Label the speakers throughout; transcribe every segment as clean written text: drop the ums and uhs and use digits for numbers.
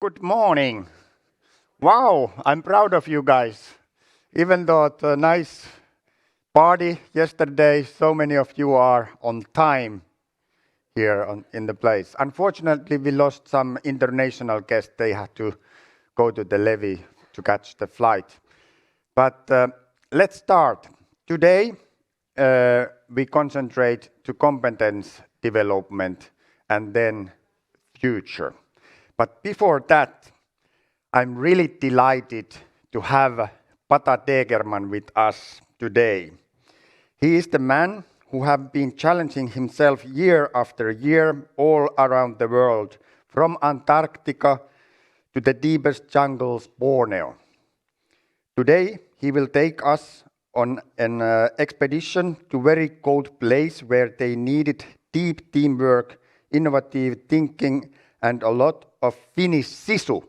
Speaker 1: Good morning. Wow, I'm proud of you guys. Even though it's a nice party yesterday, so many of you are on time here in the place. Unfortunately, we lost some international guests. They had to go to the levee to catch the flight. But let's start. Today, we concentrate to competence development and then future. But before that, I'm really delighted to have Pata Degerman with us today. He is the man who has been challenging himself year after year all around the world, from Antarctica to the deepest jungles, Borneo. Today, he will take us on an expedition to a very cold place where they needed deep teamwork, innovative thinking, and a lot of Finnish sisu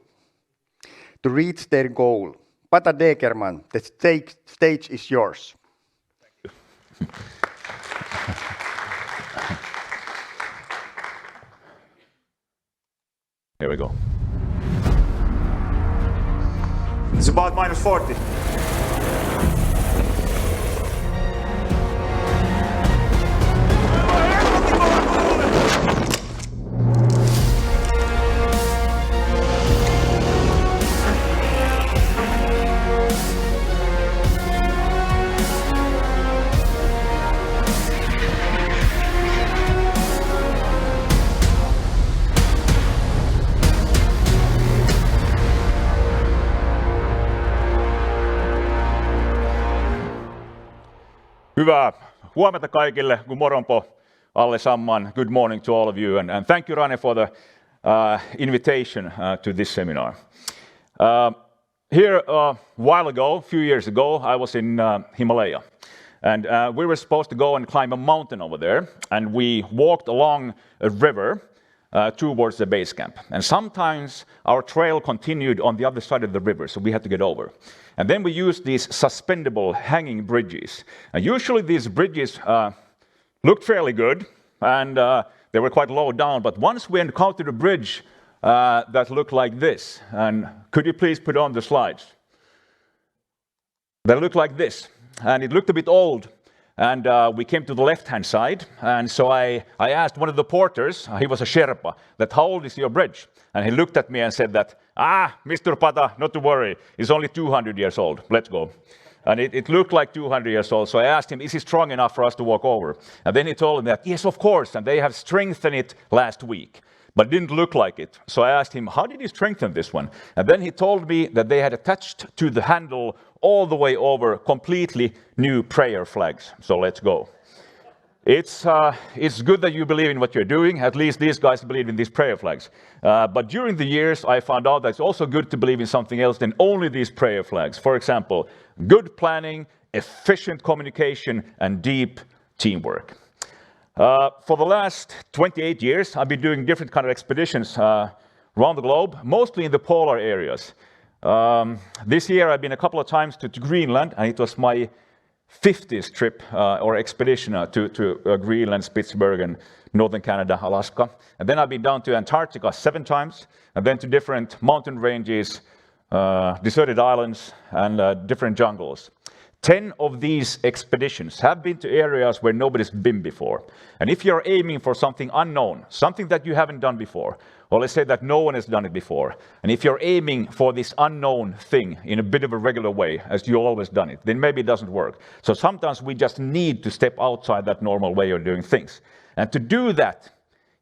Speaker 1: to reach their goal. Pata Degerman, the stage is yours.
Speaker 2: Thank you. Here we go.
Speaker 3: It's about minus 40.
Speaker 2: Hyvää huomenta kaikille, good morgonpo allesamman, good morning to all of you, and thank you, Rane, for the invitation to this seminar. Here a while ago, a few years ago, I was in Himalaya, and we were supposed to go and climb a mountain over there, and we walked along a river towards the base camp. And sometimes our trail continued on the other side of the river, so we had to get over. And then we used these suspendable hanging bridges. And usually these bridges looked fairly good, and they were quite low down, but once we encountered a bridge that looked like this, and could you please put on the slides? That looked like this, and it looked a bit old. And we came to the left-hand side, and so I asked one of the porters, he was a Sherpa, that how old is your bridge? And he looked at me and said that, Mr. Pata, not to worry, it's only 200 years old, let's go. And it looked like 200 years old, so I asked him, is it strong enough for us to walk over? And then he told me that, yes, of course, and they have strengthened it last week. But it didn't look like it. So I asked him, how did he strengthen this one? And then he told me that they had attached to the handle all the way over completely new prayer flags. So let's go. It's good that you believe in what you're doing. At least these guys believe in these prayer flags. But during the years, I found out that it's also good to believe in something else than only these prayer flags. For example, good planning, efficient communication, and deep teamwork. For the last 28 years, I've been doing different kind of expeditions around the globe, mostly in the polar areas. This year I've been a couple of times to Greenland, and it was my 50th trip or expedition to Greenland, Spitsbergen, northern Canada, Alaska. And then I've been down to Antarctica 7 times, and then to different mountain ranges, deserted islands, and different jungles. 10 of these expeditions have been to areas where nobody's been before. And if you're aiming for something unknown, something that you haven't done before, or let's say that no one has done it before, and if you're aiming for this unknown thing in a bit of a regular way, as you always done it, then maybe it doesn't work. So sometimes we just need to step outside that normal way of doing things. And to do that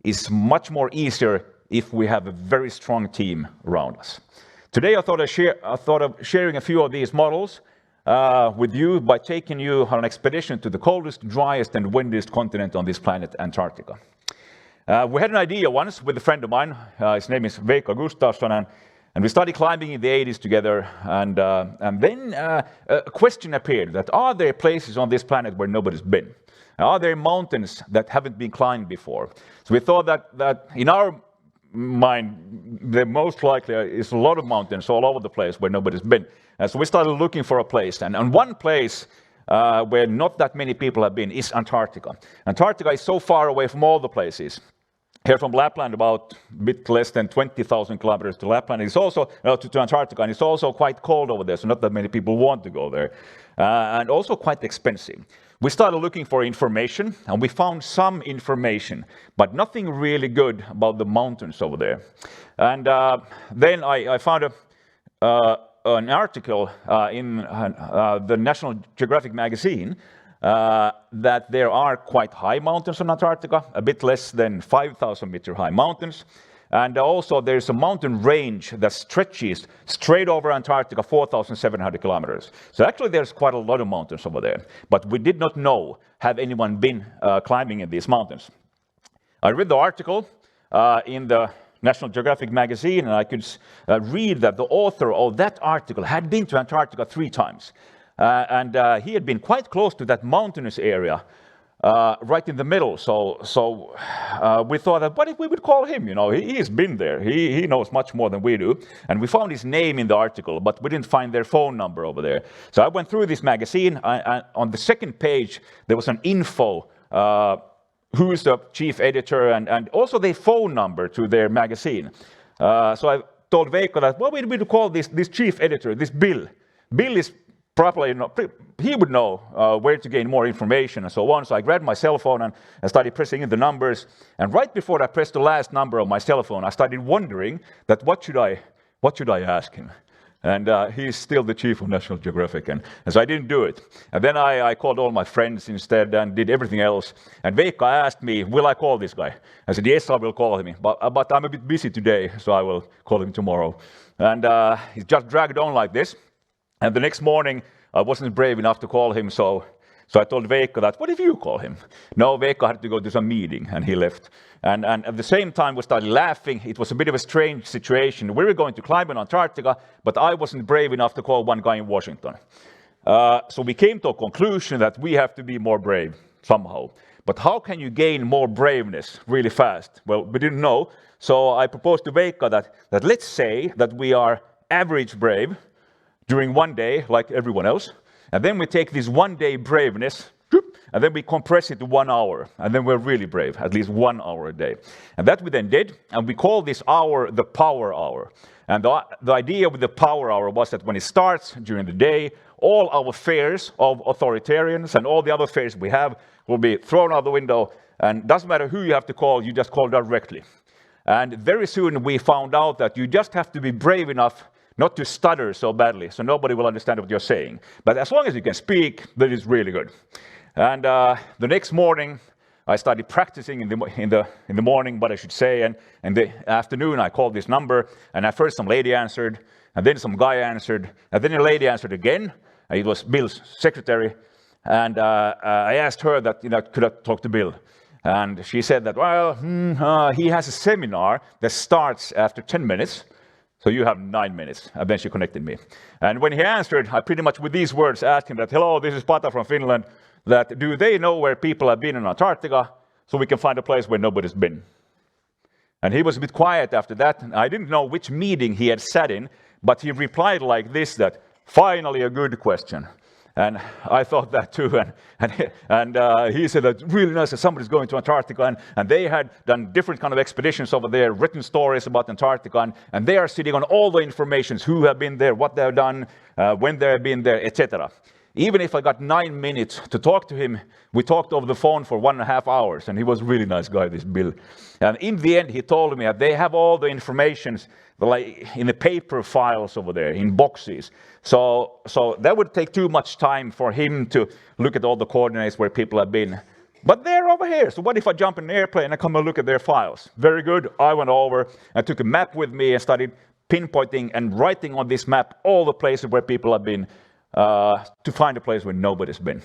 Speaker 2: is much more easier if we have a very strong team around us. Today I thought of sharing a few of these models with you by taking you on an expedition to the coldest, driest, and windiest continent on this planet, Antarctica. We had an idea once with a friend of mine, his name is Veikko Gustafsson, and we started climbing in the 80s together, and then a question appeared that are there places on this planet where nobody's been? Are there mountains that haven't been climbed before? So we thought that in our mind, the most likely is a lot of mountains all over the place where nobody's been. So we started looking for a place, and one place where not that many people have been is Antarctica. Antarctica is so far away from all the places here from Lapland, about a bit less than 20,000 kilometers to Lapland. It's also to Antarctica, and it's also quite cold over there, so not that many people want to go there, and also quite expensive. We started looking for information, and we found some information, but nothing really good about the mountains over there. And then I found an article in the National Geographic magazine that there are quite high mountains on Antarctica, a bit less than 5,000 meter high mountains. And also there's a mountain range that stretches straight over Antarctica, 4,700 kilometers. So actually there's quite a lot of mountains over there. But we did not know, have anyone been climbing in these mountains. I read the article in the National Geographic magazine, and I could read that the author of that article had been to Antarctica 3 times. And he had been quite close to that mountainous area, right in the middle. So we thought that, what if we would call him? You know, he's been there. He knows much more than we do. And we found his name in the article, but we didn't find their phone number over there. So I went through this magazine. On the second page, there was an info, who's the chief editor, and also their phone number to their magazine. So I told Veikko that, what would we call this chief editor, this Bill? Bill is probably, he would know where to gain more information and so on. So I grabbed my cell phone and started pressing in the numbers. And right before I pressed the last number of my cell phone, I started wondering that what should I ask him? And he's still the chief of National Geographic, and so I didn't do it. And then I called all my friends instead and did everything else. And Veikka asked me, will I call this guy? I said, yes, I will call him, but I'm a bit busy today, so I will call him tomorrow. And he just dragged on like this. And the next morning, I wasn't brave enough to call him, so I told Veikka that, what if you call him? No, Veikka had to go to some meeting, and he left. And at the same time, we started laughing. It was a bit of a strange situation. We were going to climb in Antarctica, but I wasn't brave enough to call one guy in Washington. So we came to a conclusion that we have to be more brave somehow. But how can you gain more braveness really fast? Well, we didn't know. So I proposed to Veikka that let's say that we are average brave during one day, like everyone else. And then we take this 1 day braveness, and then we compress it to 1 hour. And then we're really brave, at least 1 hour a day. And that we then did, and we call this hour the power hour. And the idea with the power hour was that when it starts during the day, all our fears of authoritarians and all the other fears we have will be thrown out the window. And it doesn't matter who you have to call, you just call directly. And very soon we found out that you just have to be brave enough not to stutter so badly, so nobody will understand what you're saying. But as long as you can speak, that is really good. And the next morning, I started practicing in the morning, what I should say, and in the afternoon I called this number, and at first some lady answered, and then some guy answered, and then a lady answered again. It was Bill's secretary, and I asked her that, could I talk to Bill? And she said that, well, he has a seminar that starts after 10 minutes. So you have 9 minutes. And then she connected me. And when he answered, I pretty much with these words asked him that, hello, this is Pata from Finland, that do they know where people have been in Antarctica so we can find a place where nobody's been? And he was a bit quiet after that. I didn't know which meeting he had sat in, but he replied like this, that finally a good question. And I thought that too, and he said that really nice that somebody's going to Antarctica, and they had done different kind of expeditions over there, written stories about Antarctica, and they are sitting on all the information, who have been there, what they have done, when they have been there, etc. Even if I got 9 minutes to talk to him, we talked over the phone for 1.5 hours, and he was a really nice guy, this Bill. And in the end, he told me that they have all the information like in the paper files over there, in boxes. So that would take too much time for him to look at all the coordinates where people have been. But they're over here. So what if I jump in an airplane and come and look at their files? Very good. I went over and took a map with me and started pinpointing and writing on this map all the places where people have been to find a place where nobody's been.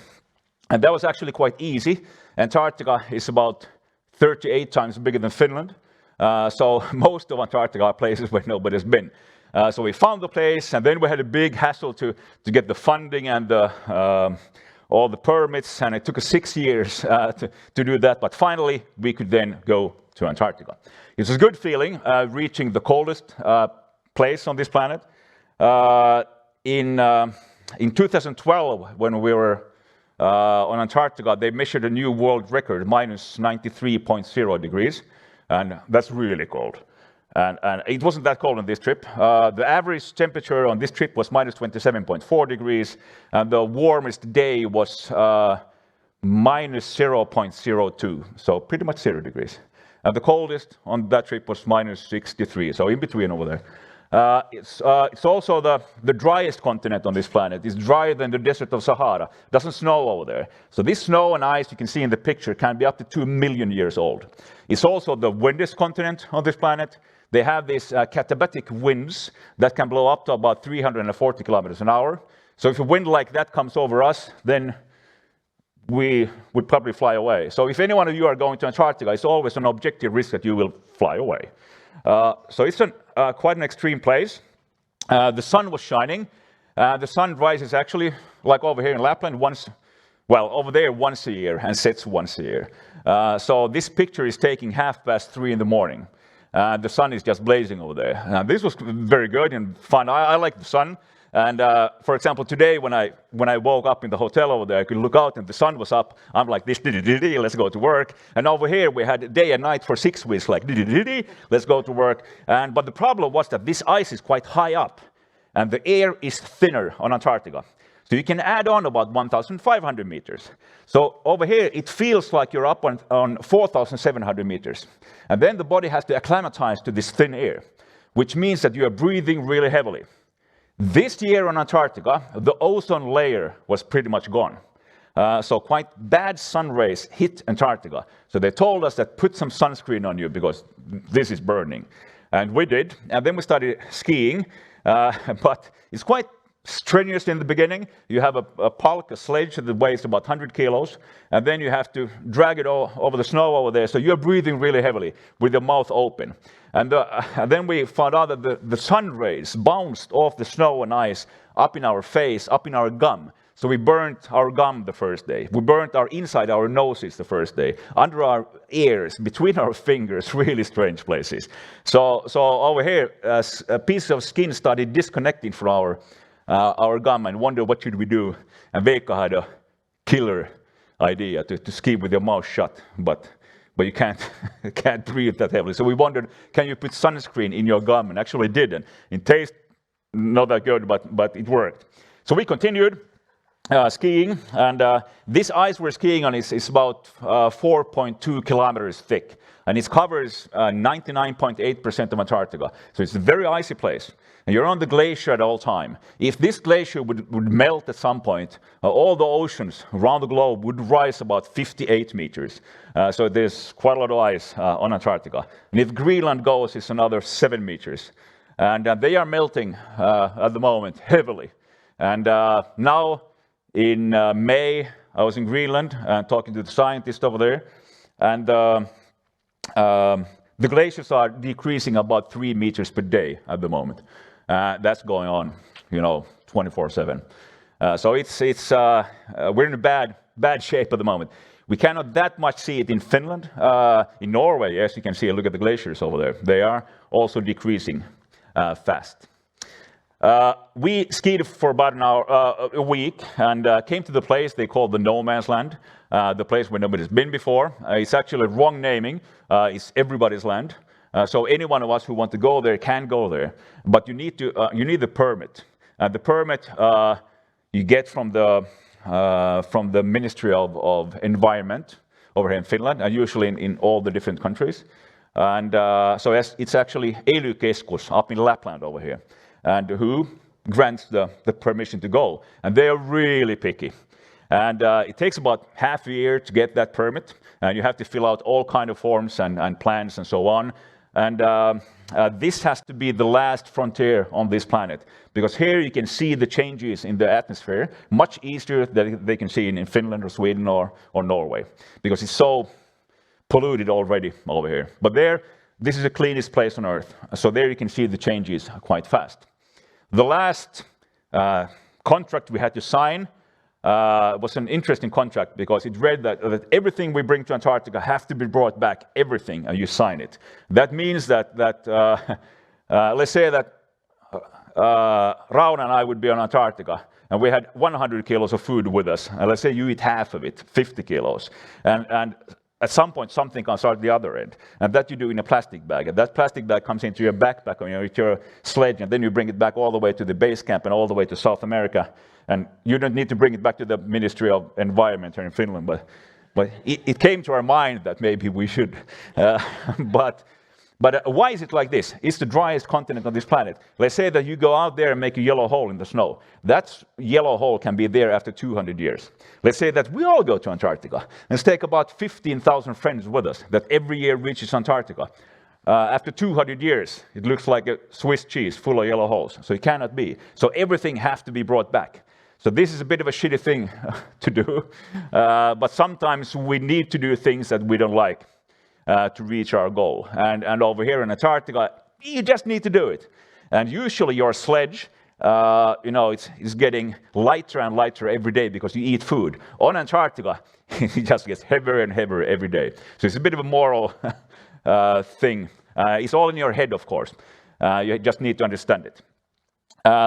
Speaker 2: And that was actually quite easy. Antarctica is about 38 times bigger than Finland. So most of Antarctica are places where nobody's been. So we found the place, and then we had a big hassle to get the funding and all the permits, and it took us 6 years to do that. But finally, we could then go to Antarctica. It was a good feeling reaching the coldest place on this planet. In 2012, when we were on Antarctica, they measured a new world record, minus 93.0 degrees. And that's really cold. And it wasn't that cold on this trip. The average temperature on this trip was minus 27.4 degrees, and the warmest day was minus 0.02, so pretty much 0 degrees. And the coldest on that trip was minus 63, so in between over there. It's also the driest continent on this planet. It's drier than the desert of Sahara. Doesn't snow over there. So this snow and ice you can see in the picture can be up to 2 million years old. It's also the windiest continent on this planet. They have these katabatic winds that can blow up to about 340 kilometers an hour. So if a wind like that comes over us, then we would probably fly away. So if any one of you are going to Antarctica, it's always an objective risk that you will fly away. So it's quite an extreme place. The sun was shining. The sun rises actually, like over here in Lapland, over there once a year and sets once a year. So this picture is taking 3:30 in the morning. The sun is just blazing over there. This was very good and fun. I like the sun. And for example, today when I woke up in the hotel over there, I could look out and the sun was up. I'm like, let's go to work. And over here we had day and night for 6 weeks, like, let's go to work. But the problem was that this ice is quite high up and the air is thinner on Antarctica. So you can add on about 1,500 meters. So over here, it feels like you're up on 4,700 meters. And then the body has to acclimatize to this thin air, which means that you are breathing really heavily. This year on Antarctica, the ozone layer was pretty much gone. So quite bad sun rays hit Antarctica. So they told us that put some sunscreen on you because this is burning. And we did. And then we started skiing. But it's quite strenuous in the beginning. You have a pulk, a sledge that weighs about 100 kilos, and then you have to drag it all over the snow over there, so you're breathing really heavily with your mouth open. And then we found out that the sun rays bounced off the snow and ice up in our face, up in our gum. So we burnt our gum the first day. We burnt inside our noses the first day, under our ears, between our fingers, really strange places. So over here, a piece of skin started disconnecting from our gum and wonder what should we do. And Veikka had a killer idea to ski with your mouth shut, but you can't breathe that heavily. So we wondered, can you put sunscreen in your gum? And actually did, and it tastes not that good, but it worked. So we continued skiing, and this ice we're skiing on is about 4.2 kilometers thick, and it covers 99.8% of Antarctica. So it's a very icy place. And you're on the glacier at all time. If this glacier would melt at some point, all the oceans around the globe would rise about 58 meters. So there's quite a lot of ice on Antarctica. And if Greenland goes, it's another 7 meters. And they are melting at the moment heavily. And now in May, I was in Greenland talking to the scientists over there. And the glaciers are decreasing about 3 meters per day at the moment. That's going on, 24/7. So we're in a bad shape at the moment. We cannot that much see it in Finland. In Norway, yes, you can see. Look at the glaciers over there. They are also decreasing fast. We skied for about a week and came to the place they call the No Man's Land, the place where nobody's been before. It's actually wrong naming. It's everybody's land. So any one of us who want to go there can go there, but you need the permit. The permit you get from the Ministry of Environment over here in Finland, and usually in all the different countries. And so it's actually VAE up in Lapland over here, and who grants the permission to go. And they are really picky. And it takes about half a year to get that permit, and you have to fill out all kind of forms and plans and so on. And this has to be the last frontier on this planet, because here you can see the changes in the atmosphere much easier than they can see in Finland or Sweden or Norway, because it's so polluted already over here. But this is the cleanest place on Earth, so there you can see the changes quite fast. The last contract we had to sign was an interesting contract, because it read that everything we bring to Antarctica has to be brought back, everything, and you sign it. That means that let's say that Rauna and I would be on Antarctica, and we had 100 kilos of food with us, and let's say you eat half of it, 50 kilos. And at some point something comes out the other end, and that you do in a plastic bag, and that plastic bag comes into your backpack or with your sledge, and then you bring it back all the way to the base camp and all the way to South America, and you don't need to bring it back to the Ministry of Environment here in Finland, but it came to our mind that maybe we should. But why is it like this? It's the driest continent on this planet. Let's say that you go out there and make a yellow hole in the snow. That yellow hole can be there after 200 years. Let's say that we all go to Antarctica. Let's take about 15,000 friends with us that every year reaches Antarctica. After 200 years, it looks like a Swiss cheese full of yellow holes. So it cannot be. So everything has to be brought back. So this is a bit of a shitty thing to do. But sometimes we need to do things that we don't like. To reach our goal. And over here in Antarctica, you just need to do it. And usually your sledge, it's getting lighter and lighter every day because you eat food. On Antarctica, it just gets heavier and heavier every day. So it's a bit of a moral thing. It's all in your head, of course. You just need to understand it.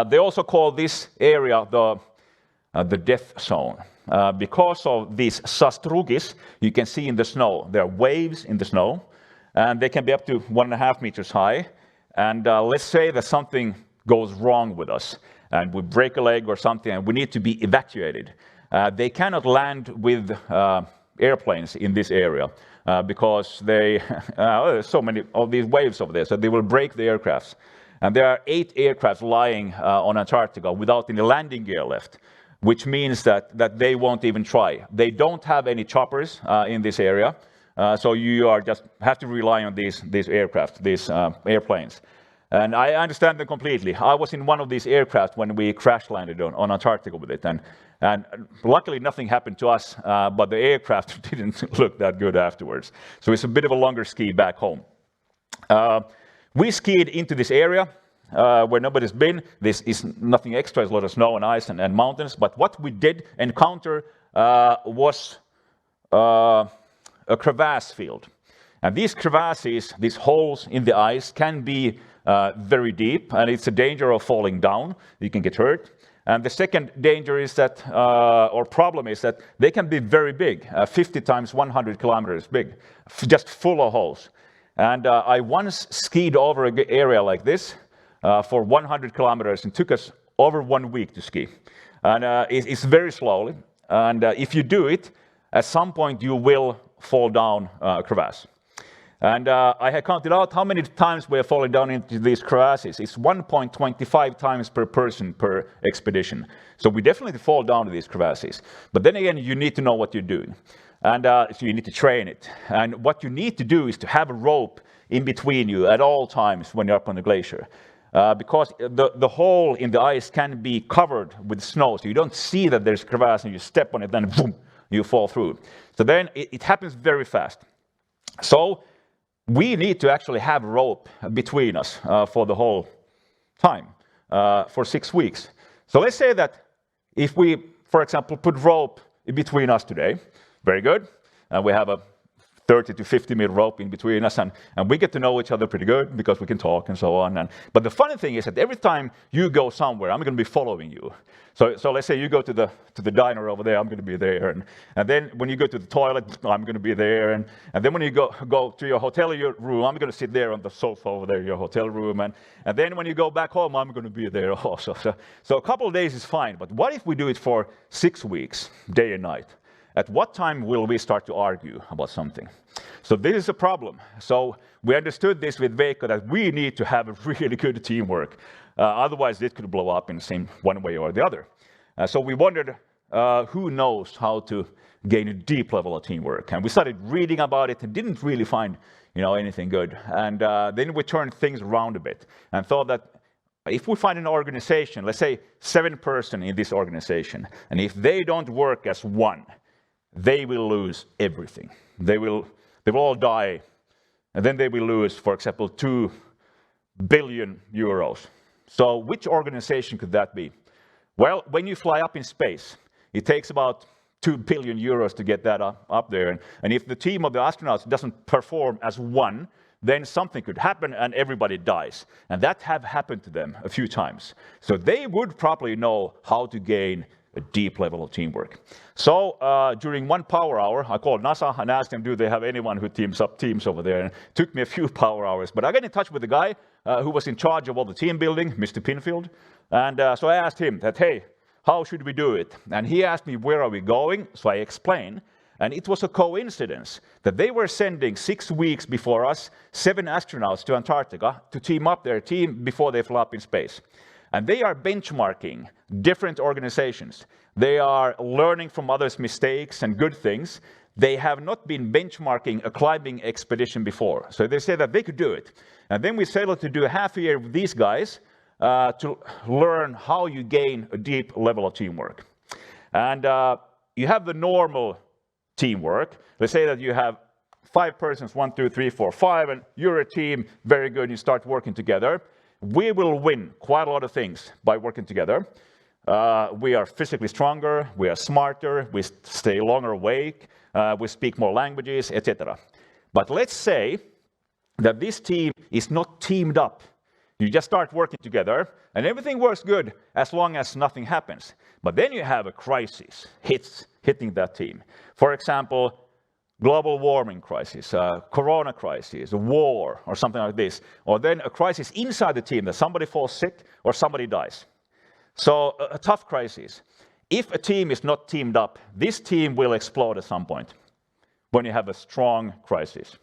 Speaker 2: They also call this area the death zone. Because of these sastrugis, you can see in the snow, there are waves in the snow, and they can be up to 1.5 meters high. And let's say that something goes wrong with us, and we break a leg or something, and we need to be evacuated. They cannot land with airplanes in this area because there's so many of these waves over there, so they will break the aircrafts. And there are 8 aircrafts lying on Antarctica without any landing gear left, which means that they won't even try. They don't have any choppers in this area, so you have to rely on these aircraft, these airplanes. And I understand them completely. I was in one of these aircraft when we crash landed on Antarctica with it, and luckily nothing happened to us, but the aircraft didn't look that good afterwards. So it's a bit of a longer ski back home. We skied into this area. Where nobody's been. This is nothing extra, it's a lot of snow and ice and mountains, but what we did encounter was a crevasse field. And these crevasses, these holes in the ice, can be very deep, and it's a danger of falling down. You can get hurt. And the second danger is that, or problem is that they can be very big, 50 times 100 kilometers big, just full of holes. And I once skied over an area like this, for 100 kilometers, and took us over 1 week to ski. And it's very slowly, and if you do it, at some point you will fall down a crevasse. And I had counted out how many times we have fallen down into these crevasses. It's 1.25 times per person per expedition. So we definitely fall down to these crevasses. But then again, you need to know what you're doing. And so you need to train it. And what you need to do is to have a rope in between you at all times when you're up on the glacier. Because the hole in the ice can be covered with snow, so you don't see that there's a crevasse and you step on it, then boom, you fall through. So then it happens very fast. So we need to actually have rope between us for the whole time, for 6 weeks. So let's say that if we, for example, put rope in between us today, very good, and we have a 30 to 50 meter rope in between us, and we get to know each other pretty good because we can talk and so on. But the funny thing is that every time you go somewhere, I'm going to be following you. So let's say you go to the diner over there, I'm going to be there, and then when you go to the toilet, I'm going to be there, and then when you go to your hotel room, I'm going to sit there on the sofa over there in your hotel room, and then when you go back home, I'm going to be there also. So a couple of days is fine, but what if we do it for 6 weeks, day and night? At what time will we start to argue about something? So this is a problem. So we understood this with Veikko, that we need to have a really good teamwork. Otherwise, it could blow up in the same one way or the other. So we wondered, who knows how to gain a deep level of teamwork? And we started reading about it and didn't really find anything good. And then we turned things around a bit and thought that if we find an organization, let's say 7 person in this organization, and if they don't work as one, they will lose everything. They will all die, and then they will lose, for example, 2 billion euros. So which organization could that be? Well, when you fly up in space, it takes about 2 billion euros to get that up there. And if the team of the astronauts doesn't perform as one, then something could happen and everybody dies. And that have happened to them a few times. So they would probably know how to gain a deep level of teamwork. So during one power hour, I called NASA and asked them, do they have anyone who teams up teams over there? And it took me a few power hours, but I got in touch with the guy who was in charge of all the team building, Mr. Pinfield. And so I asked him that, hey, how should we do it? And he asked me, where are we going? So I explained. And it was a coincidence that they were sending 6 weeks before us 7 astronauts to Antarctica to team up their team before they fly up in space. And they are benchmarking different organizations. They are learning from others' mistakes and good things. They have not been benchmarking a climbing expedition before. So they say that they could do it. And then we settled to do a half a year with these guys to learn how you gain a deep level of teamwork. And you have the normal teamwork. Let's say that you have 5 persons, 1, 2, 3, 4, 5, and you're a team, very good, you start working together. We will win quite a lot of things by working together. We are physically stronger, we are smarter, we stay longer awake, we speak more languages, etc. But let's say that this team is not teamed up. You just start working together, and everything works good as long as nothing happens. But then you have a crisis hitting that team. For example, global warming crisis, corona crisis, a war, or something like this. Or then a crisis inside the team, that somebody falls sick or somebody dies. So a tough crisis. If a team is not teamed up, this team will explode at some point when you have a strong crisis.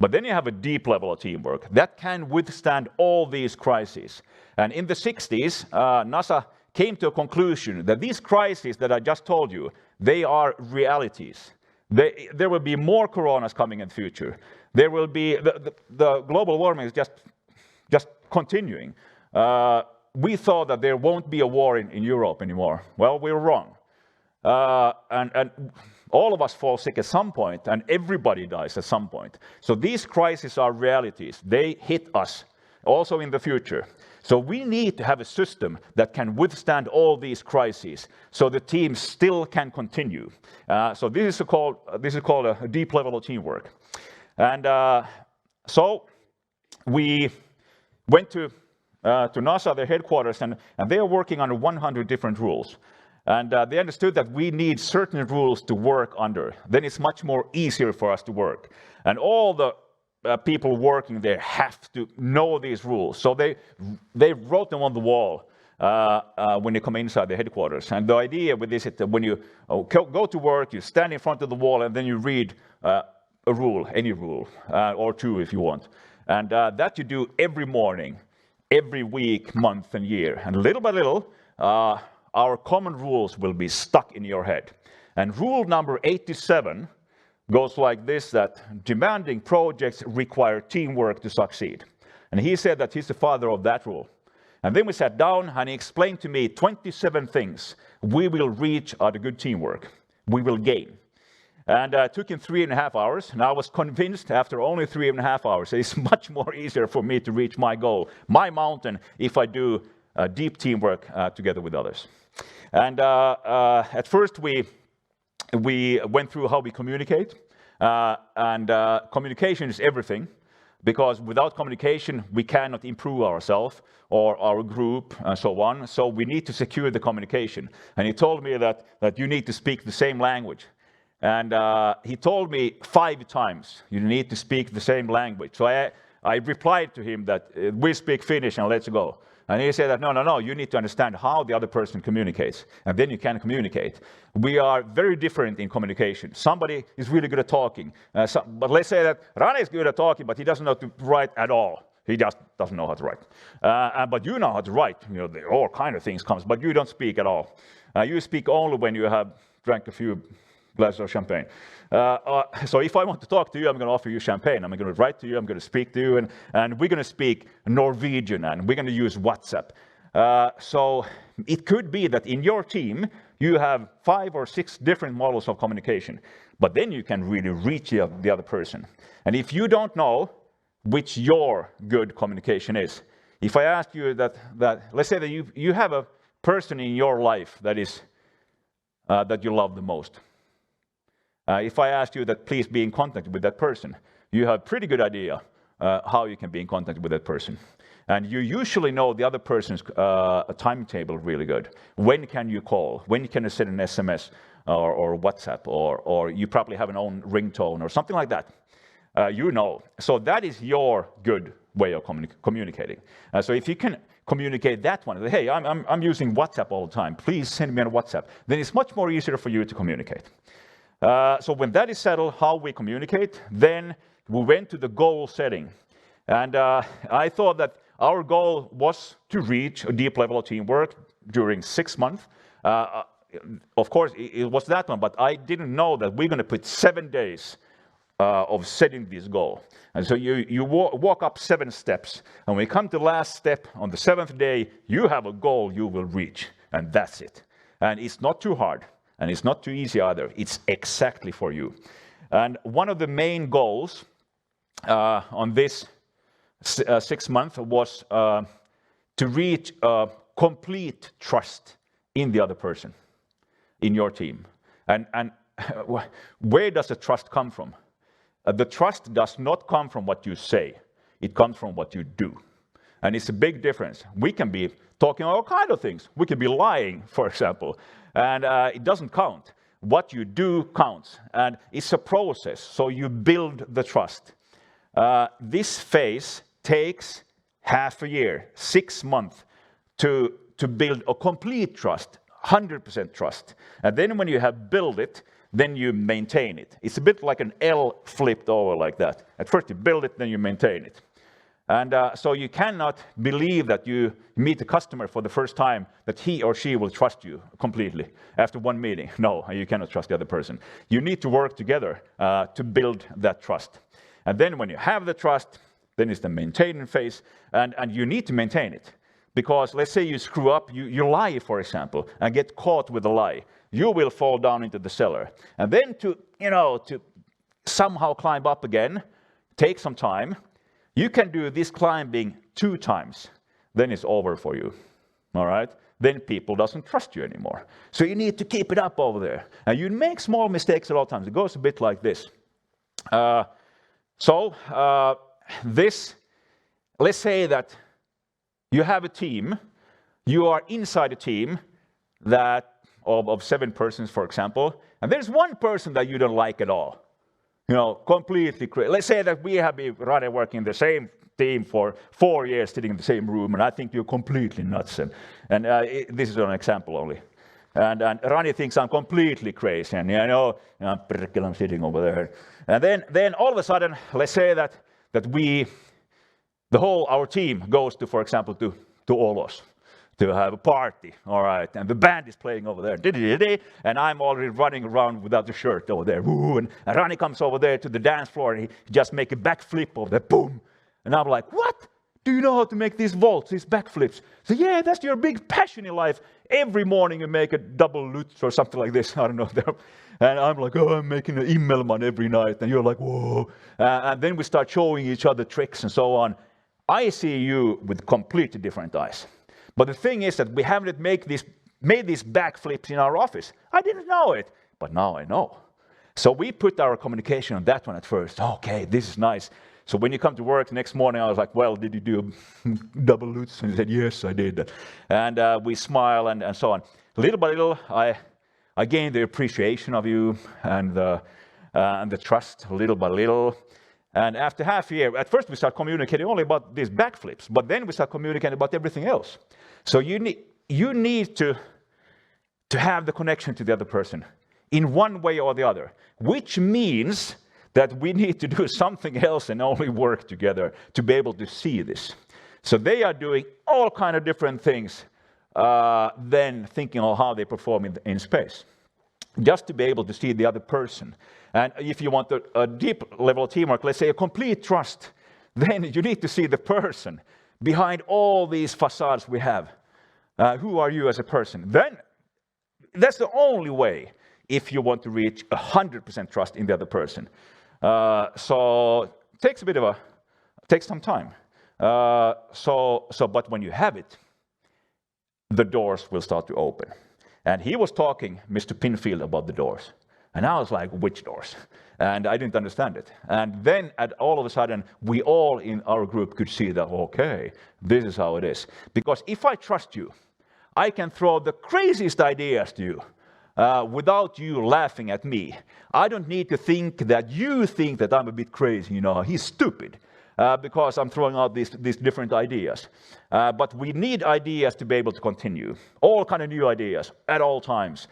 Speaker 2: But then you have a deep level of teamwork that can withstand all these crises. And in the 60s, NASA came to a conclusion that these crises that I just told you, they are realities. There will be more coronas coming in the future. There will be, the global warming is just continuing. We thought that there won't be a war in Europe anymore. Well, we were wrong. And all of us fall sick at some point, and everybody dies at some point. So these crises are realities. They hit us also in the future. So we need to have a system that can withstand all these crises, so the team still can continue. So this is called a deep level of teamwork. And so we went to NASA, their headquarters, and they are working under 100 different rules. And they understood that we need certain rules to work under. Then it's much more easier for us to work. And all the people working there have to know these rules. So they wrote them on the wall when you come inside the headquarters. And the idea with this is that when you go to work, you stand in front of the wall and then you read a rule, any rule, or 2 if you want. And that you do every morning, every week, month, and year. And little by little, our common rules will be stuck in your head. And rule number 87 goes like this, that demanding projects require teamwork to succeed. And he said that he's the father of that rule. And then we sat down and he explained to me 27 things we will reach out of good teamwork. We will gain. And it took him 3.5 hours. And I was convinced after only 3.5 hours, it's much more easier for me to reach my goal, my mountain, if I do deep teamwork together with others. And at first we went through how we communicate. Communication is everything, because without communication we cannot improve ourselves or our group and so on. So we need to secure the communication. And he told me that you need to speak the same language. And he told me 5 times you need to speak the same language. So I replied to him that we speak Finnish and let's go. And he said that, no, you need to understand how the other person communicates, and then you can communicate. We are very different in communication. Somebody is really good at talking, but let's say that Rane is good at talking, but he doesn't know to write at all. He just doesn't know how to write. But you know how to write. You know, all kind of things comes, but you don't speak at all. You speak only when you have drank a few glasses of champagne. So if I want to talk to you, I'm going to offer you champagne. I'm going to write to you, I'm going to speak to you, and we're going to speak Norwegian, and we're going to use WhatsApp. So it could be that in your team, you have 5 or 6 different models of communication, but then you can really reach the other person. And if you don't know which your good communication is, if I ask you that let's say that you have a person in your life that is that you love the most. If I ask you that please be in contact with that person, you have a pretty good idea how you can be in contact with that person. And you usually know the other person's timetable really good. When can you call? When can you send an SMS or WhatsApp? Or you probably have an own ringtone or something like that. You know. So that is your good way of communicating. So if you can communicate that one, hey, I'm using WhatsApp all the time. Please send me on WhatsApp. Then it's much more easier for you to communicate. So when that is settled, how we communicate, then we went to the goal setting. And I thought that our goal was to reach a deep level of teamwork during 6 months. Of course, it was that one, but I didn't know that we're going to put 7 days of setting this goal. And so you walk up 7 steps, and when you come to the last step on the 7th day, you have a goal you will reach, and that's it. And it's not too hard, and it's not too easy either. It's exactly for you. And one of the main goals on this 6 months was to reach complete trust in the other person, in your team. And where does the trust come from? The trust does not come from what you say. It comes from what you do. And it's a big difference. We can be talking all kinds of things. We can be lying, for example. And it doesn't count. What you do counts. And it's a process. So you build the trust. This phase takes half a year, 6 months, to build a complete trust, 100% trust. And then when you have built it, then you maintain it. It's a bit like an L flipped over like that. At first you build it, then you maintain it. And so you cannot believe that you meet a customer for the first time that he or she will trust you completely after one meeting. No, you cannot trust the other person. You need to work together to build that trust. And then when you have the trust, then it's the maintenance phase, and you need to maintain it. Because let's say you screw up, you lie, for example, and get caught with a lie. You will fall down into the cellar. And then to somehow climb up again, take some time. You can do this climbing 2 times. Then it's over for you. All right? Then people doesn't trust you anymore. So you need to keep it up over there. And you make small mistakes a lot of times. It goes a bit like this. Let's say that you have a team. You are inside a team that of 7 persons, for example, and there's one person that you don't like at all. Completely crazy. Let's say that we have been running working in the same team for 4 years, sitting in the same room, and I think you're completely nuts. And this is an example only. And Rani thinks I'm completely crazy, and I'm sitting over there. And then all of a sudden, let's say that our team goes to, for example, to Olos to have a party, all right, and the band is playing over there, and I'm already running around without the shirt over there, and Rani comes over there to the dance floor, and he just make a backflip over there, boom, and I'm like, what? Do you know how to make these vaults, these backflips? So yeah, that's your big passion in life. Every morning you make a double lutz or something like this, I don't know. And I'm like, I'm making an Immelman every night, and you're like, whoa. And then we start showing each other tricks and so on. I see you with completely different eyes. But the thing is that we haven't made these backflips in our office. I didn't know it, but now I know. So we put our communication on that one at first. Okay, this is nice. So when you come to work next morning, I was like, well, did you do a double lutz? And he said, yes, I did. And we smile and so on. Little by little, I gained the appreciation of you and the trust little by little. And after half a year, at first we start communicating only about these backflips, but then we start communicating about everything else. So you need to have the connection to the other person in one way or the other, which means that we need to do something else and only work together to be able to see this. So they are doing all kind of different things than thinking of how they perform in space, just to be able to see the other person. And if you want a deep level of teamwork, let's say a complete trust, then you need to see the person behind all these facades we have. Who are you as a person? Then that's the only way if you want to reach 100% trust in the other person. So it takes takes some time. But when you have it, the doors will start to open. And he was talking, Mr. Pinfield, about the doors. And I was like, which doors? And I didn't understand it. And then all of a sudden, we all in our group could see that, okay, this is how it is. Because if I trust you, I can throw the craziest ideas to you without you laughing at me. I don't need to think that you think that I'm a bit crazy, you know, he's stupid. Because I'm throwing out these different ideas. But we need ideas to be able to continue. All kind of new ideas at all times.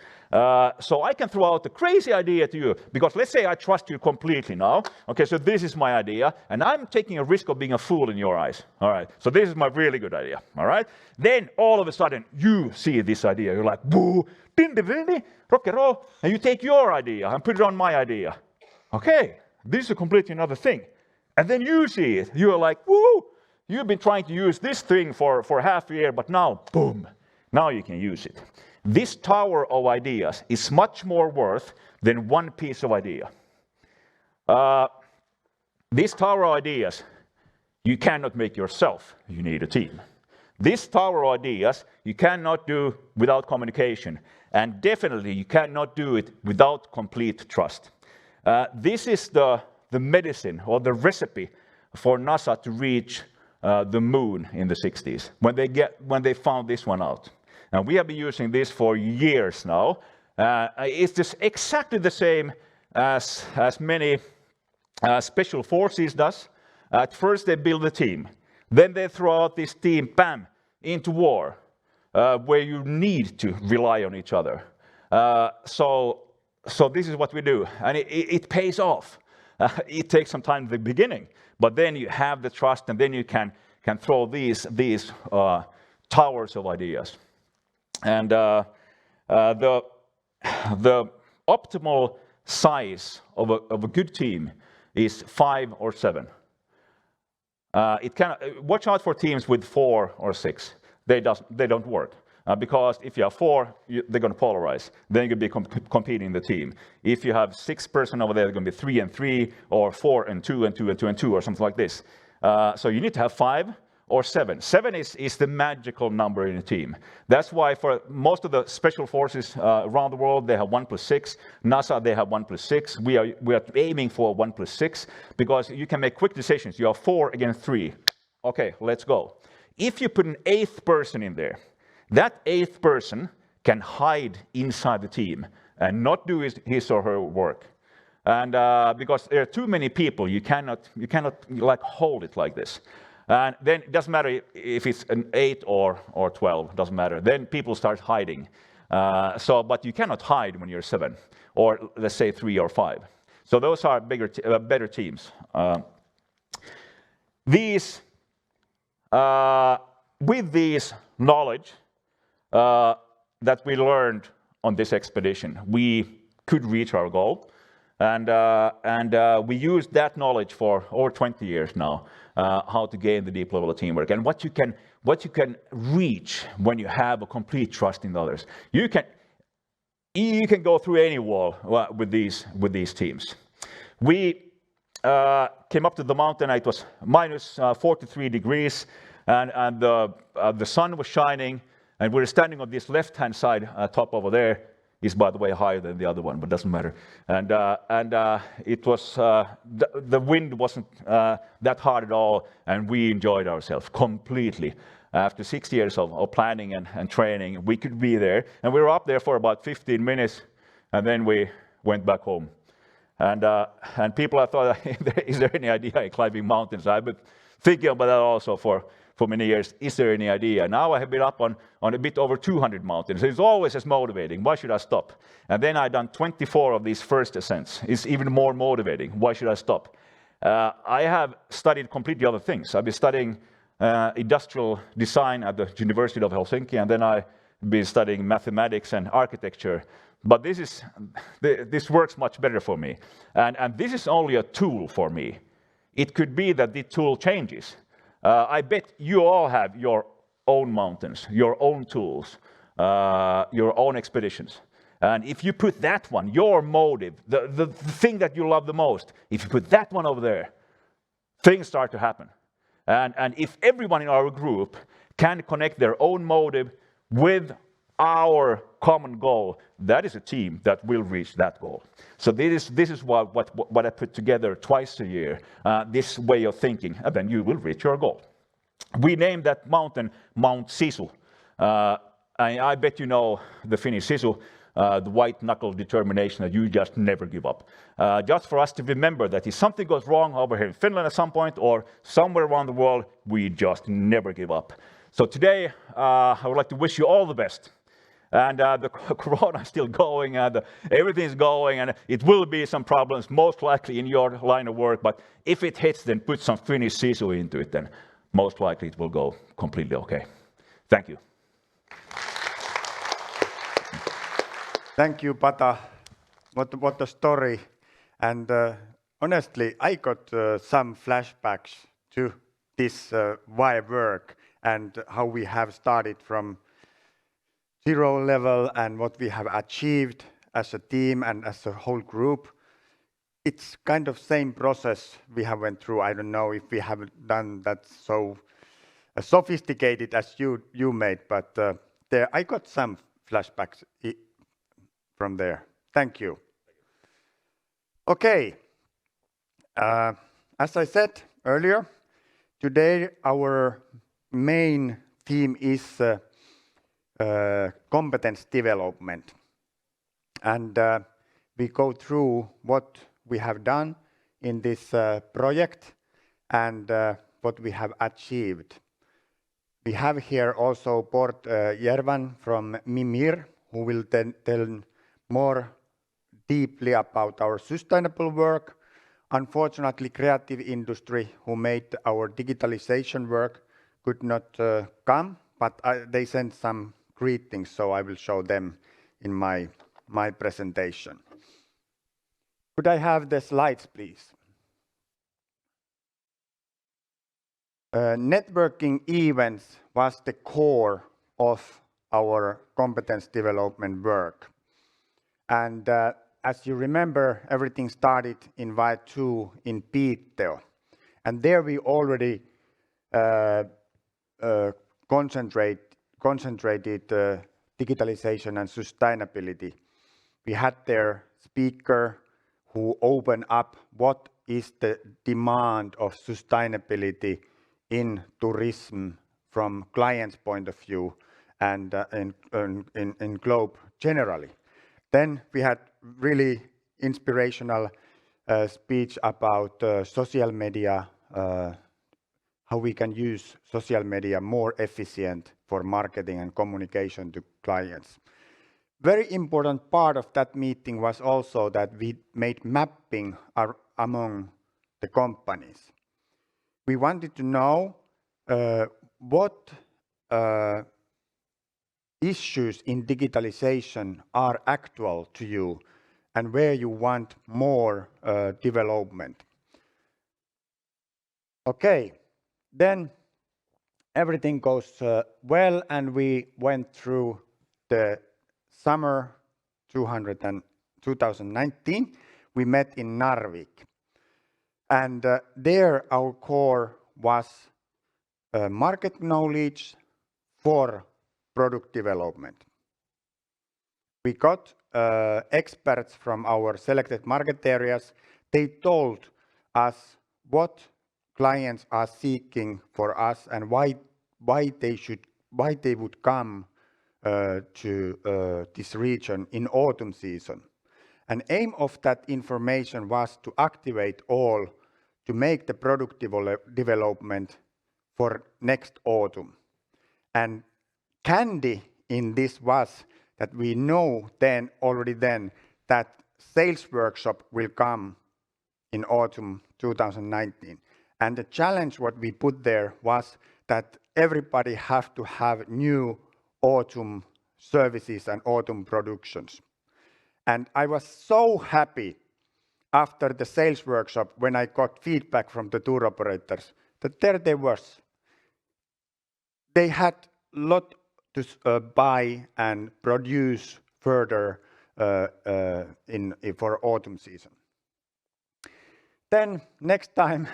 Speaker 2: So I can throw out a crazy idea to you. Because let's say I trust you completely now. Okay, so this is my idea. And I'm taking a risk of being a fool in your eyes. All right, so this is my really good idea. All right. Then all of a sudden you see this idea. You're like, boo, rock and roll. And you take your idea and put it on my idea. Okay, this is a completely another thing. And then you see it, you're like, woo, you've been trying to use this thing for half a year, but now, boom, now you can use it. This tower of ideas is much more worth than one piece of idea. This tower of ideas, you cannot make yourself, you need a team. This tower of ideas, you cannot do without communication, and definitely you cannot do it without complete trust. This is the medicine or the recipe for NASA to reach the moon in the 60s when they found this one out. And we have been using this for years now. It's just exactly the same as many special forces does. At first they build a team. Then they throw out this team, bam, into war, where you need to rely on each other. So this is what we do, and it pays off. It takes some time at the beginning, but then you have the trust, and then you can throw these towers of ideas. And the optimal size of a good team is 5 or 7. Watch out for teams with 4 or 6. They don't work. Because if you have 4, they're going to polarize. Then you're going to be competing in the team. If you have 6 person over there, they're going to be 3 and 3, or 4 and 2 and 2 and 2 and 2, or something like this. So you need to have 5 or 7. 7 is the magical number in a team. That's why for most of the special forces around the world, they have 1+6. NASA, they have 1+6. We are aiming for 1+6 because you can make quick decisions. You have 4 against 3. Okay, let's go. If you put an 8th person in there, that 8th person can hide inside the team and not do his or her work. And because there are too many people, you cannot like hold it like this. And then it doesn't matter if it's an 8 or 12, doesn't matter. Then people start hiding. But you cannot hide when you're 7, or let's say 3 or 5. So those are better teams. With these knowledge that we learned on this expedition, we could reach our goal. And we used that knowledge for over 20 years now, how to gain the deep level of teamwork and what you can reach when you have a complete trust in others. You can go through any wall with these teams. We came up to the mountain. It was minus 43 degrees, and the sun was shining, and we were standing on this left-hand side top over there. Is, by the way, higher than the other one, but doesn't matter. And it was the wind wasn't that hard at all, and we enjoyed ourselves completely. After 6 years of planning and training, we could be there, and we were up there for about 15 minutes, and then we went back home. And people, I thought, is there any idea in climbing mountains? I've been thinking about that also for many years. Is there any idea? Now I have been up on a bit over 200 mountains. It's always as motivating. Why should I stop? And then I've done 24 of these first ascents. It's even more motivating. Why should I stop? I have studied completely other things. I've been studying industrial design at the University of Helsinki, and then I've been studying mathematics and architecture. But this works much better for me. And this is only a tool for me. It could be that the tool changes. I bet you all have your own mountains, your own tools, your own expeditions. And if you put that one, your motive, the thing that you love the most, if you put that one over there, things start to happen. And if everyone in our group can connect their own motive with our common goal, that is a team that will reach that goal. So this is what I put together twice a year, this way of thinking, and then you will reach your goal. We named that mountain Mount Sisu. I bet you know the Finnish Sisu, the white-knuckle determination that you just never give up. Just for us to remember that if something goes wrong over here in Finland at some point or somewhere around the world, we just never give up. So today, I would like to wish you all the best. And the corona is still going, and everything is going, and it will be some problems, most likely in your line of work, but if it hits, then put some Finnish sisu into it, then most likely it will go completely okay. Thank you.
Speaker 1: Thank you, Pata. What a story. And honestly, I got some flashbacks to this VAE work and how we have started from zero level and what we have achieved as a team and as a whole group. It's kind of same process we have went through. I don't know if we have done that so sophisticated as you made, but there I got some flashbacks from there. Thank you. Okay, as I said earlier, today our main theme is competence development. And we go through what we have done in this project and what we have achieved. We have here also Port Järvan from Mimir, who will then tell more deeply about our sustainable work. Unfortunately, creative industry, who made our digitalization work, could not come, but they sent some greetings, so I will show them in my presentation. Could I have the slides, please? Networking events was the core of our competence development work. And as you remember, everything started in VAE II in Piteå. And there we already concentrated digitalization and sustainability. We had their speaker who opened up what is the demand of sustainability in tourism from clients' point of view and in globe generally. Then we had really inspirational speech about social media, how we can use social media more efficient for marketing and communication to clients. Very important part of that meeting was also that we made mapping among the companies. We wanted to know what issues in digitalization are actual to you and where you want more development. Okay, then everything goes well, and we went through the summer 2019. We met in Narvik, and there our core was market knowledge for product development. We got experts from our selected market areas. They told us what clients are seeking for us and why they would come to this region in autumn season. An aim of that information was to activate all to make the product development for next autumn. And candy in this was that we know already then that sales workshop will come in autumn 2019. And the challenge what we put there was that everybody have to have new autumn services and autumn productions. And I was so happy after the sales workshop when I got feedback from the tour operators that there they was. They had a lot to buy and produce further for autumn season. Then next time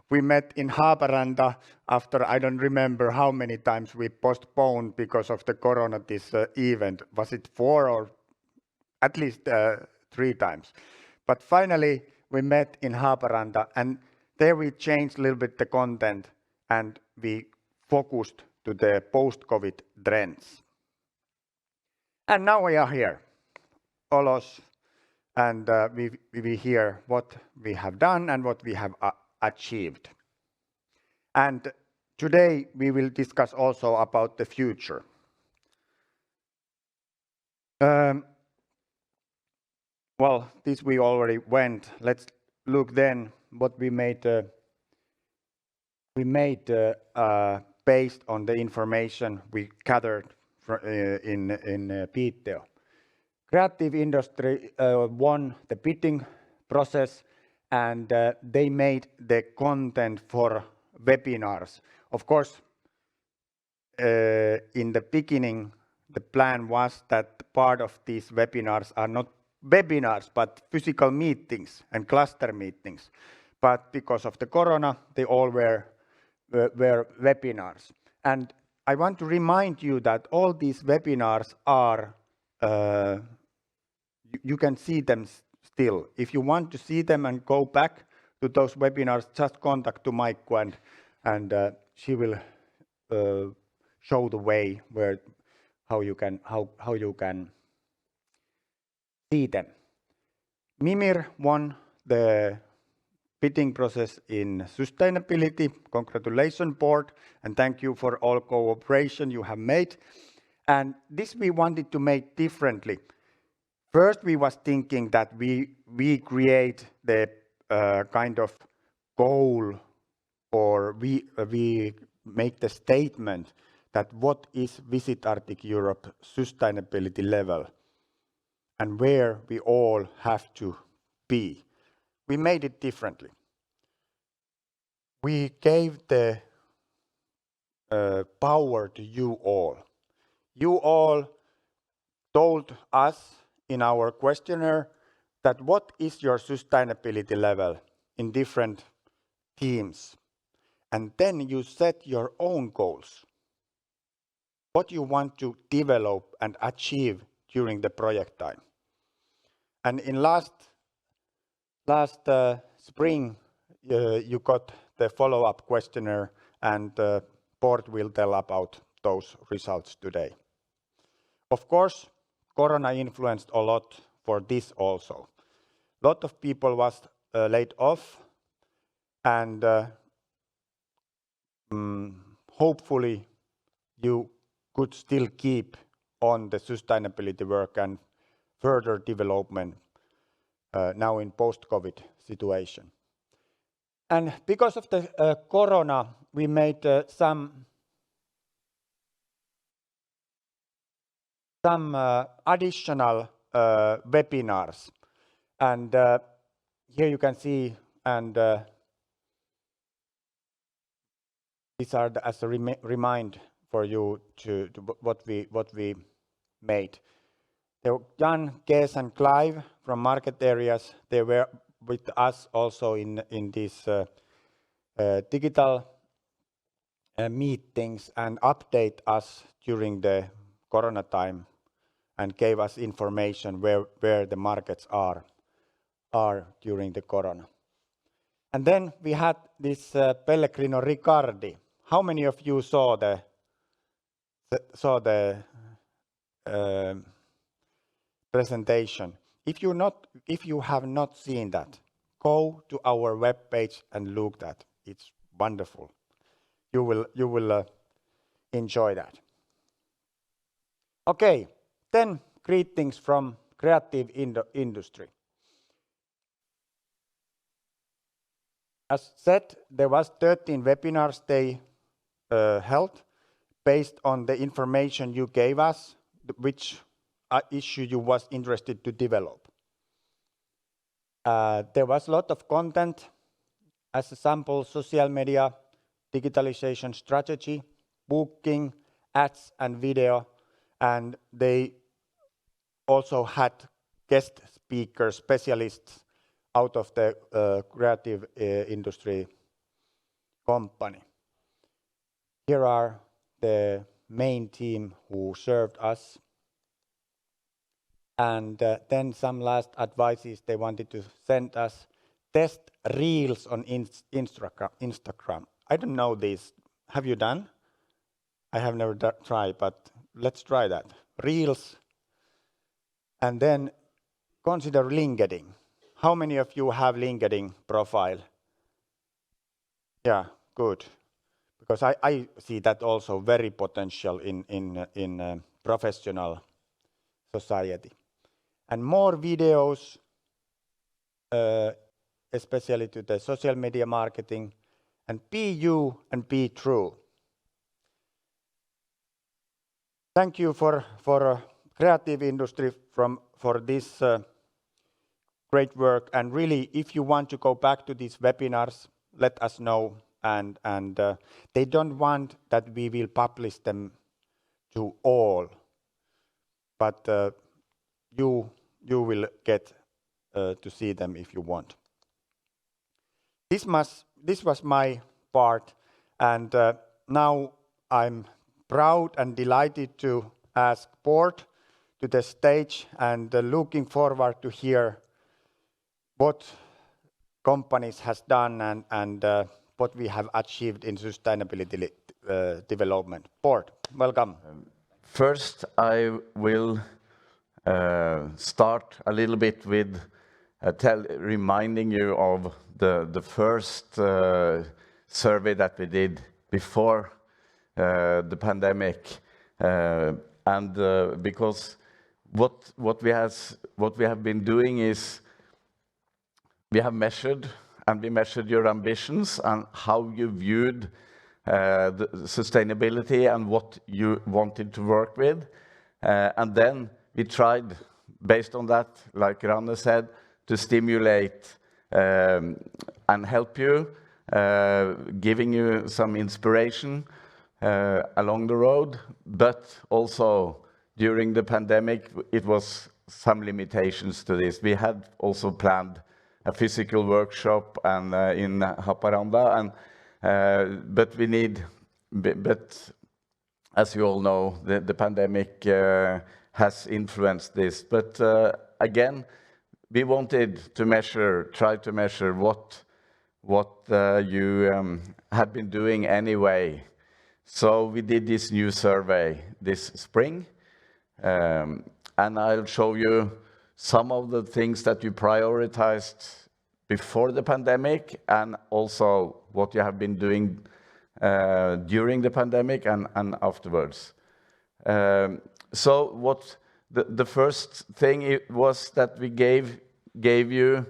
Speaker 1: we met in Haaparanta after I don't remember how many times we postponed because of the corona this event. Was it 4 or at least 3 times? But finally we met in Haaparanta and there we changed a little bit the content and we focused to the post-COVID trends. And now we are here, Olos, and we hear what we have done and what we have achieved. And today we will discuss also about the future. Well, this we already went. Let's look then what we made. Based on the information we gathered in Piteå. Creative industry won the bidding process and they made the content for webinars. Of course, in the beginning, the plan was that part of these webinars are not webinars, but physical meetings and cluster meetings. But because of the corona, they all were webinars. And I want to remind you that all these webinars are you can see them still. If you want to see them and go back to those webinars, just contact to Maikko and she will show the way how you can see them. Mimir won the bidding process in sustainability. Congratulations, board, and thank you for all cooperation you have made. And this we wanted to make differently. First, we was thinking that we create the kind of goal, or we make the statement that what is Visit Arctic Europe sustainability level and where we all have to be. We made it differently. We gave the power to you all. You all told us in our questionnaire that what is your sustainability level in different teams. And then you set your own goals. What you want to develop and achieve during the project time. And in last spring, you got the follow-up questionnaire and the board will tell about those results today. Of course, corona influenced a lot for this also. A lot of people was laid off and hopefully you could still keep on the sustainability work and further development now in post-COVID situation. And because of the corona, we made some additional webinars. And here you can see, and these are as a remind for you to what we made. Jan, Kees and Clive from market areas, they were with us also in these digital meetings and update us during the corona time and gave us information where the markets are during the corona. And then we had this Pellegrino Riccardi. How many of you saw the presentation? If you have not seen that, go to our webpage and look that. It's wonderful. You will enjoy that. Okay, then greetings from creative industry. As said, there was 13 webinars they held based on the information you gave us, which issue you was interested to develop. There was a lot of content. As a sample, social media, digitalization strategy, booking, ads and video, and they also had guest speakers, specialists out of the creative industry company. Here are the main team who served us. And then some last advices they wanted to send us. Test reels on Instagram. I don't know this. Have you done? I have never tried, but let's try that. Reels. And then consider LinkedIn. How many of you have LinkedIn profile? Yeah, good. Because I see that also very potential in professional society. And more videos, especially to the social media marketing, and be you and be true. Thank you for creative industry for this great work. And really, if you want to go back to these webinars, let us know. And they don't want that we will publish them to all, but you will get to see them if you want. This was my part, and now I'm proud and delighted to ask board to the stage, and looking forward to hear what companies has done and what we have achieved in sustainability development. Board, welcome.
Speaker 4: First, I will start a little bit with reminding you of the first survey that we did before the pandemic, and because what we have been doing is we have measured, and we measured your ambitions and how you viewed the sustainability and what you wanted to work with. And then we tried, based on that, like Ranne said, to stimulate and help you, giving you some inspiration along the road. But also, during the pandemic, it was some limitations to this. We had also planned a physical workshop and in Haparanda, and but as you all know, the pandemic has influenced this. But again, we wanted to try to measure what you had been doing anyway. So we did this new survey this spring, and I'll show you some of the things that you prioritized before the pandemic, and also what you have been doing during the pandemic and afterwards. So what the first thing was that we gave you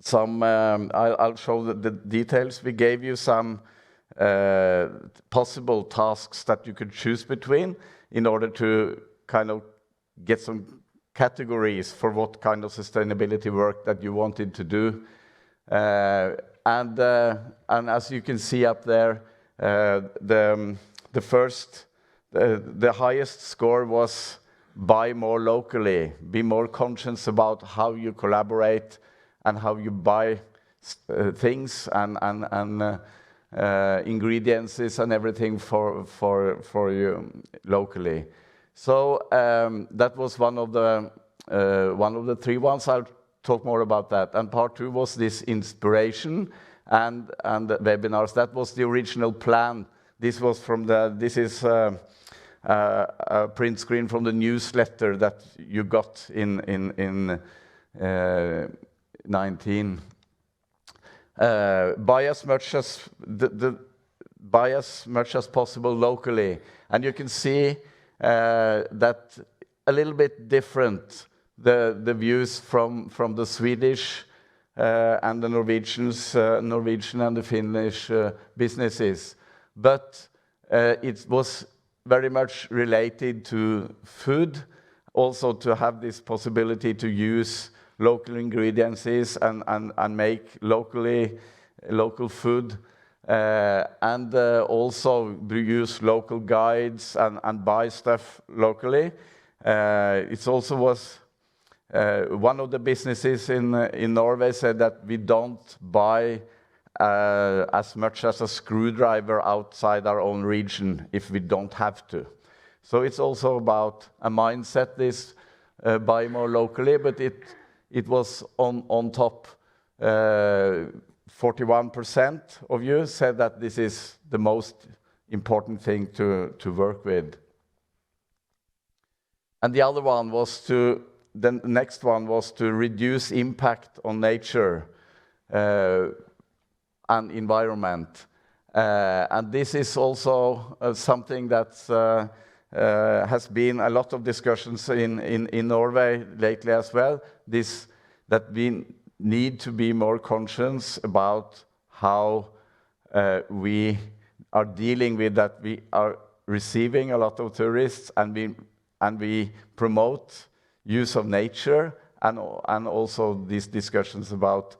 Speaker 4: some, I'll show the details. We gave you some possible tasks that you could choose between in order to kind of get some categories for what kind of sustainability work that you wanted to do. And as you can see up there, the highest score was buy more locally, be more conscious about how you collaborate and how you buy things and ingredients and everything for you locally. So that was one of the three ones. I'll talk more about that. And part two was this inspiration and the webinars. That was the original plan. This was this is a print screen from the newsletter that you got in 19. Buy as much as possible locally, and you can see that a little bit different the views from the Swedish and the Norwegian and the Finnish businesses, but it was very much related to food, also to have this possibility to use local ingredients and make local food, and also use local guides and buy stuff locally. It also was one of the businesses in Norway said that we don't buy as much as a screwdriver outside our own region if we don't have to. So it's also about a mindset, this buy more locally, but it was on top. 41% of you said that this is the most important thing to work with. And the other one was the next one was to reduce impact on nature and environment. And this is also something that has been a lot of discussions in Norway lately as well. That we need to be more conscious about how we are dealing with that. We are receiving a lot of tourists, and we promote use of nature, and also these discussions about,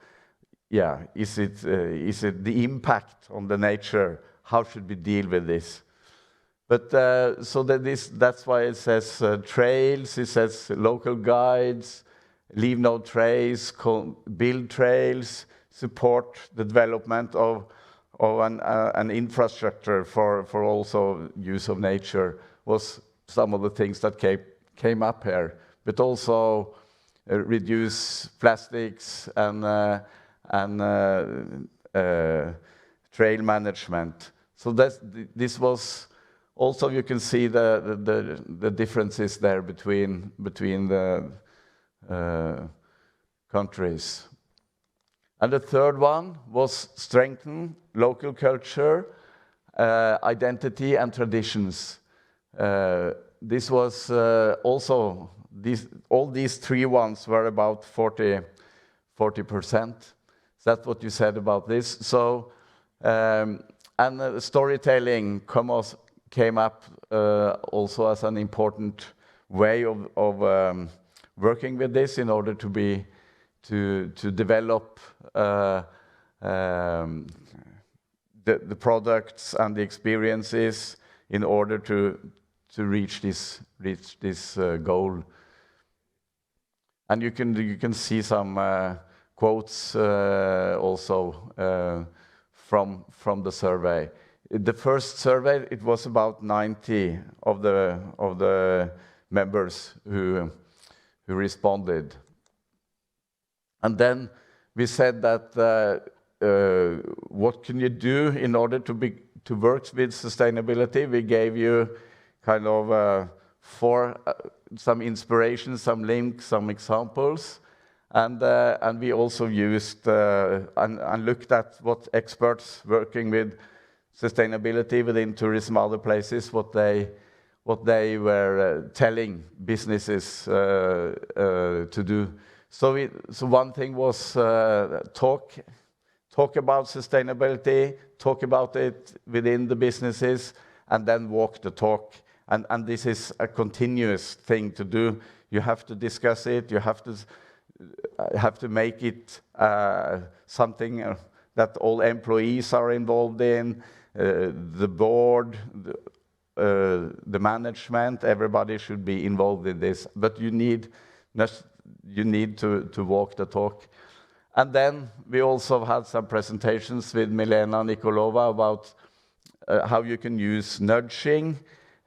Speaker 4: is it the impact on the nature? How should we deal with this? But so that's why it says trails, it says local guides, leave no trace, build trails, support the development of an infrastructure for also use of nature, was some of the things that came up here. But also reduce plastics and trail management. So this was also, you can see the differences there between the countries. And the third one was strengthen local culture, identity and traditions. This was also, all these three ones were about 40%. That's what you said about this. So, and storytelling came up also as an important way of working with this in order to develop the products and the experiences in order to reach this goal. And you can see some quotes also from the survey. The first survey, it was about 90 of the members who responded. And then we said that what can you do in order to work with sustainability? We gave you kind of some inspiration, some links, some examples, and we also used and looked at what experts working with sustainability within tourism, other places, what they were telling businesses to do. So one thing was talk about sustainability, talk about it within the businesses, and then walk the talk. And this is a continuous thing to do. You have to discuss it. You have to make it something that all employees are involved in, the board, the management. Everybody should be involved in this. But you need to walk the talk. And then we also had some presentations with Milena Nikolova about how you can use nudging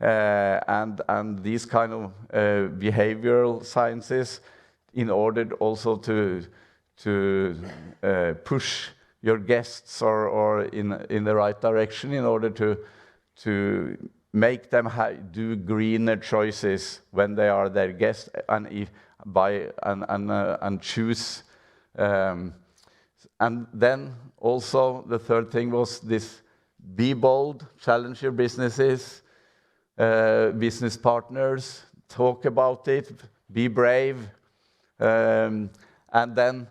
Speaker 4: and these kind of behavioral sciences in order also to push your guests or in the right direction in order to make them do greener choices when they are their guests and choose. And then also the third thing was this: be bold, challenge your businesses, business partners, talk about it, be brave. And then,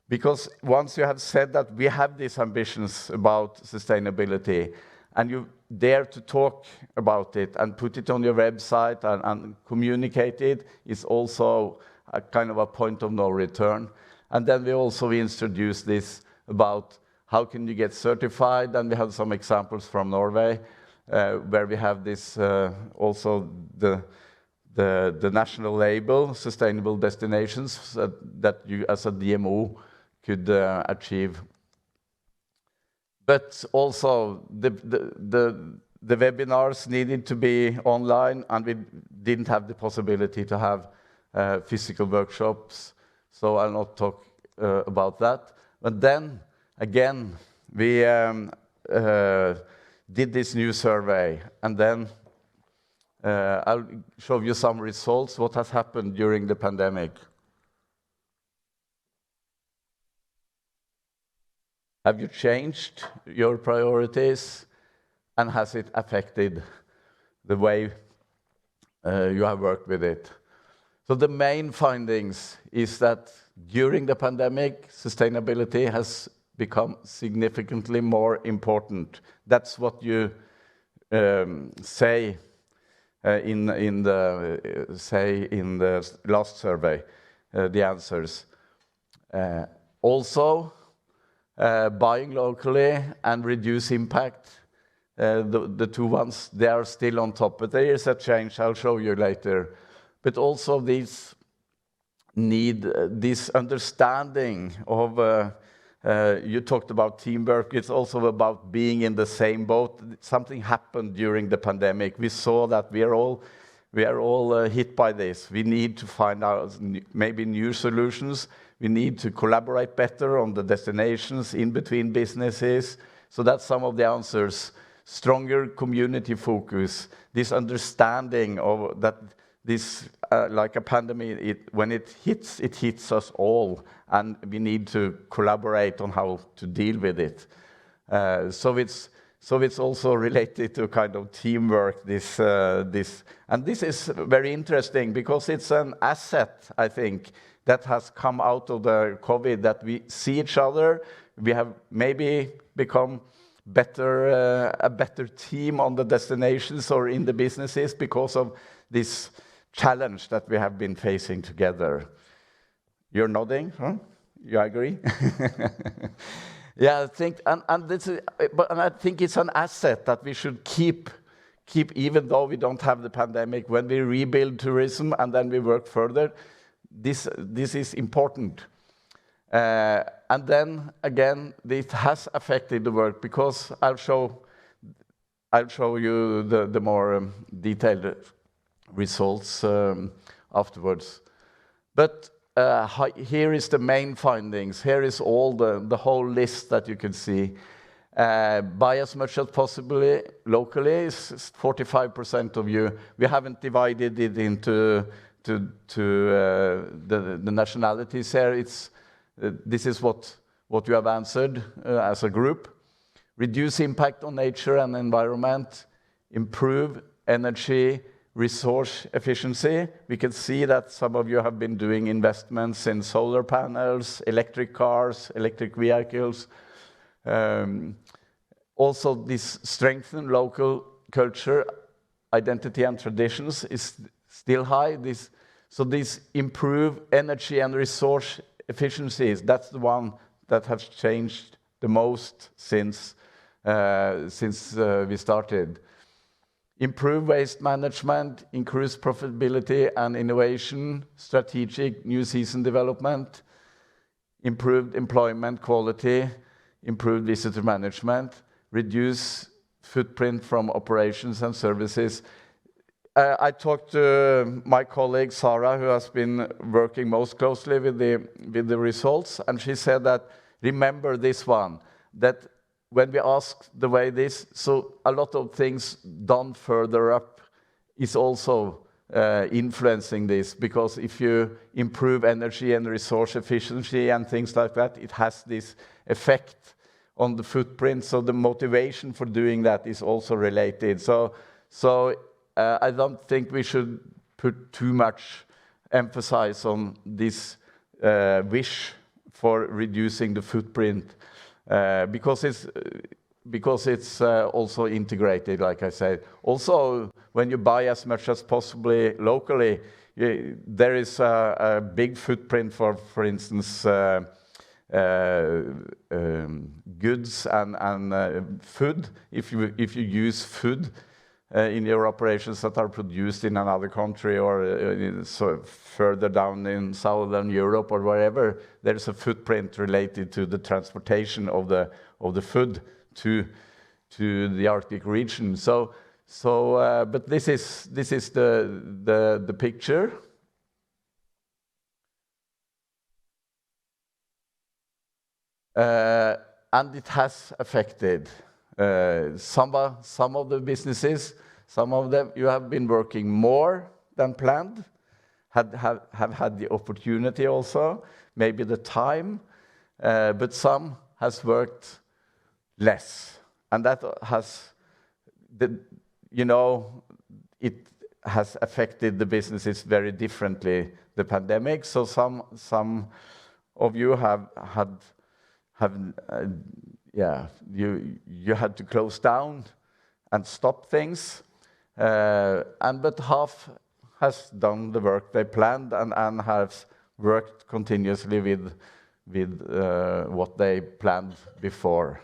Speaker 4: because once you have said that we have these ambitions about sustainability, and you dare to talk about it and put it on your website and communicate it, is also a kind of a point of no return. And then we also introduced this about how can you get certified, and we have some examples from Norway where we have this also the national label, sustainable destinations, that you as a DMO could achieve. But also the webinars needed to be online, and we didn't have the possibility to have physical workshops, so I'll not talk about that. But then, again, we did this new survey, and then I'll show you some results, what has happened during the pandemic. Have you changed your priorities, and has it affected the way you have worked with it? So the main findings is that during the pandemic, sustainability has become significantly more important. That's what you say in the last survey, the answers. Also, buying locally and reduce impact, the two ones, they are still on top, but there is a change I'll show you later. But also these need this understanding of, you talked about teamwork, it's also about being in the same boat. Something happened during the pandemic. We saw that we are all hit by this. We need to find out maybe new solutions. We need to collaborate better on the destinations in between businesses. So that's some of the answers. Stronger community focus, this understanding of that this, like a pandemic, when it hits us all, and we need to collaborate on how to deal with it. So it's also related to kind of teamwork, this, and this is very interesting because it's an asset, I think, that has come out of the COVID, that we see each other, we have maybe become a better team on the destinations or in the businesses because of this challenge that we have been facing together. You're nodding, huh? You agree? Yeah, I think, and this is, and I think it's an asset that we should keep even though we don't have the pandemic. When we rebuild tourism and then we work further, this is important. And then again, it has affected the work because I'll show you the more detailed results afterwards. But here is the main findings. Here is all the whole list that you can see. Buy as much as possible locally is 45% of you. We haven't divided it into the nationalities here. It's this is what you have answered as a group. Reduce impact on nature and environment. Improve energy resource efficiency. We can see that some of you have been doing investments in solar panels, electric cars, electric vehicles. Also, this strengthen local culture, identity and traditions is still high. So this improve energy and resource efficiencies, that's the one that has changed the most since we started. Improve waste management, increase profitability and innovation, strategic new season development, improved employment quality, improved visitor management, reduce footprint from operations and services. I talked to my colleague Sarah, who has been working most closely with the results, and she said that, remember this one, that when we ask the way this, so a lot of things done further up is also influencing this, because if you improve energy and resource efficiency and things like that, it has this effect on the footprint, so the motivation for doing that is also related. So I don't think we should put too much emphasis on this wish for reducing the footprint, because it's also integrated, like I said. Also, when you buy as much as possibly locally, there is a big footprint for instance, goods and food. If you use food in your operations that are produced in another country or so further down in Southern Europe or wherever, there's a footprint related to the transportation of the food to the Arctic region. But this is the picture. And it has affected some of the businesses. Some of them you have been working more than planned, have had the opportunity also, maybe the time, but some has worked less, and that has it has affected the businesses very differently, the pandemic. So some of you you had to close down and stop things, but half has done the work they planned and has worked continuously with what they planned before.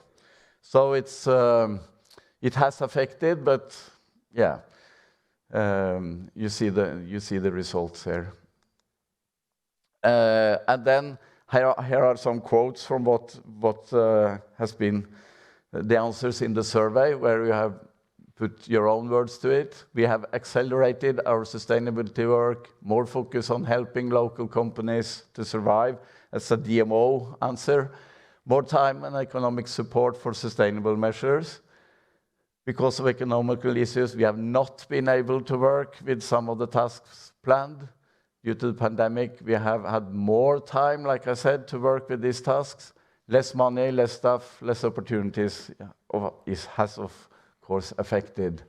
Speaker 4: So it has affected, but yeah, you see the results here. And then here are some quotes from what has been the answers in the survey, where you have put your own words to it. We have accelerated our sustainability work, more focus on helping local companies to survive. That's a DMO answer. More time and economic support for sustainable measures. Because of economical issues, we have not been able to work with some of the tasks planned. Due to the pandemic, we have had more time, like I said, to work with these tasks. Less money, less staff, less opportunities has, of course, affected.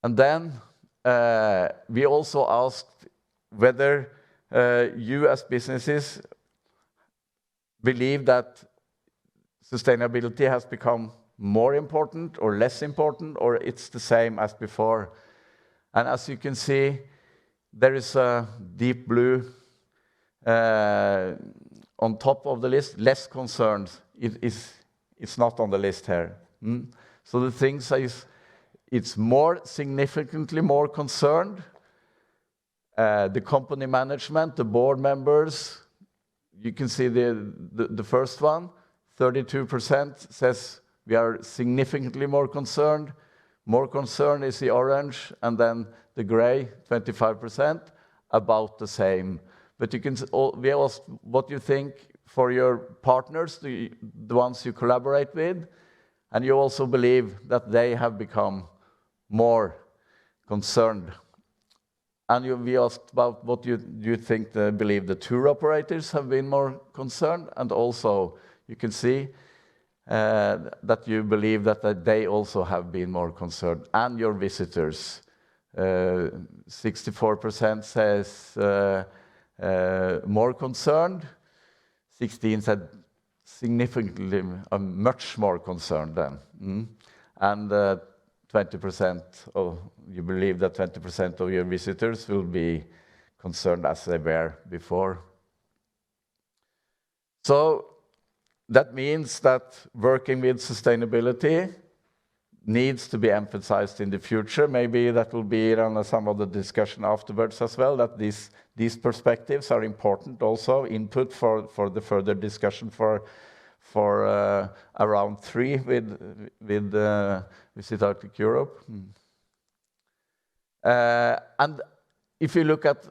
Speaker 4: And then we also asked whether you as businesses believe that sustainability has become more important or less important, or it's the same as before. And as you can see, there is a deep blue on top of the list, less concerned. It's not on the list here. So the thing is, it's more significantly more concerned. The company management, the board members, you can see the first one, 32% says we are significantly more concerned. More concern is the orange, and then the gray, 25%, about the same. But you can, we asked what you think for your partners, the ones you collaborate with, and you also believe that they have become more concerned. And we asked about what you think believe the tour operators have been more concerned, and also you can see that you believe that they also have been more concerned, and your visitors. 64% says more concerned, 16 said significantly, much more concerned then. And 20% you believe that 20% of your visitors will be concerned as they were before. So that means that working with sustainability needs to be emphasized in the future. Maybe that will be on some of the discussion afterwards as well, that these perspectives are important also, input for the further discussion for around 3 with Visit Arctic Europe. And if you look at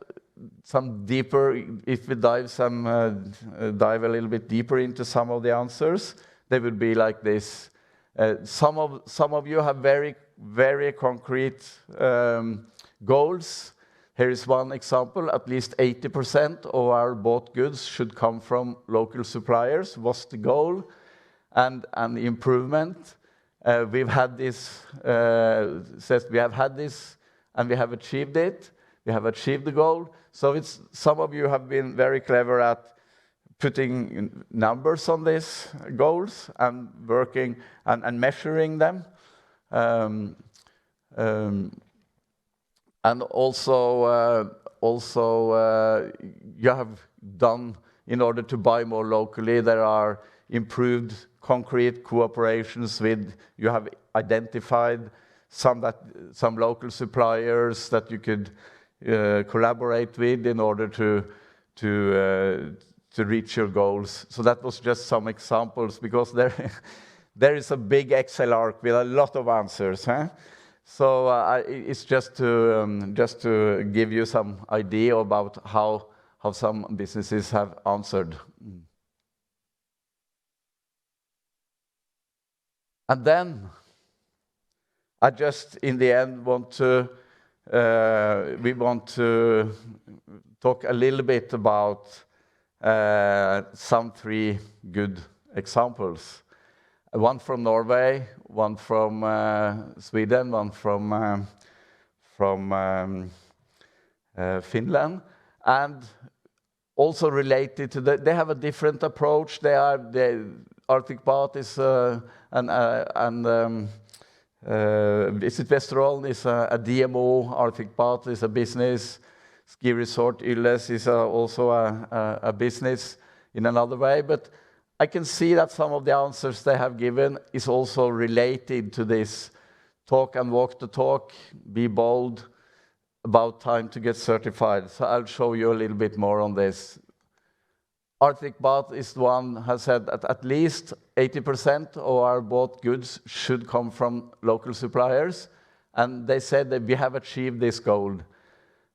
Speaker 4: some deeper, if we dive a little bit deeper into some of the answers, they would be like this. Some of you have very, very concrete goals. Here is one example. At least 80% of our bought goods should come from local suppliers, was the goal, and improvement. We've had this, says we have had this, and we have achieved it. We have achieved the goal. So some of you have been very clever at putting numbers on these goals and working and measuring them. And also you have done, in order to buy more locally, there are improved concrete cooperations with, you have identified some local suppliers that you could collaborate with in order to reach your goals. So that was just some examples, because there is a big Excel arc with a lot of answers. Huh? So it's just to give you some idea about how some businesses have answered. And then I just, in the end, we want to talk a little bit about some 3 good examples. One from Norway, one from Sweden, one from Finland, and also related to that, they have a different approach. Arctic Path is Visit Vesterålen is a DMO. Arctic Path is a business. Ski Resort Olos is also a business in another way. But I can see that some of the answers they have given is also related to this talk and walk the talk, be bold, about time to get certified. So I'll show you a little bit more on this. Arctic Path is the one has said that at least 80% of our bought goods should come from local suppliers. And they said that we have achieved this goal.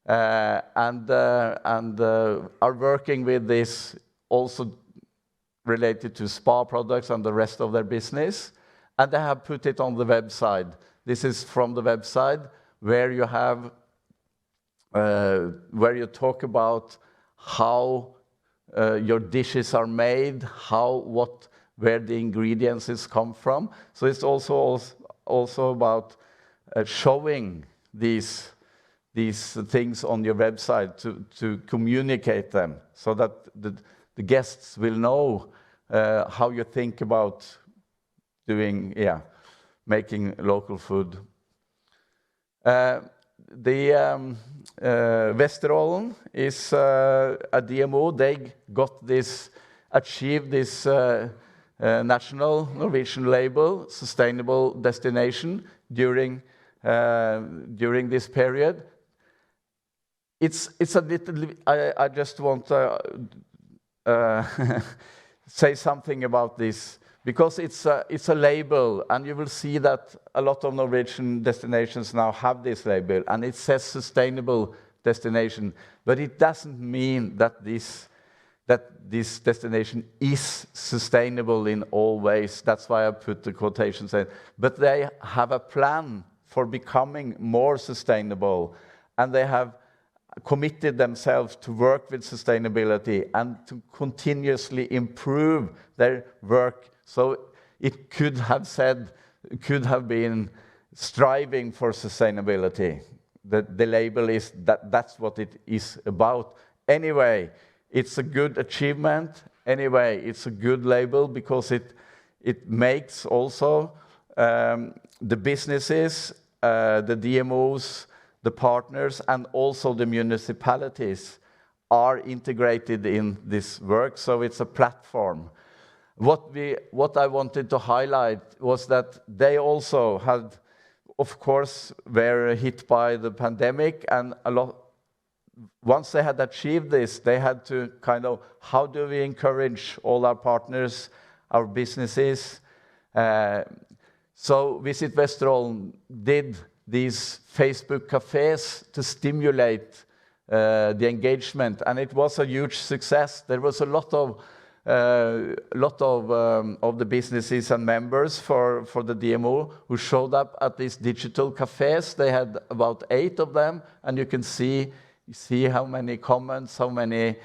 Speaker 4: And are working with this also related to spa products and the rest of their business. And they have put it on the website. This is from the website where you have, where you talk about how your dishes are made, where the ingredients come from. So it's also about showing these things on your website to communicate them, so that the guests will know how you think about making local food. Vesterålen is a DMO. They achieved this national Norwegian label, sustainable destination, during this period. It's a little. I just want to say something about this, because it's a label, and you will see that a lot of Norwegian destinations now have this label, and it says sustainable destination, but it doesn't mean that this destination is sustainable in all ways. That's why I put the quotations in. But they have a plan for becoming more sustainable, and they have committed themselves to work with sustainability and to continuously improve their work. So it could have been striving for sustainability. The label is that's what it is about. Anyway, it's a good achievement. Anyway, it's a good label, because it makes also the businesses, the DMOs, the partners, and also the municipalities are integrated in this work. So it's a platform. What I wanted to highlight was that they also had, of course, were hit by the pandemic, and once they had achieved this, they had to how do we encourage all our partners, our businesses? So Visit Vesterålen did these Facebook cafes to stimulate the engagement, and it was a huge success. There was a lot of the businesses and members for the DMO who showed up at these digital cafes. They had about 8 of them, and you can see how many comments, how many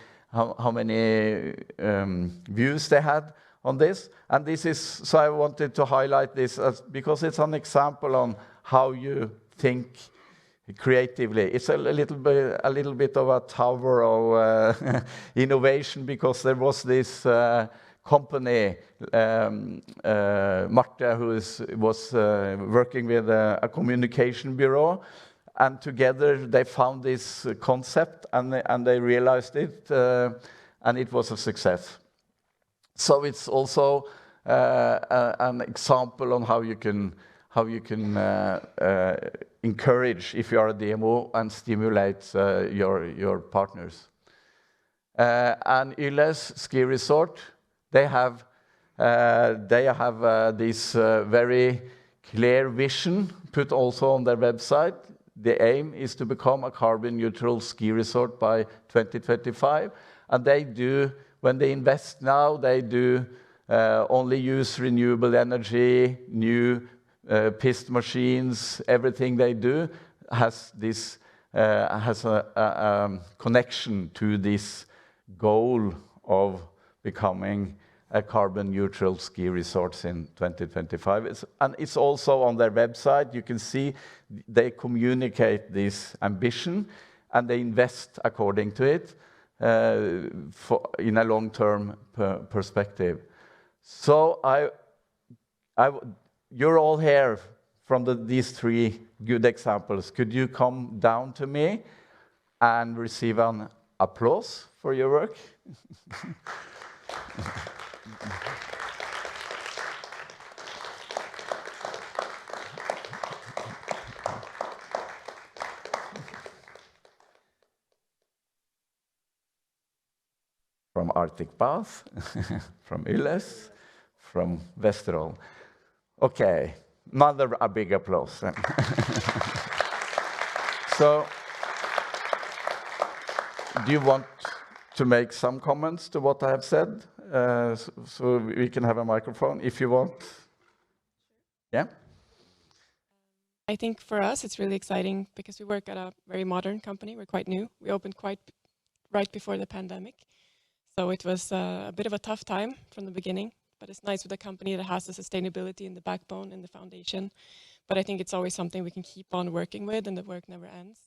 Speaker 4: views they had on this. And this is, so I wanted to highlight this because it's an example on how you think creatively. It's a little bit of a tower of innovation, because there was this company, Marte, who was working with a communication bureau, and together they found this concept, and they realized it, and it was a success. So it's also an example on how you can encourage, if you are a DMO, and stimulate your partners. And Olos ski resort, they have this very clear vision put also on their website. The aim is to become a carbon neutral ski resort by 2025. And they do, when they invest now, they do only use renewable energy, new pist machines. Everything they do has this has a connection to this goal of becoming a carbon neutral ski resorts in 2025. And it's also on their website. You can see they communicate this ambition and they invest according to it in a long-term perspective. So you're all here from these three good examples. Could you come down to me and receive an applause for your work? From Arctic Bath, from Olos, from Vesterålen. Okay, another a big applause. So, do you want to make some comments to what I have said? So we can have a microphone if you want. Yeah?
Speaker 5: I think for us it's really exciting because we work at a very modern company. We're quite new. We opened quite right before the pandemic. So it was a bit of a tough time from the beginning, but it's nice with a company that has the sustainability in the backbone and the foundation. But I think it's always something we can keep on working with and the work never ends.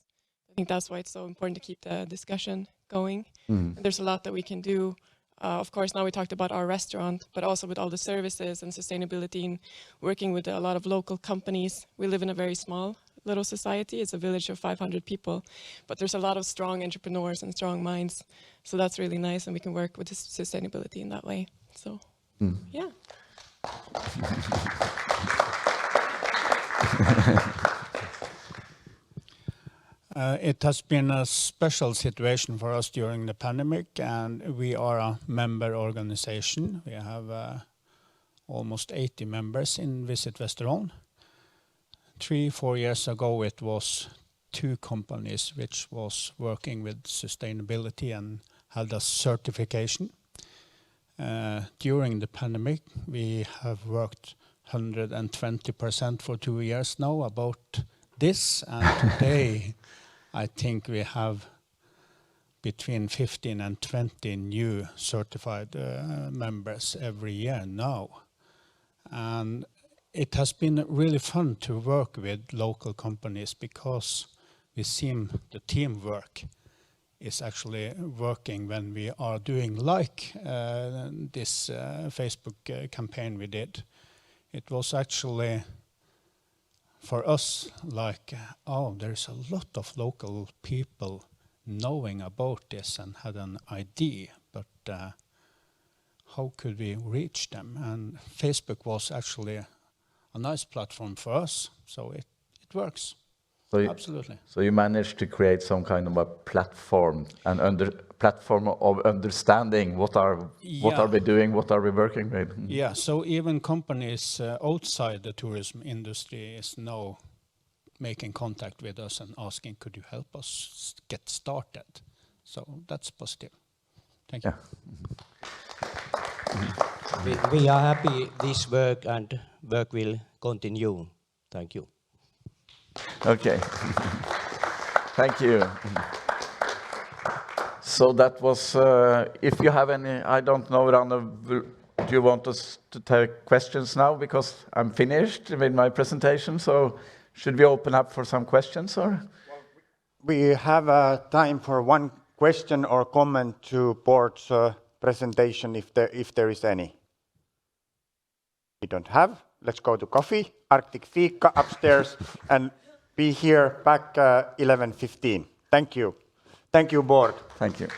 Speaker 5: I think that's why it's so important to keep the discussion going. And there's a lot that we can do. Of course, now we talked about our restaurant, but also with all the services and sustainability and working with a lot of local companies. We live in a very small little society. It's a village of 500 people, but there's a lot of strong entrepreneurs and strong minds. So that's really nice, and we can work with sustainability in that way. So, yeah.
Speaker 6: It has been a special situation for us during the pandemic, and we are a member organization. We have almost 80 members in Visit Vesterålen. 3-4 years ago, it was 2 companies which was working with sustainability and had a certification. During the pandemic, we have worked 120% for 2 years now about this, and today I think we have between 15 and 20 new certified members every year now. And it has been really fun to work with local companies because we seem the teamwork is actually working when we are doing like this Facebook campaign we did. It was actually for us like, oh, there's a lot of local people knowing about this and had an idea, but how could we reach them? And Facebook was actually a nice platform for us, so it works. So absolutely.
Speaker 4: So you managed to create some kind of a platform, platform of understanding what are we doing, what are we working with?
Speaker 6: Yeah, so even companies outside the tourism industry is now making contact with us and asking, could you help us get started? So that's positive. Thank you.
Speaker 7: We are happy this work and work will continue. Thank you.
Speaker 4: Okay. Thank you. So that was, if you have any, I don't know, Ranne, do you want us to take questions now? Because I'm finished with my presentation, so should we open up for some questions? Or?
Speaker 1: We have time for one question or comment to board's presentation if there is any. We don't have. Let's go to coffee, Arctic Fika upstairs, and be here back 11:15. Thank you. Thank you, board.
Speaker 4: Thank you.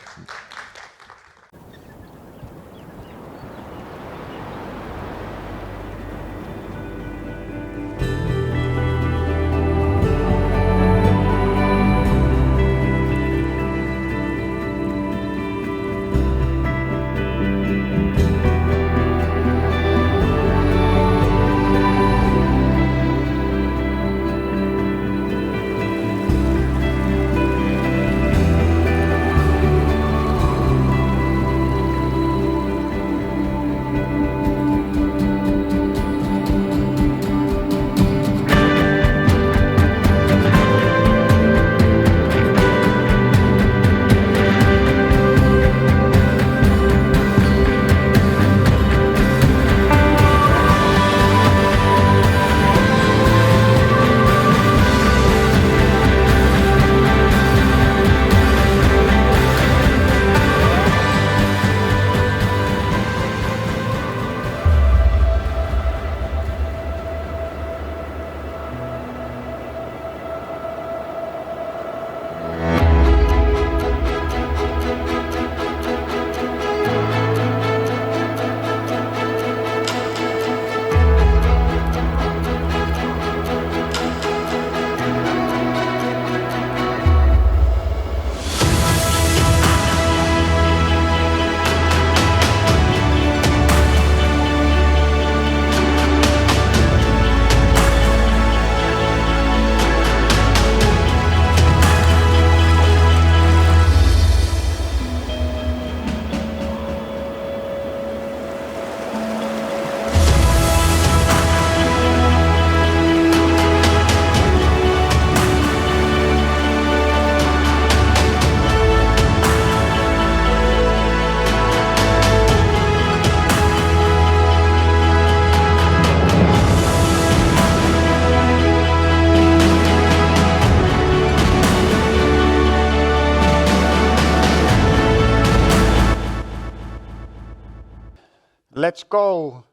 Speaker 1: let's go,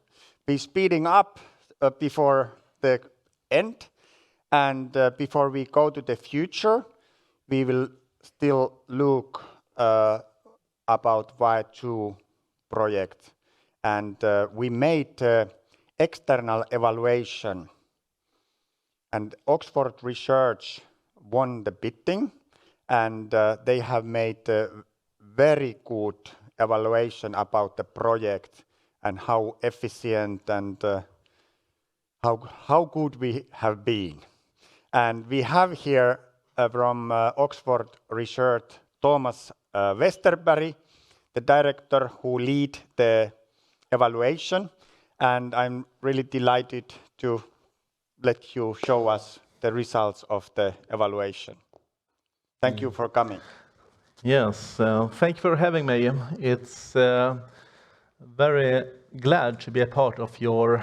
Speaker 1: be speeding up before the end. And before we go to the future, we will still look about VAE II project. And we made external evaluation. And Oxford Research won the bidding, and they have made a very good evaluation about the project and how efficient and how good we have been. And we have here from Oxford Research Thomas Westerberg, the director who lead the evaluation, and I'm really delighted to let you show us the results of the evaluation. Thank you for coming.
Speaker 8: Yes, thank you for having me. It's very glad to be a part of your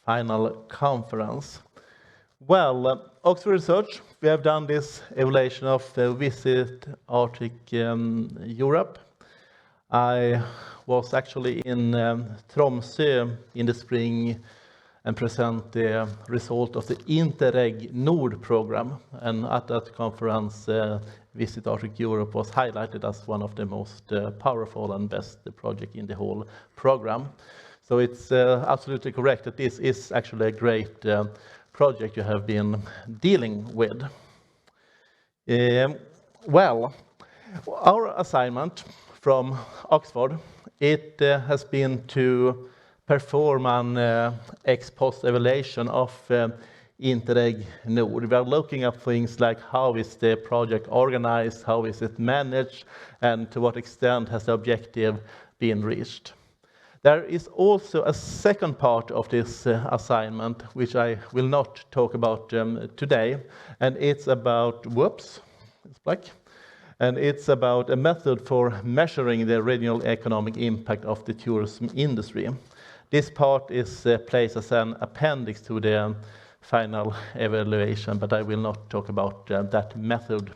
Speaker 8: final conference. Well, Oxford Research, we have done this evaluation of Visit Arctic Europe. I was actually in Troms in the spring and present the result of the Interreg Nord program. And at that conference, Visit Arctic Europe was highlighted as one of the most powerful and best project in the whole program. So it's absolutely correct that this is actually a great project you have been dealing with. Well, our assignment from Oxford, it has been to perform an ex post evaluation of Interreg Nord. We are looking at things like how is the project organized, how is it managed, and to what extent has the objective been reached. There is also a second part of this assignment, which I will not talk about today, and it's about, and it's about a method for measuring the regional economic impact of the tourism industry. This part is placed as an appendix to the final evaluation, but I will not talk about that method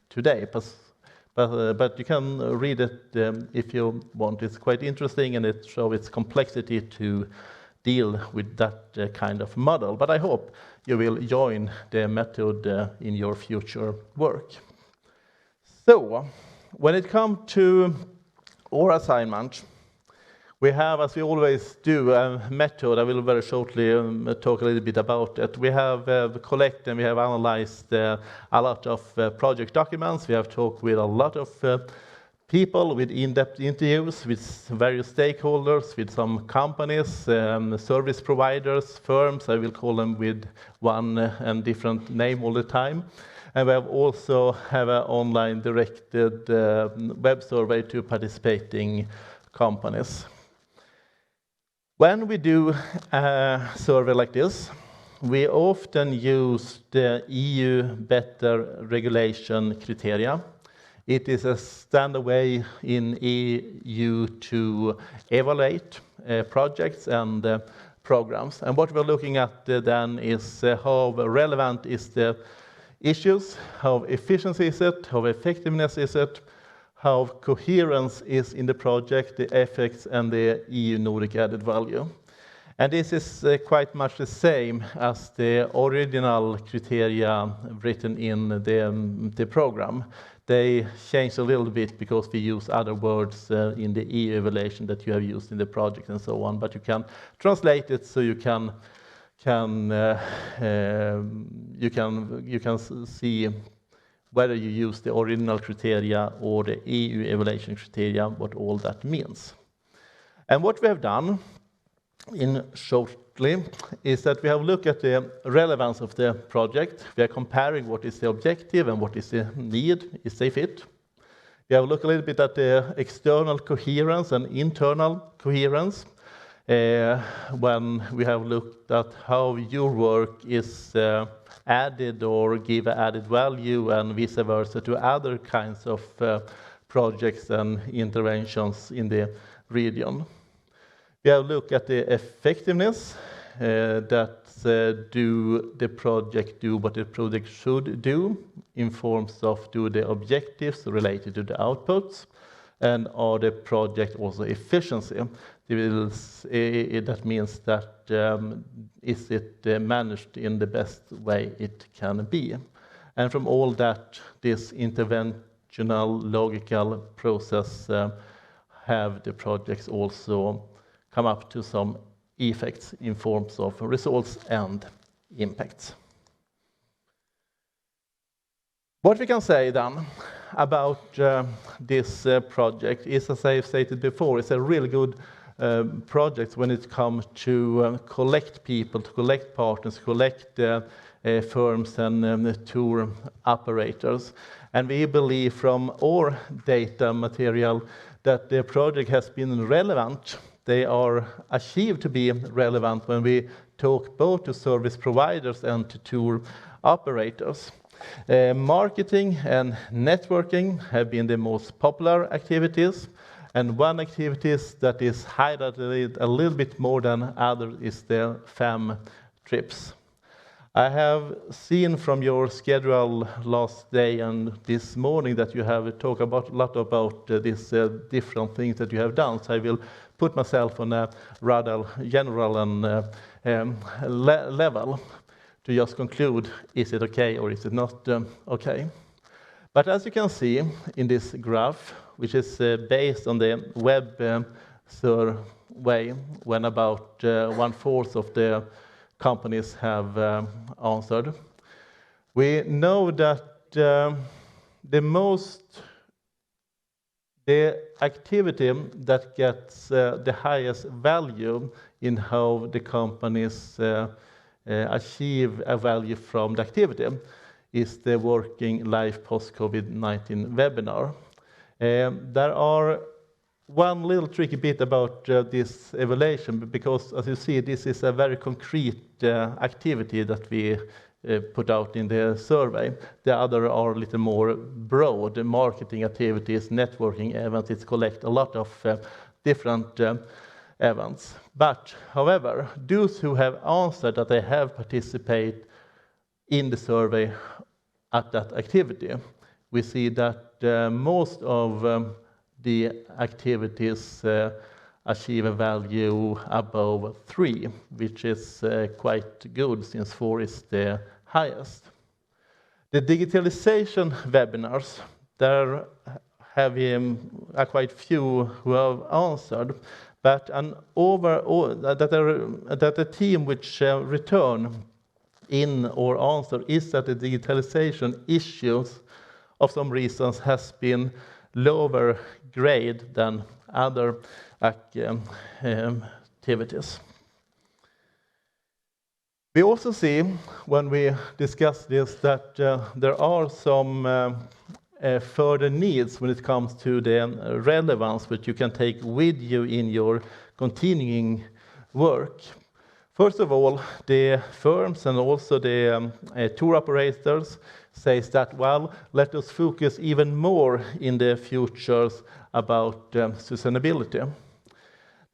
Speaker 8: today. But you can read it if you want. It's quite interesting and it shows its complexity to deal with that kind of model. But I hope you will join the method in your future work. So, when it comes to our assignment, we have, as we always do, a method. I will very shortly talk a little bit about it. We have collected and we have analyzed a lot of project documents. We have talked with a lot of people, with in-depth interviews, with various stakeholders, with some companies, service providers, firms. I will call them with one and different name all the time. And we have also have an online directed web survey to participating companies. When we do a survey like this, we often use the EU Better Regulation criteria. It is a standard way in EU to evaluate projects and programs. And what we're looking at then is how relevant is the issues, how efficient is it, how effectiveness is it, how coherence is in the project, the effects, and the EU Nordic added value. And this is quite much the same as the original criteria written in the program. They changed a little bit because we use other words in the EU evaluation that you have used in the project and so on, but you can translate it so you can see whether you use the original criteria or the EU evaluation criteria, what all that means. And what we have done in shortly is that we have looked at the relevance of the project. We are comparing what is the objective and what is the need, is they fit. We have looked a little bit at the external coherence and internal coherence. When we have looked at how your work is added or give added value and vice versa to other kinds of projects and interventions in the region. We have looked at the effectiveness that do the project do what the project should do in forms of do the objectives related to the outputs, and are the project also efficiency? That means that is it managed in the best way it can be? And from all that, this interventional logical process have the projects also come up to some effects in forms of results and impacts. What we can say then about this project is, as I stated before, it's a really good project when it comes to collect people, to collect partners, collect firms and tour operators. And we believe from our data material that the project has been relevant. They are achieved to be relevant when we talk both to service providers and to tour operators. Marketing and networking have been the most popular activities, and one activity that is highlighted a little bit more than others is the FAM trips. I have seen from your schedule last day and this morning that you have talked a lot about these different things that you have done, so I will put myself on a rather general and level to just conclude, is it okay or is it not okay? But as you can see in this graph, which is based on the web survey, when about 1/4 of the companies have answered, we know that the activity that gets the highest value in how the companies achieve a value from the activity is the Working Life Post-COVID-19 webinar. There are one little tricky bit about this evaluation, because as you see, this is a very concrete activity that we put out in the survey. The other are a little more broad, marketing activities, networking events. It's collect a lot of different events. But however, those who have answered that they have participated in the survey at that activity, we see that most of the activities achieve a value above 3, which is quite good since 4 is the highest. The digitalization webinars, there have quite few who have answered, but that the team which return in or answer is that the digitalization issues of some reasons has been lower grade than other activities. We also see, when we discuss this, that there are some further needs when it comes to the relevance which you can take with you in your continuing work. First of all, the firms and also the tour operators says that, well, let us focus even more in the futures about sustainability.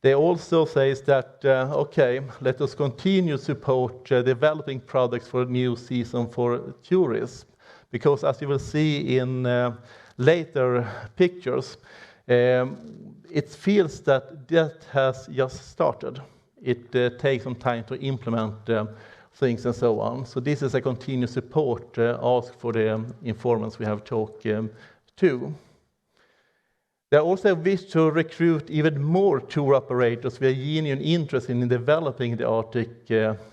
Speaker 8: They also say that, okay, let us continue to support developing products for a new season for tourists. Because as you will see in later pictures, it feels that has just started. It takes some time to implement things and so on. So this is a continuous support ask for the informants we have talked to. They also wish to recruit even more tour operators with a genuine interest in developing the Arctic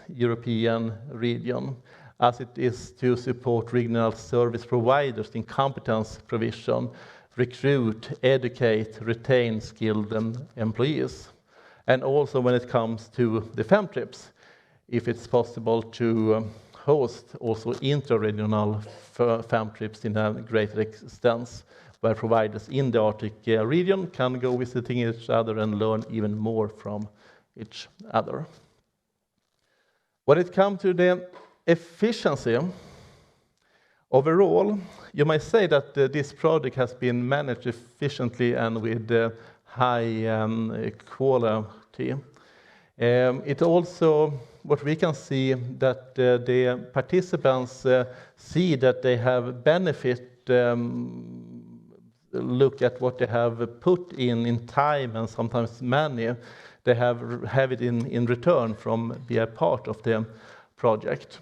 Speaker 8: European region, as it is to support regional service providers in competence provision, recruit, educate, retain skilled employees. And also when it comes to the FAM trips, if it's possible to host also intra-regional FAM trips in a greater extent, where providers in the Arctic region can go visiting each other and learn even more from each other. When it comes to the efficiency, overall, you might say that this project has been managed efficiently and with high quality. It also, what we can see, that the participants see that they have benefit look at what they have put in time and sometimes money, they have it in return from being a part of the project.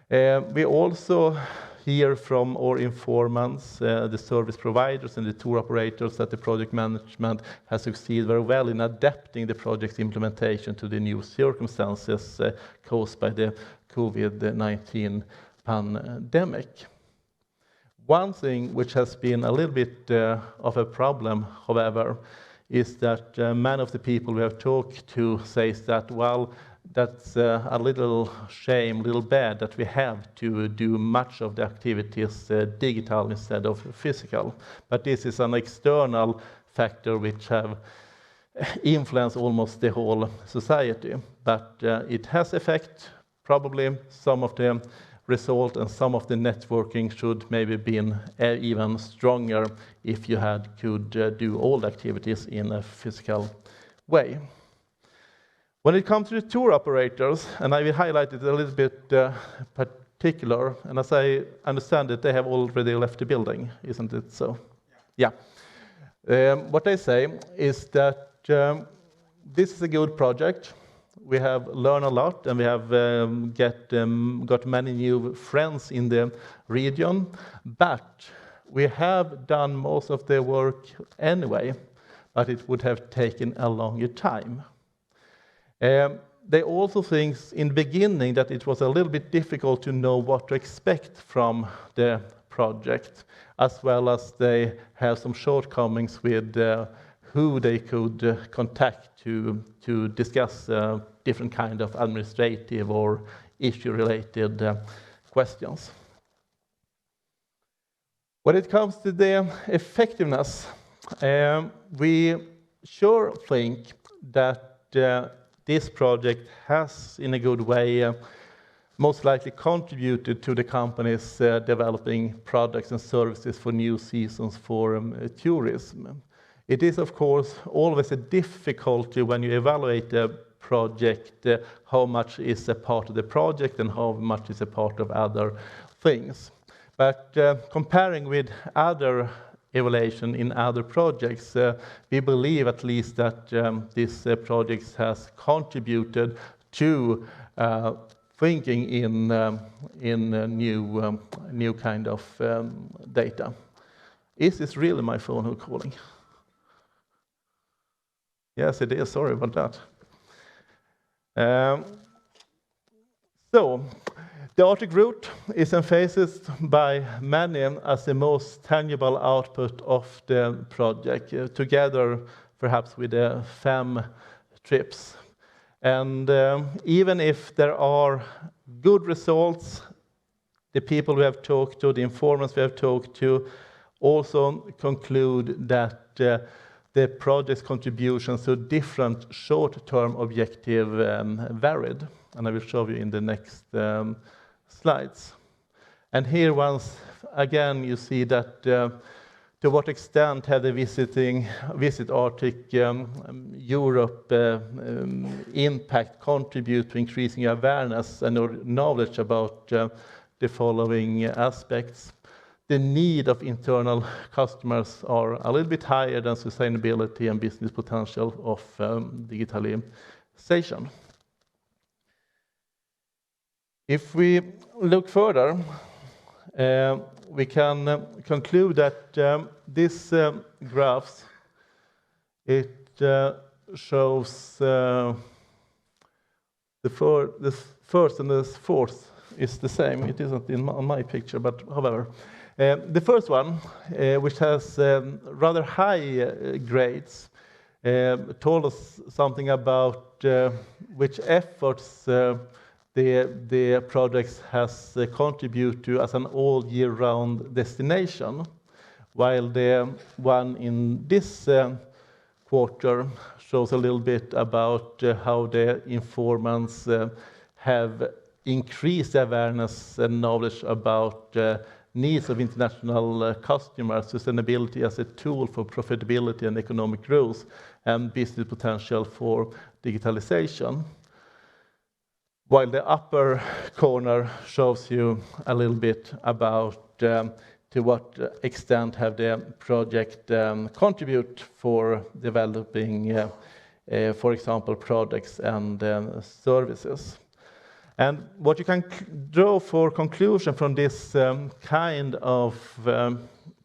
Speaker 8: We also hear from our informants, the service providers and the tour operators, that the project management has succeeded very well in adapting the project's implementation to the new circumstances caused by the COVID-19 pandemic. One thing which has been a little bit of a problem, however, is that many of the people we have talked to says that, well, that's a little shame, a little bad that we have to do much of the activities digital instead of physical. But this is an external factor which have influenced almost the whole society. But it has effect. Probably some of the result and some of the networking should maybe been even stronger if you could do all the activities in a physical way. When it comes to the tour operators, and I will highlight it a little bit particular, and as I understand it, they have already left the building, isn't it so? Yeah. What they say is that this is a good project. We have learned a lot, and we have got many new friends in the region, but we have done most of the work anyway, but it would have taken a longer time. They also think in the beginning that it was a little bit difficult to know what to expect from the project, as well as they have some shortcomings with who they could contact to discuss different kind of administrative or issue-related questions. When it comes to the effectiveness, we sure think that this project has, in a good way, most likely contributed to the companies developing products and services for new seasons for tourism. It is, of course, always a difficulty when you evaluate a project, how much is a part of the project and how much is a part of other things. But comparing with other evaluation in other projects, we believe at least that this project has contributed to thinking in new kind of data. Is this really my phone who's calling? Yes, it is. Sorry about that. So, the Arctic route is emphasized by many as the most tangible output of the project, together perhaps with the FAM trips. And even if there are good results, the people we have talked to, the informants we have talked to, also conclude that the project's contributions to different short-term objective varied. And I will show you in the next slides. And here once again you see that to what extent have the visit Arctic Europe impact contribute to increasing awareness and knowledge about the following aspects. The need of internal customers are a little bit higher than sustainability and business potential of digitalization. If we look further, we can conclude that this graphs, it shows the first and the fourth is the same. It isn't on my picture, but however. The first one, which has rather high grades, told us something about which efforts the projects has contributed to as an all year round destination, while the one in this quarter shows a little bit about how the informants have increased awareness and knowledge about needs of international customers, sustainability as a tool for profitability and economic growth, and business potential for digitalization. While the upper corner shows you a little bit about to what extent have the project contribute for developing, for example, products and services. And what you can draw for conclusion from this kind of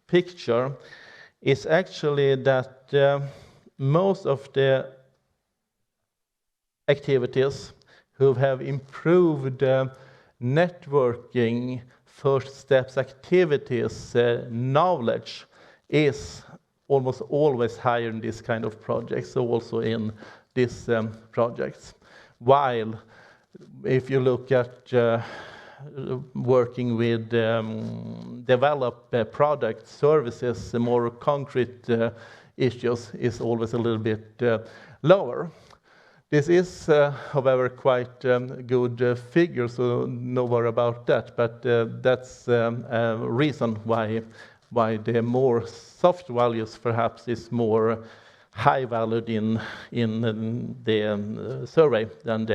Speaker 8: picture is actually that most of the activities who have improved networking, first steps activities, knowledge is almost always higher in this kind of projects, so also in these projects. While if you look at working with develop product services, the more concrete issues is always a little bit lower. This is, however, quite good figure, so no worry about that. But that's a reason why the more soft values perhaps is more high valued in the survey than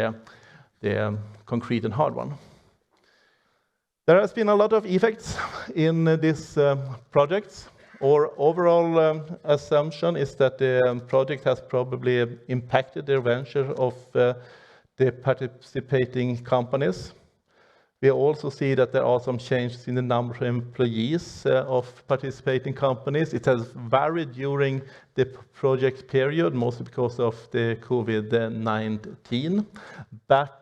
Speaker 8: the concrete and hard one. There has been a lot of effects in these projects. Our overall assumption is that the project has probably impacted the venture of the participating companies. We also see that there are some changes in the number of employees of participating companies. It has varied during the project period, mostly because of the COVID-19. But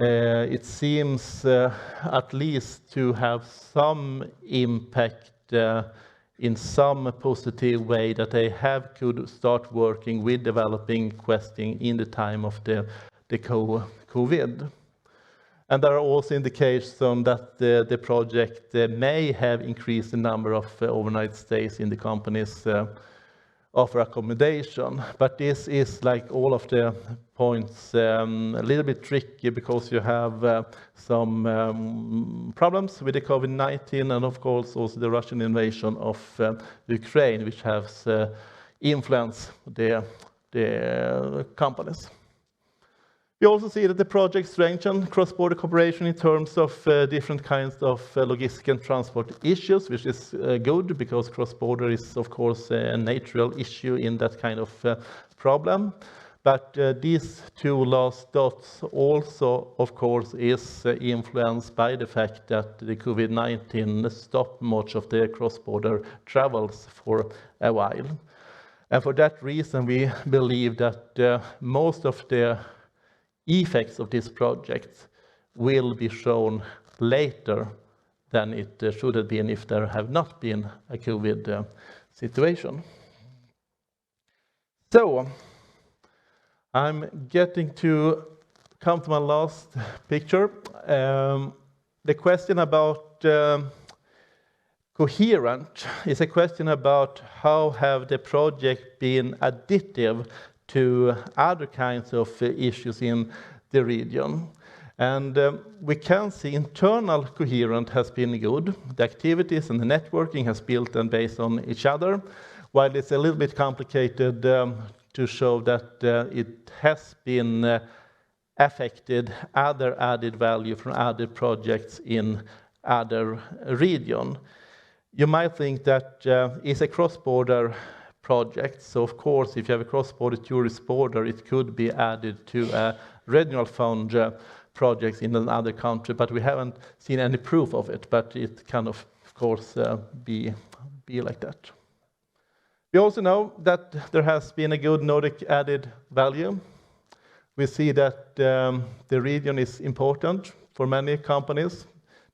Speaker 8: it seems at least to have some impact in some positive way, that they could start working with developing questing in the time of the COVID. And there are also indications that the project may have increased the number of overnight stays in the companies offer accommodation. But this is, like all of the points, a little bit tricky because you have some problems with the COVID-19 and of course also the Russian invasion of Ukraine, which has influenced the companies. We also see that the project strengthens cross-border cooperation in terms of different kinds of logistic and transport issues, which is good because cross-border is, of course, a natural issue in that kind of problem. But these two last dots also, of course, is influenced by the fact that the COVID-19 stopped much of the cross-border travels for a while. And for that reason, we believe that most of the effects of this project will be shown later than it should have been if there have not been a COVID situation. So, I'm getting to come to my last picture. The question about coherent is a question about how have the project been additive to other kinds of issues in the region. And we can see internal coherence has been good. The activities and the networking has built and based on each other, while it's a little bit complicated to show that it has been affected other added value from other projects in other region. You might think that it's a cross-border project. So of course, if you have a cross-border tourist border, it could be added to a regional fund projects in another country, but we haven't seen any proof of it, but it can of course be like that. We also know that there has been a good Nordic added value. We see that the region is important for many companies,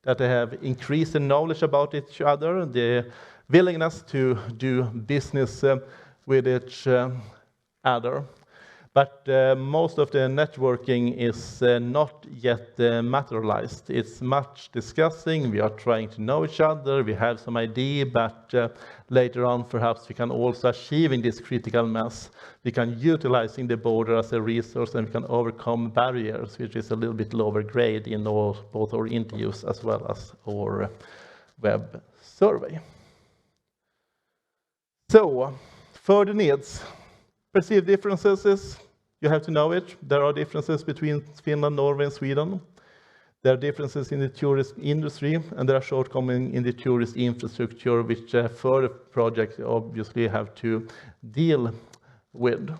Speaker 8: that they have increased the knowledge about each other, the willingness to do business with each other. But most of the networking is not yet materialized. It's much discussing, we are trying to know each other, we have some idea, but later on perhaps we can also achieving this critical mass. We can utilizing the border as a resource and we can overcome barriers, which is a little bit lower grade in both our interviews as well as our web survey. So, further needs. Perceived differences, you have to know it. There are differences between Finland, Norway and Sweden. There are differences in the tourism industry, and there are shortcomings in the tourist infrastructure, which further projects obviously have to deal with.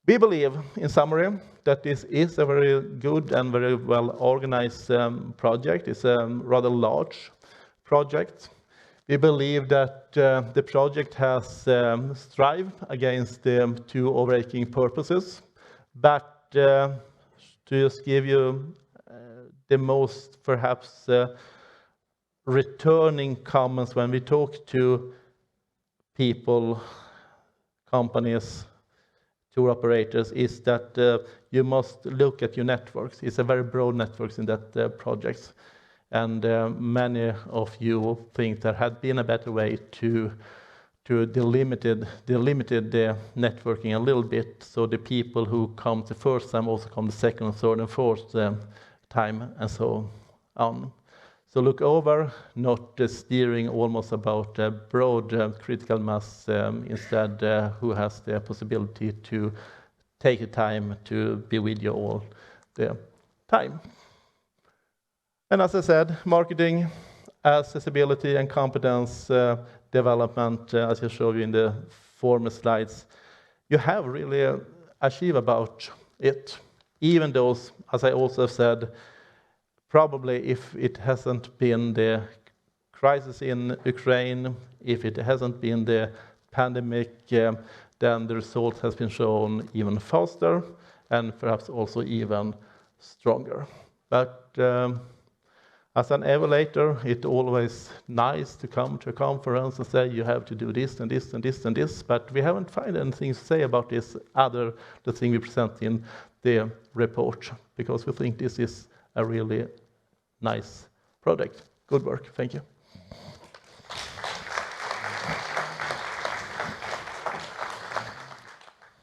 Speaker 8: We believe, in summary, that this is a very good and very well organized project. It's a rather large project. We believe that the project has strived against the two overarching purposes, but to just give you the most perhaps returning comments when we talk to people, companies, tour operators, is that you must look at your networks. It's a very broad networks in that project. And many of you think there had been a better way to delimited the networking a little bit, so the people who come the first time also come the second, third, and fourth time, and so on. So look over, not steering almost about a broad critical mass, instead who has the possibility to take the time to be with you all the time. And as I said, marketing, accessibility, and competence development, as I showed you in the former slides, you have really achieved about it. Even those, as I also said, probably if it hasn't been the crisis in Ukraine, if it hasn't been the pandemic, then the result has been shown even faster and perhaps also even stronger. But as an evaluator, it's always nice to come to a conference and say you have to do this and this and this and this, but we haven't found anything to say about this other the thing we present in the report, because we think this is a really nice product. Good work. Thank you.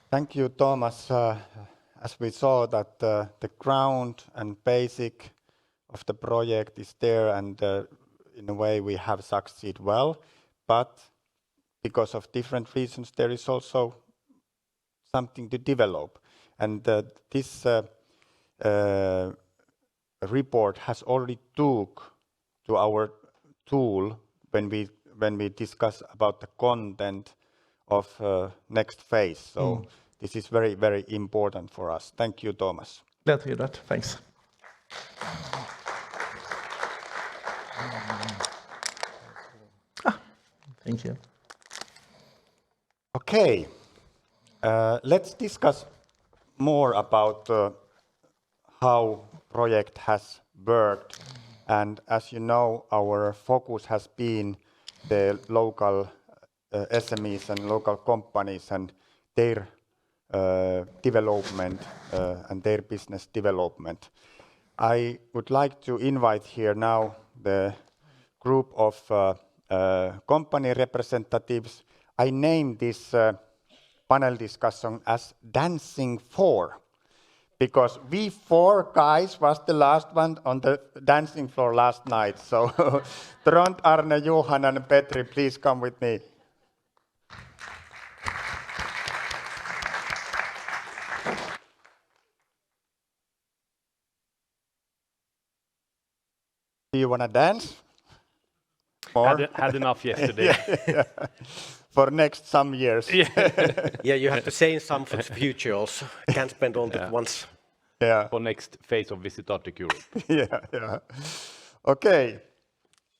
Speaker 1: Thank you, Thomas. As we saw that the ground and basic of the project is there, and in a way we have succeeded well, but because of different reasons there is also something to develop. And this report has already took to our tool when we discuss about the content of next phase. So this is very, very important for us. Thank you, Thomas.
Speaker 8: Glad to hear that. Thanks. Thank you.
Speaker 1: Okay, let's discuss more about how project has worked. And as you know, our focus has been the local SMEs and local companies and their development and their business development. I would like to invite here now the group of company representatives. I named this panel discussion as Dancing Four, because we four guys was the last one on the dancing floor last night. So Trond, Arne, Johan, and Petri, please come with me. Do you want to dance?
Speaker 9: Had enough yesterday.
Speaker 1: Yeah. For next some years.
Speaker 10: Yeah, you have to save some for the future also. Can't spend all at once.
Speaker 1: Yeah.
Speaker 9: For next phase of Visit Arctic Europe.
Speaker 1: Yeah. Okay,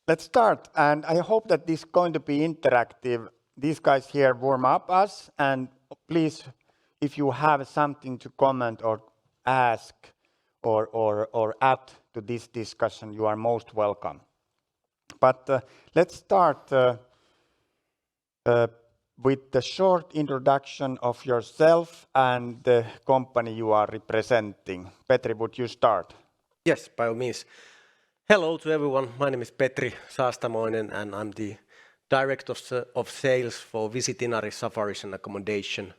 Speaker 1: let's start. And I hope that this is going to be interactive. These guys here warm up us. And please, if you have something to comment or ask or add to this discussion, you are most welcome. But let's start with the short introduction of yourself and the company you are representing. Petri, would you start?
Speaker 10: Yes, by all means. Hello to everyone. My name is Petri Saastamoinen, and I'm the Director of Sales for Visit Inari Safaris and Accommodation.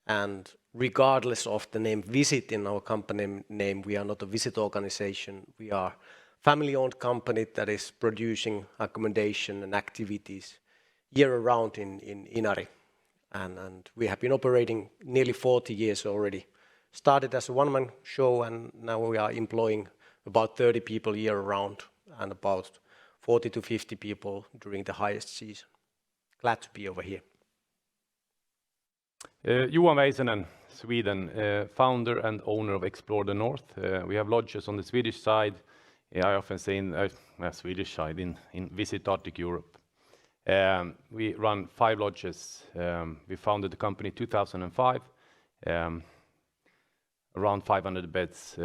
Speaker 10: And regardless of the name Visit in our company name, we are not a visit organization. We are family-owned company that is producing accommodation and activities year-round in Inari. And we have been operating nearly 40 years already. Started as a one-man show, and now we are employing about 30 people year round and about 40 to 50 people during the highest season. Glad to be over here.
Speaker 9: Johan Väisänen, Sweden, founder and owner of Explore the North. We have lodges on the Swedish side. I often say in Swedish side in Visit Arctic Europe. We run 5 lodges. We founded the company 2005. Around 500 beds.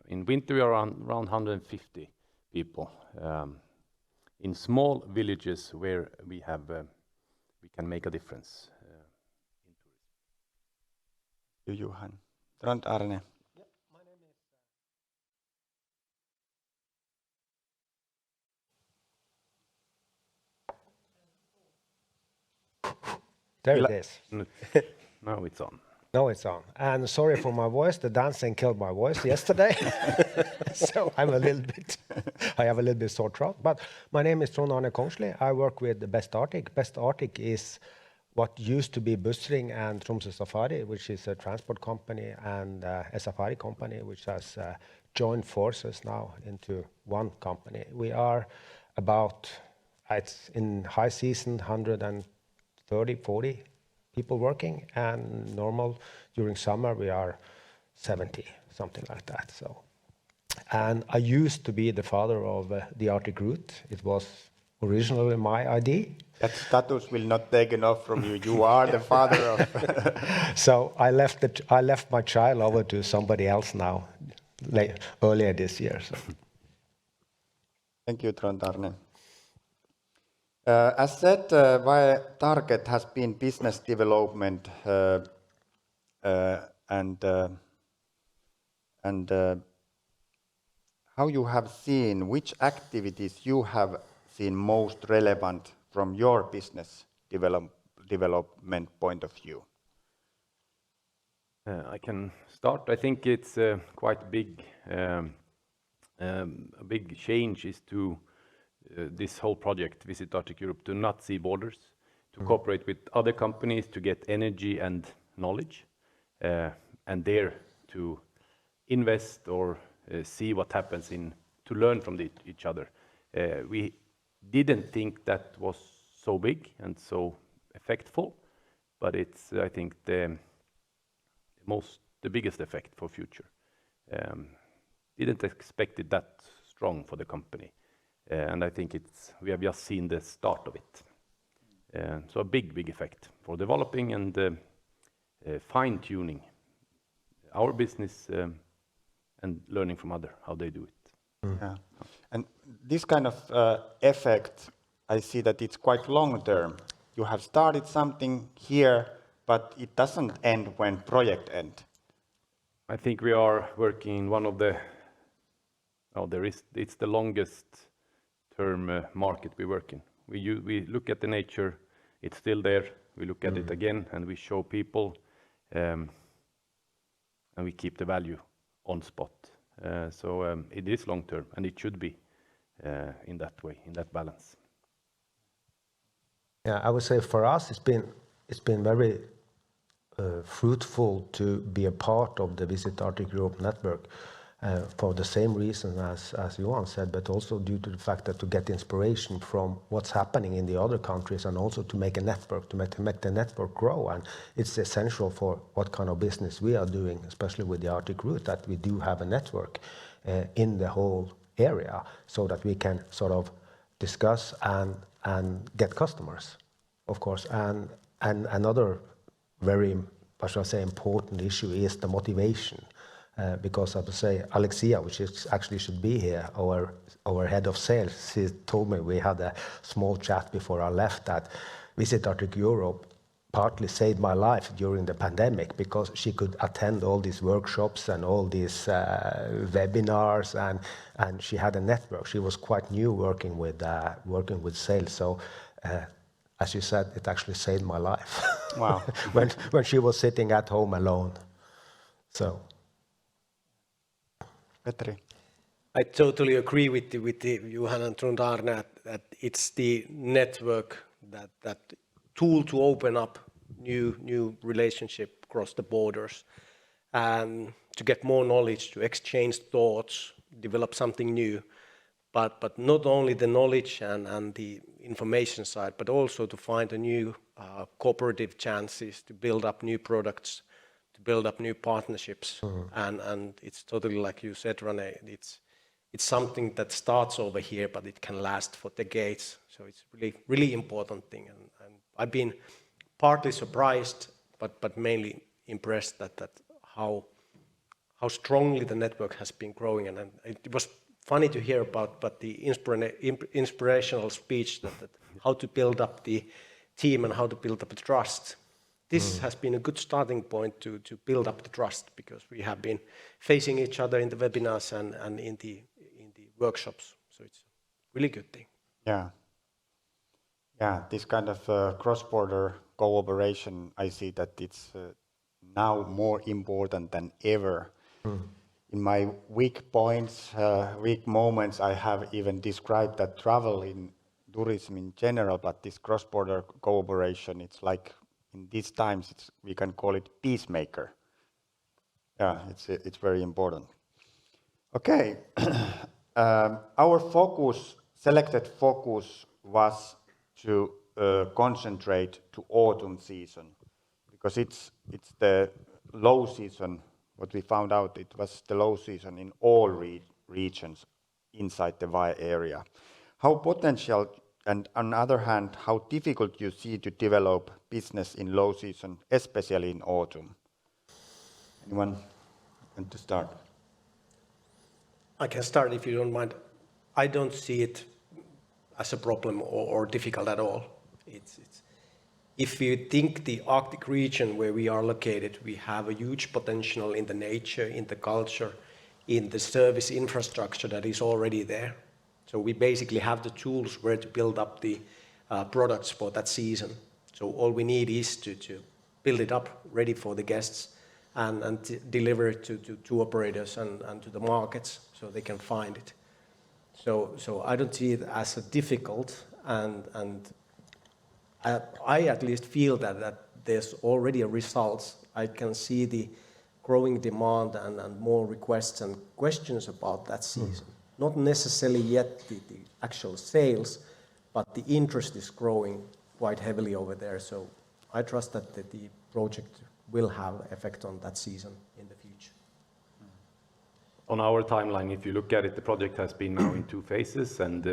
Speaker 9: In winter we are around 150 people. In small villages where we can make a difference.
Speaker 1: Johan. Trond Arne.
Speaker 11: There it is.
Speaker 9: Now it's on.
Speaker 11: Now it's on. And sorry for my voice. The dancing killed my voice yesterday. So I have a little bit sore throat. But my name is Trond Arne Kongsli. I work with the Best Arctic. Best Arctic is what used to be Bussring and Troms Safari, which is a transport company, and a safari company, which has joined forces now into one company. We are about, it's in high season, 130, 40 people working, and normal during summer we are 70, something like that. So, and I used to be the father of the Arctic route. It was originally my idea.
Speaker 1: That status will not taken off from you. You are the father of.
Speaker 11: So I left my child over to somebody else now, earlier this year. So.
Speaker 1: Thank you, Trond Arne. As said, VAE target has been business development and how you have seen, which activities you have seen most relevant from your business development point of view?
Speaker 9: I can start. I think it's quite a big change is to this whole project, Visit Arctic Europe, to not see borders, to cooperate with other companies to get energy and knowledge, and dare to invest or see what happens to learn from each other. We didn't think that was so big and so effectful, but it's, I think, the biggest effect for future. Didn't expect it that strong for the company. And I think we have just seen the start of it. So a big effect for developing and fine-tuning our business and learning from others how they do it.
Speaker 1: Yeah. And this kind of effect, I see that it's quite long-term. You have started something here, but it doesn't end when project ends.
Speaker 9: I think we are working one of the, it's the longest term market we work in. We look at the nature, it's still there. We look at it again, and we show people, and we keep the value on spot. So it is long term, and it should be in that way, in that balance.
Speaker 11: Yeah, I would say for us, it's been very fruitful to be a part of the Visit Arctic Europe network. For the same reason as Johan said, but also due to the fact that to get inspiration from what's happening in the other countries, and also to make a network, to make the network grow. And it's essential for what kind of business we are doing, especially with the Arctic route, that we do have a network in the whole area, so that we can sort of discuss and get customers, of course. And another very, what should I say, important issue is the motivation. Because I would say Alexia, which is actually should be here, our head of sales, she told me, we had a small chat before I left, that Visit Arctic Europe partly saved my life during the pandemic, because she could attend all these workshops and all these webinars, and she had a network. She was quite new working with sales. So as you said, it actually saved my life.
Speaker 1: Wow.
Speaker 11: when she was sitting at home alone. So.
Speaker 1: Petri.
Speaker 10: I totally agree with the Johan and Trond Arne that it's the network, that tool to open up new relationship across the borders, and to get more knowledge, to exchange thoughts, develop something new, but not only the knowledge and the information side, but also to find a new cooperative chances to build up new products, to build up new partnerships. And it's totally like you said, Rene, it's something that starts over here, but it can last for decades. So it's really important thing. And I've been partly surprised, but mainly impressed that how strongly the network has been growing. And it was funny to hear about the inspirational speech that how to build up the team and how to build up the trust. This has been a good starting point to build up the trust, because we have been facing each other in the webinars and in the workshops. So it's a really good thing.
Speaker 1: Yeah. Yeah, this kind of cross-border cooperation, I see that it's now more important than ever. In my weak points, weak moments, I have even described that travel in tourism in general, but this cross-border cooperation, it's like in these times, we can call it peacemaker. Yeah, it's very important. Okay, our selected focus was to concentrate to autumn season, because it's the low season. What we found out, it was the low season in all regions inside the VAE area. How potential, and on the other hand, how difficult you see to develop business in low season, especially in autumn? Anyone want to start?
Speaker 10: I can start if you don't mind. I don't see it as a problem or difficult at all. If you think the Arctic region where we are located, we have a huge potential in the nature, in the culture, in the service infrastructure that is already there. So we basically have the tools where to build up the products for that season. So all we need is to build it up, ready for the guests, and deliver it to operators and to the markets so they can find it. So I don't see it as a difficult, and I at least feel that there's already a results. I can see the growing demand and more requests and questions about that season. Not necessarily yet the actual sales, but the interest is growing quite heavily over there. So I trust that the project will have effect on that season in the future.
Speaker 9: On our timeline, if you look at it, the project has been now in 2 phases, and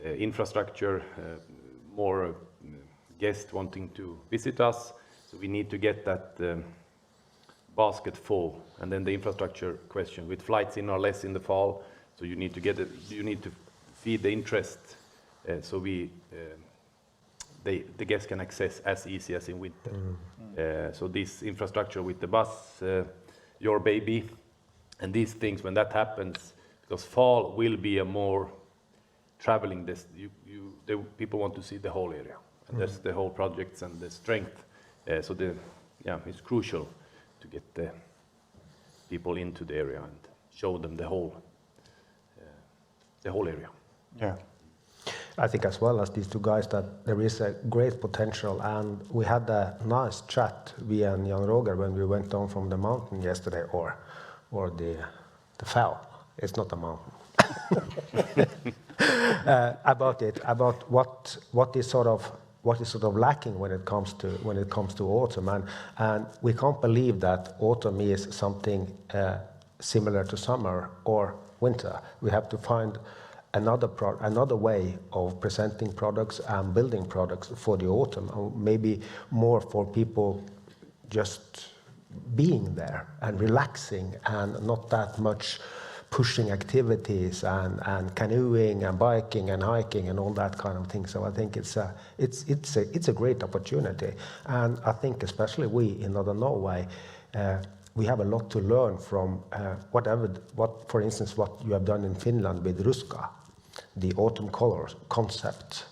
Speaker 9: infrastructure, more guests wanting to visit us. So we need to get that basket full, and then the infrastructure question with flights in or less in the fall. So you need to get it. You need to feed the interest, so the guests can access as easy as in winter. So this infrastructure with the bus, your baby, and these things, when that happens, because fall will be a more traveling. People want to see the whole area. And that's the whole projects and the strength. So it's crucial to get the people into the area and show them the whole area.
Speaker 1: Yeah.
Speaker 11: I think as well as these two guys that there is a great potential, and we had a nice chat, we and Jan Roger, when we went down from the mountain yesterday, or the fell. It's not a mountain. about what is sort of lacking when it comes to autumn, and we can't believe that autumn is something similar to summer or winter. We have to find another way of presenting products and building products for the autumn, or maybe more for people just being there and relaxing, and not that much pushing activities and canoeing and biking and hiking and all that kind of thing. So I think it's a great opportunity, and I think especially we in Northern Norway, we have a lot to learn from for instance, what you have done in Finland with Ruska, the autumn colors concept,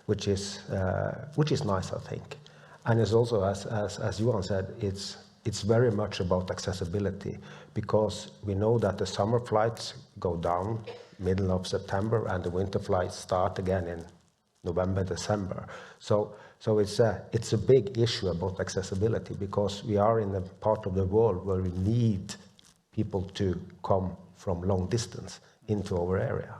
Speaker 11: which is nice, I think. And it's also, as Johan said, it's very much about accessibility, because we know that the summer flights go down middle of September and the winter flights start again in November, December. So it's a big issue about accessibility, because we are in a part of the world where we need people to come from long distance into our area.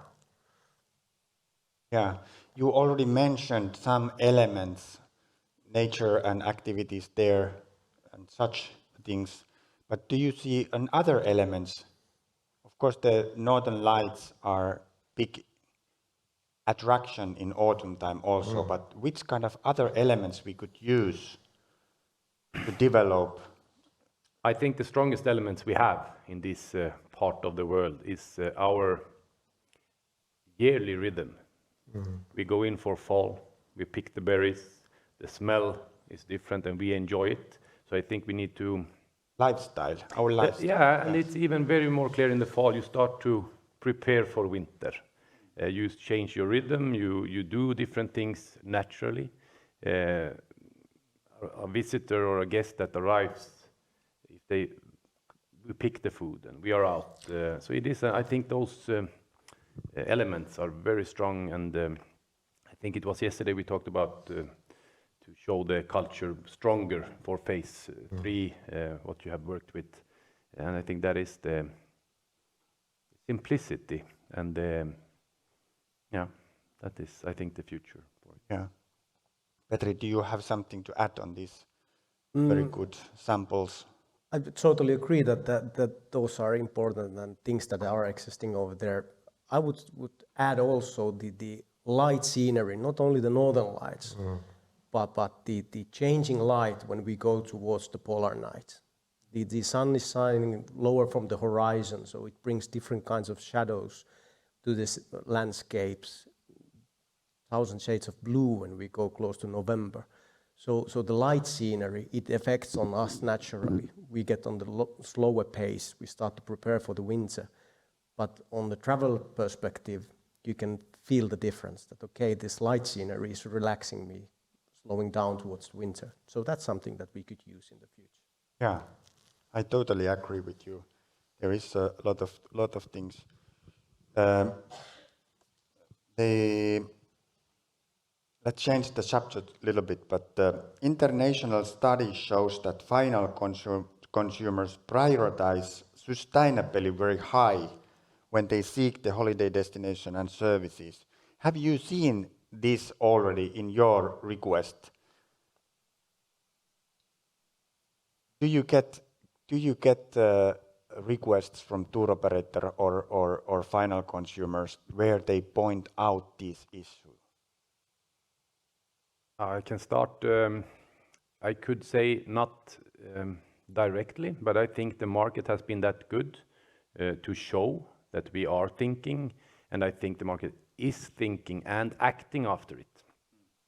Speaker 1: Yeah, you already mentioned some elements, nature and activities there and such things, but do you see other elements? Of course, the northern lights are big attraction in autumn time also, but which kind of other elements we could use to develop?
Speaker 9: I think the strongest elements we have in this part of the world is our yearly rhythm. We go in for fall, we pick the berries, the smell is different and we enjoy it. So I think we need to...
Speaker 1: Lifestyle, our lifestyle.
Speaker 9: Yeah, and it's even very more clear in the fall, you start to prepare for winter. You change your rhythm, you do different things naturally. A visitor or a guest that arrives, we pick the food and we are out. So it is, I think those elements are very strong, and I think it was yesterday we talked about to show the culture stronger for phase 3, what you have worked with. And I think that is the simplicity and yeah, that is, I think, the future for it.
Speaker 1: Yeah. Petri, do you have something to add on these very good samples?
Speaker 10: I totally agree that those are important and things that are existing over there. I would add also the light scenery, not only the northern lights, but the changing light when we go towards the polar night. The sun is shining lower from the horizon, so it brings different kinds of shadows to these landscapes, 1,000 shades of blue when we go close to November. So the light scenery, it affects on us naturally. We get on the slower pace, we start to prepare for the winter. But on the travel perspective, you can feel the difference that, okay, this light scenery is relaxing me, slowing down towards winter. So that's something that we could use in the future.
Speaker 1: Yeah, I totally agree with you. There is a lot of things. Let's change the subject a little bit, but the international study shows that final consumers prioritize sustainability very high when they seek the holiday destination and services. Have you seen this already in your request? Do you get requests from tour operator or final consumers where they point out this issue?
Speaker 9: I can start. I could say not directly, but I think the market has been that good to show that we are thinking, and I think the market is thinking and acting after it.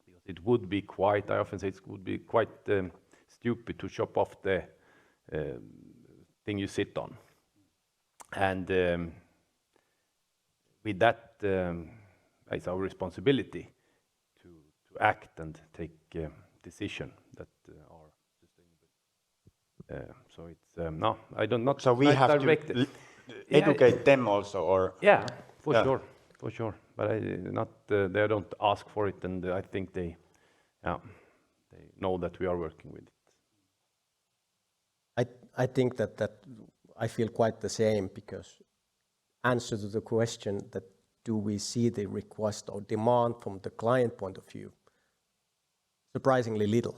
Speaker 9: Because it would be quite, I often say it would be quite stupid to chop off the thing you sit on. And with that, it's our responsibility to act and take decision that are sustainable. So it's no, I don't not.
Speaker 1: So we have to educate them also, or
Speaker 9: yeah, for sure. But I not they don't ask for it, and I think they know that we are working with it.
Speaker 10: I think that I feel quite the same, because answer to the question that do we see the request or demand from the client point of view? Surprisingly little.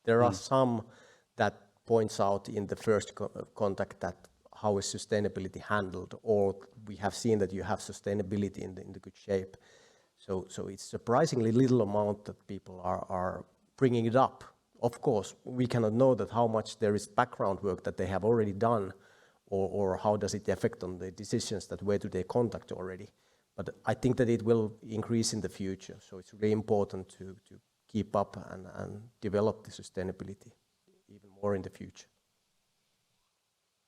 Speaker 10: There are some that points out in the first contact that how is sustainability handled, or we have seen that you have sustainability in the good shape. So it's surprisingly little amount that people are bringing it up. Of course, we cannot know that how much there is background work that they have already done, or how does it affect on the decisions that where do they contact already. But I think that it will increase in the future. So it's really important to keep up and develop the sustainability even more in the future.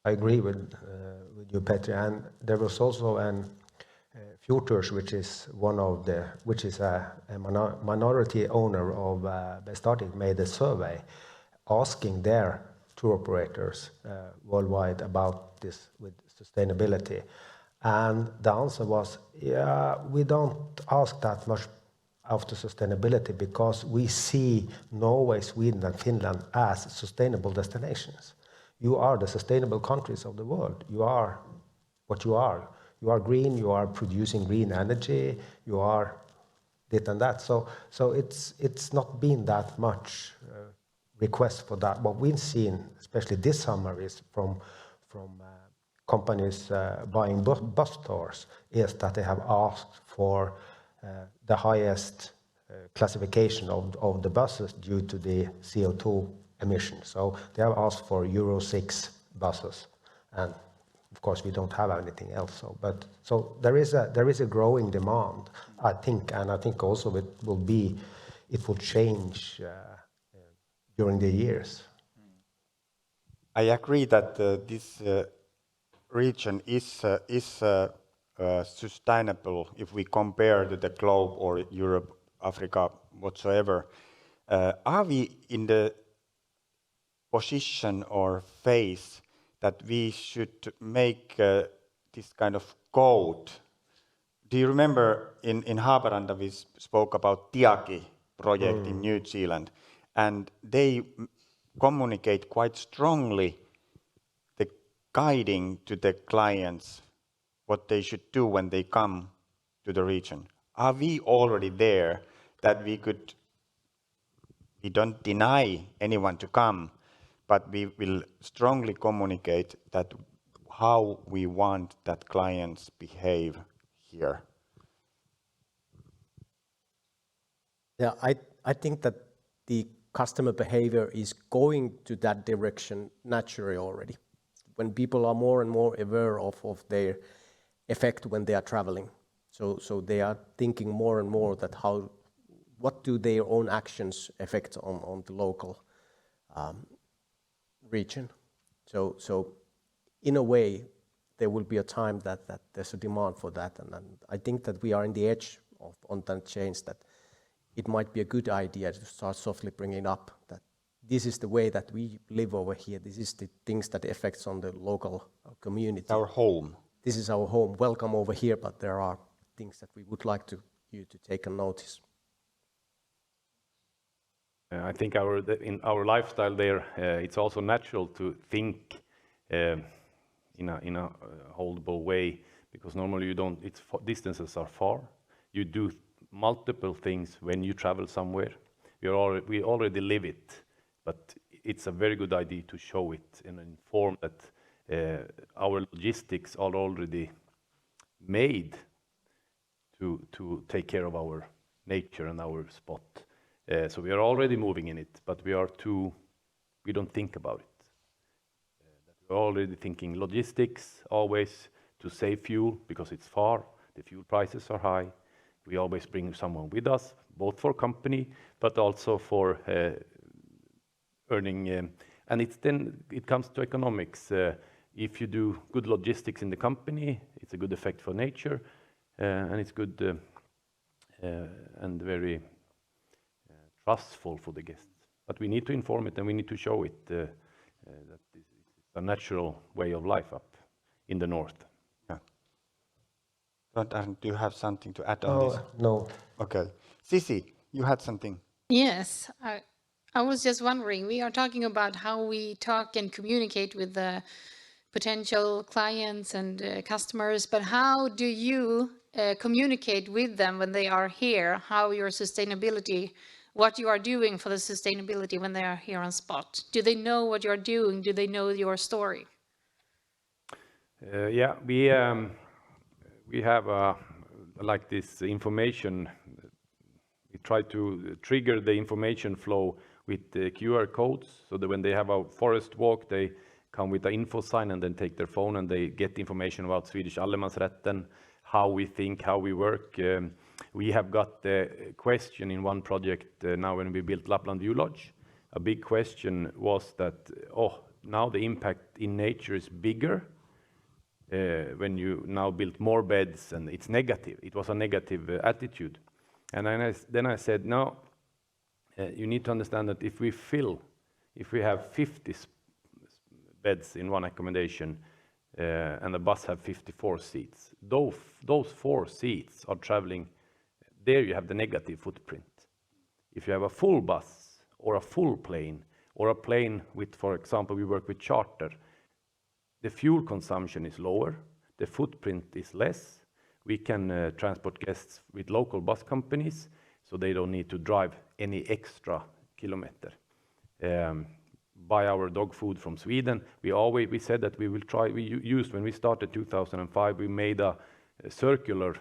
Speaker 11: I agree with you, Petri. And there was also Futures, which is a minority owner of Bestartic, made a survey asking their tour operators worldwide about this with sustainability. And the answer was, yeah, we don't ask that much after sustainability because we see Norway, Sweden and Finland as sustainable destinations. You are the sustainable countries of the world. You are what you are. You are green, you are producing green energy, you are this and that. So it's not been that much request for that. What we've seen, especially this summer, is from companies buying bus tours, is that they have asked for the highest classification of the buses due to the CO2 emissions. So they have asked for Euro 6 buses, and of course we don't have anything else. So there is a growing demand, I think, and I think also it will change during the years.
Speaker 1: I agree that this region is sustainable if we compare to the globe or Europe, Africa, whatsoever. Are we in the position or phase that we should make this kind of code? Do you remember in Haaparanta we spoke about Tiaki project in New Zealand, and they communicate quite strongly the guiding to the clients what they should do when they come to the region. Are we already there that we don't deny anyone to come, but we will strongly communicate that how we want that clients behave here?
Speaker 10: Yeah, I think that the customer behavior is going to that direction naturally already. When people are more and more aware of their effect when they are traveling. So they are thinking more and more that what do their own actions affect on the local region. So in a way, there will be a time that there's a demand for that. And I think that we are in the edge on that change, that it might be a good idea to start softly bringing up that this is the way that we live over here. This is the things that affects on the local community.
Speaker 1: Our home.
Speaker 10: This is our home. Welcome over here, but there are things that we would like you to take a notice.
Speaker 9: I think in our lifestyle there, it's also natural to think in a holdable way, because normally you don't. Distances are far. You do multiple things when you travel somewhere. We already live it, but it's a very good idea to show it and inform that our logistics are already made to take care of our nature and our spot. So we are already moving in it, but we don't think about it. We're already thinking logistics, always to save fuel because it's far, the fuel prices are high. We always bring someone with us, both for company, but also for earning. And it comes to economics. If you do good logistics in the company, it's a good effect for nature, and it's good and very trustful for the guests. But we need to inform it and we need to show it that it's a natural way of life up in the north.
Speaker 1: Yeah. But do you have something to add on this?
Speaker 11: No.
Speaker 1: Okay. Sisi, you had something.
Speaker 12: Yes, I was just wondering, we are talking about how we talk and communicate with the potential clients and customers, but how do you communicate with them when they are here? How your sustainability, what you are doing for the sustainability when they are here on spot? Do they know what you're doing? Do they know your story?
Speaker 9: Yeah, we have like this information. We try to trigger the information flow with the QR codes, so that when they have a forest walk, they come with the info sign and then take their phone and they get information about Swedish allemansrätten, how we think, how we work. We have got the question in one project now when we built Lapland View Lodge. A big question was that, now the impact in nature is bigger when you now build more beds, and it's negative. It was a negative attitude. And then I said, no, you need to understand that if we have 50 beds in one accommodation and the bus have 54 seats, those 4 seats are traveling, there you have the negative footprint. If you have a full bus or a full plane or a plane with, for example, we work with charter, the fuel consumption is lower, the footprint is less. We can transport guests with local bus companies, so they don't need to drive any extra kilometer. Buy our dog food from Sweden. We said that we will try. We used when we started 2005. We made a circular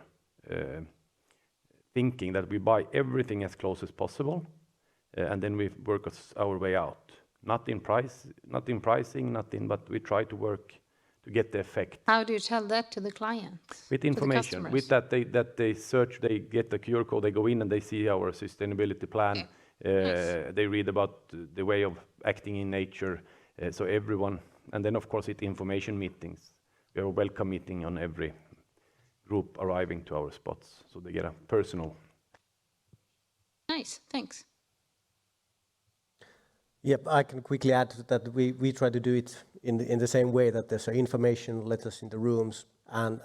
Speaker 9: thinking that we buy everything as close as possible, and then we work our way out. Not in price, not in pricing, but we try to work to get the effect.
Speaker 12: How do you tell that to the clients?
Speaker 9: With information. With that they search, they get the QR code, they go in and they see our sustainability plan. Okay. They read about the way of acting in nature. So everyone, and then of course information meetings. We have a welcome meeting on every group arriving to our spots, so they get a personal.
Speaker 12: Nice, thanks.
Speaker 10: Yep, I can quickly add that we try to do it in the same way, that there's information letters in the rooms, and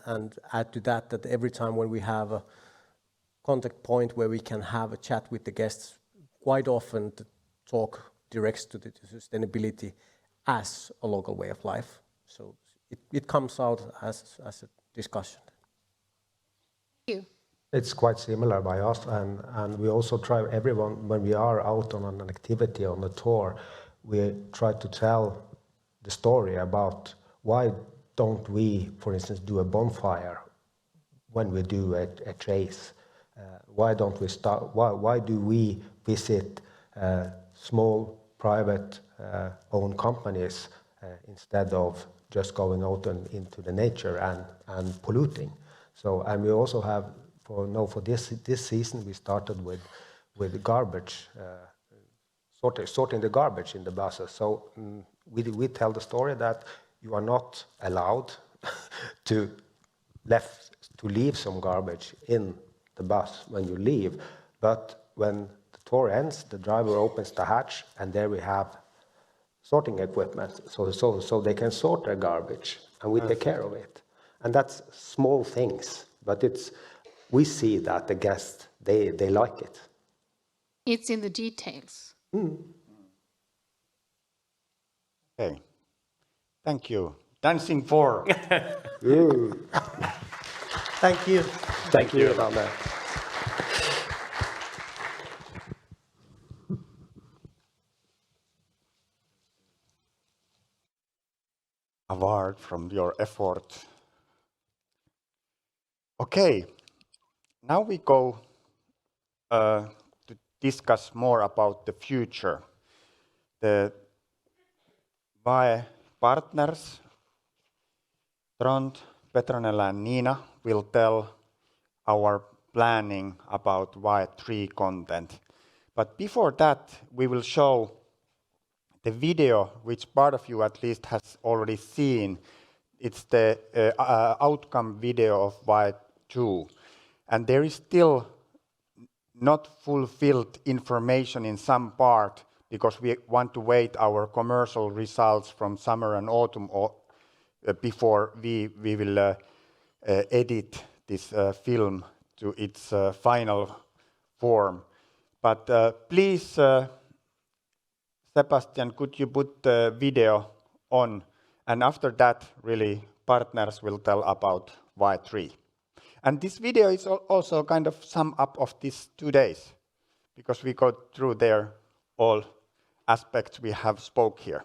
Speaker 10: add to that every time when we have a contact point where we can have a chat with the guests, quite often the talk directs to the sustainability as a local way of life. So it comes out as a discussion.
Speaker 12: Thank you.
Speaker 11: It's quite similar by us, and we also try everyone, when we are out on an activity on a tour, we try to tell the story about why don't we, for instance, do a bonfire when we do a chase? Why don't we start? Why do we visit small private owned companies instead of just going out into the nature and polluting? So, and we also have. For this season, we started with garbage, sorting the garbage in the buses. So we tell the story that you are not allowed to leave some garbage in the bus when you leave, but when the tour ends, the driver opens the hatch, and there we have sorting equipment, so they can sort their garbage, and we take care of it. And that's small things, but we see that the guests, they like it.
Speaker 12: It's in the details.
Speaker 1: Okay. Thank you. Dancing 4.
Speaker 10: Thank you.
Speaker 11: Thank you about that.
Speaker 1: Award from your effort. Okay. Now we go to discuss more about the future. The VAE partners, Trond, Petronella and Nina, will tell our planning about VAE III content. But before that, we will show the video, which part of you at least has already seen. It's the outcome video of VAE II. And there is still not fulfilled information in some part, because we want to wait our commercial results from summer and autumn before we will edit this film to its final form. But please, Sebastian, could you put the video on? And after that, really, partners will tell about VAE III. And this video is also kind of sum up of these 2 days, because we go through there all aspects we have spoke here.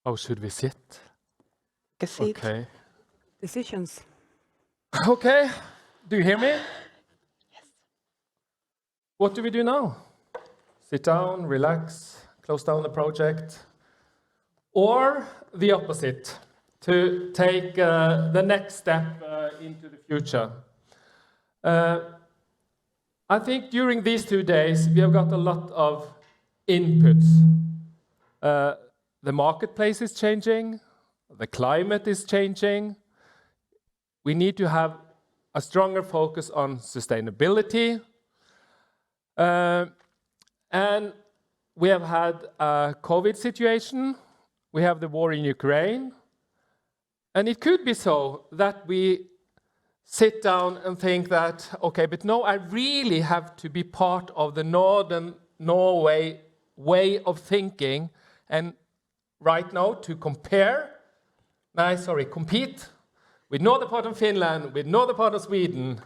Speaker 13: Oh, should we sit?
Speaker 14: Take a seat.
Speaker 13: Okay.
Speaker 14: Decisions.
Speaker 13: Okay. Do you hear me? Yes. What do we do now? Sit down, relax, close down the project? Or the opposite, to take the next step into the future? I think during these 2 days, we have got a lot of inputs. The marketplace is changing, the climate is changing. We need to have a stronger focus on sustainability. And we have had a COVID situation, we have the war in Ukraine, and it could be so that we sit down and think that, okay, but no, I really have to be part of the Northern Norway way of thinking, and right now to compete with northern part of Finland, with northern part of Sweden.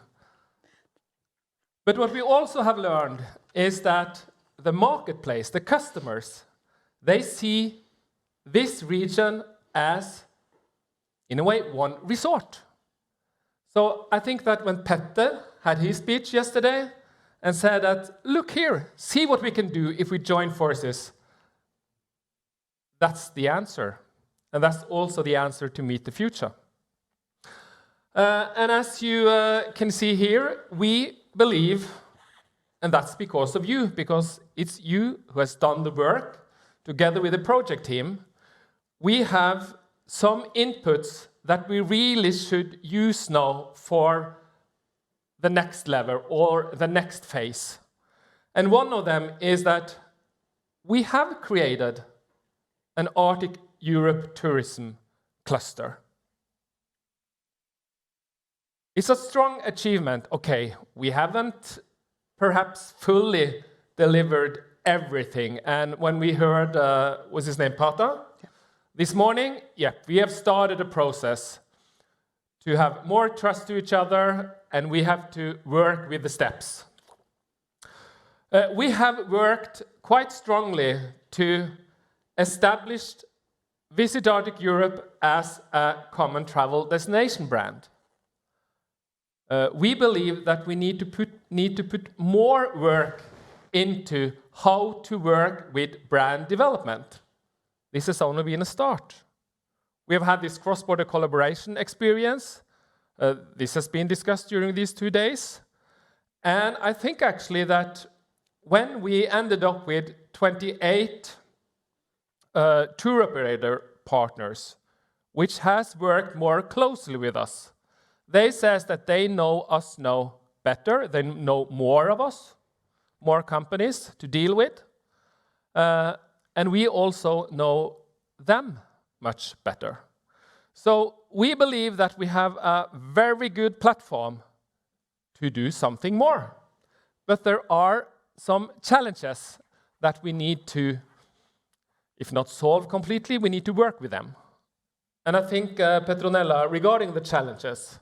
Speaker 13: But what we also have learned is that the marketplace, the customers, they see this region as, in a way, one resort. So I think that when Petter had his speech yesterday and said that, look here, see what we can do if we join forces, that's the answer. And that's also the answer to meet the future. And as you can see here, we believe, and that's because of you, because it's you who has done the work together with the project team. We have some inputs that we really should use now for the next level or the next phase. And one of them is that we have created an Arctic Europe tourism cluster. It's a strong achievement. Okay, we haven't perhaps fully delivered everything. And when we heard, what's his name, Pata? Yeah. This morning, yeah, we have started a process to have more trust to each other, and we have to work with the steps. We have worked quite strongly to establish Visit Arctic Europe as a common travel destination brand. We believe that we need to put more work into how to work with brand development. This has only been a start. We have had this cross-border collaboration experience. This has been discussed during these 2 days. And I think actually that when we ended up with 28 tour operator partners, which has worked more closely with us, they says that they know us now better, they know more of us, more companies to deal with, and we also know them much better. So we believe that we have a very good platform to do something more. But there are some challenges that we need to, if not solve completely, we need to work with them. And I think, Petronella, regarding the challenges.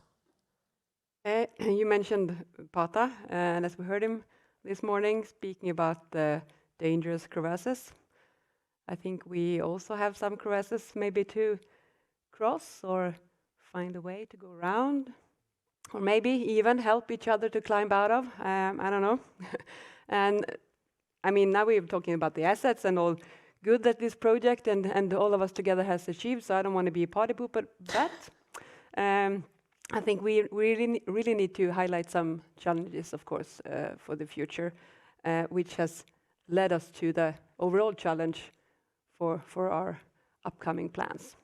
Speaker 14: You mentioned Pata, and as we heard him this morning speaking about the dangerous crevasses, I think we also have some crevasses maybe to cross or find a way to go around, or maybe even help each other to climb out of. I don't know. And I mean, now we're talking about the assets and all good that this project and all of us together has achieved, so I don't want to be a party pooper, but I think we really need to highlight some challenges, of course, for the future, which has led us to the overall challenge for our upcoming plans.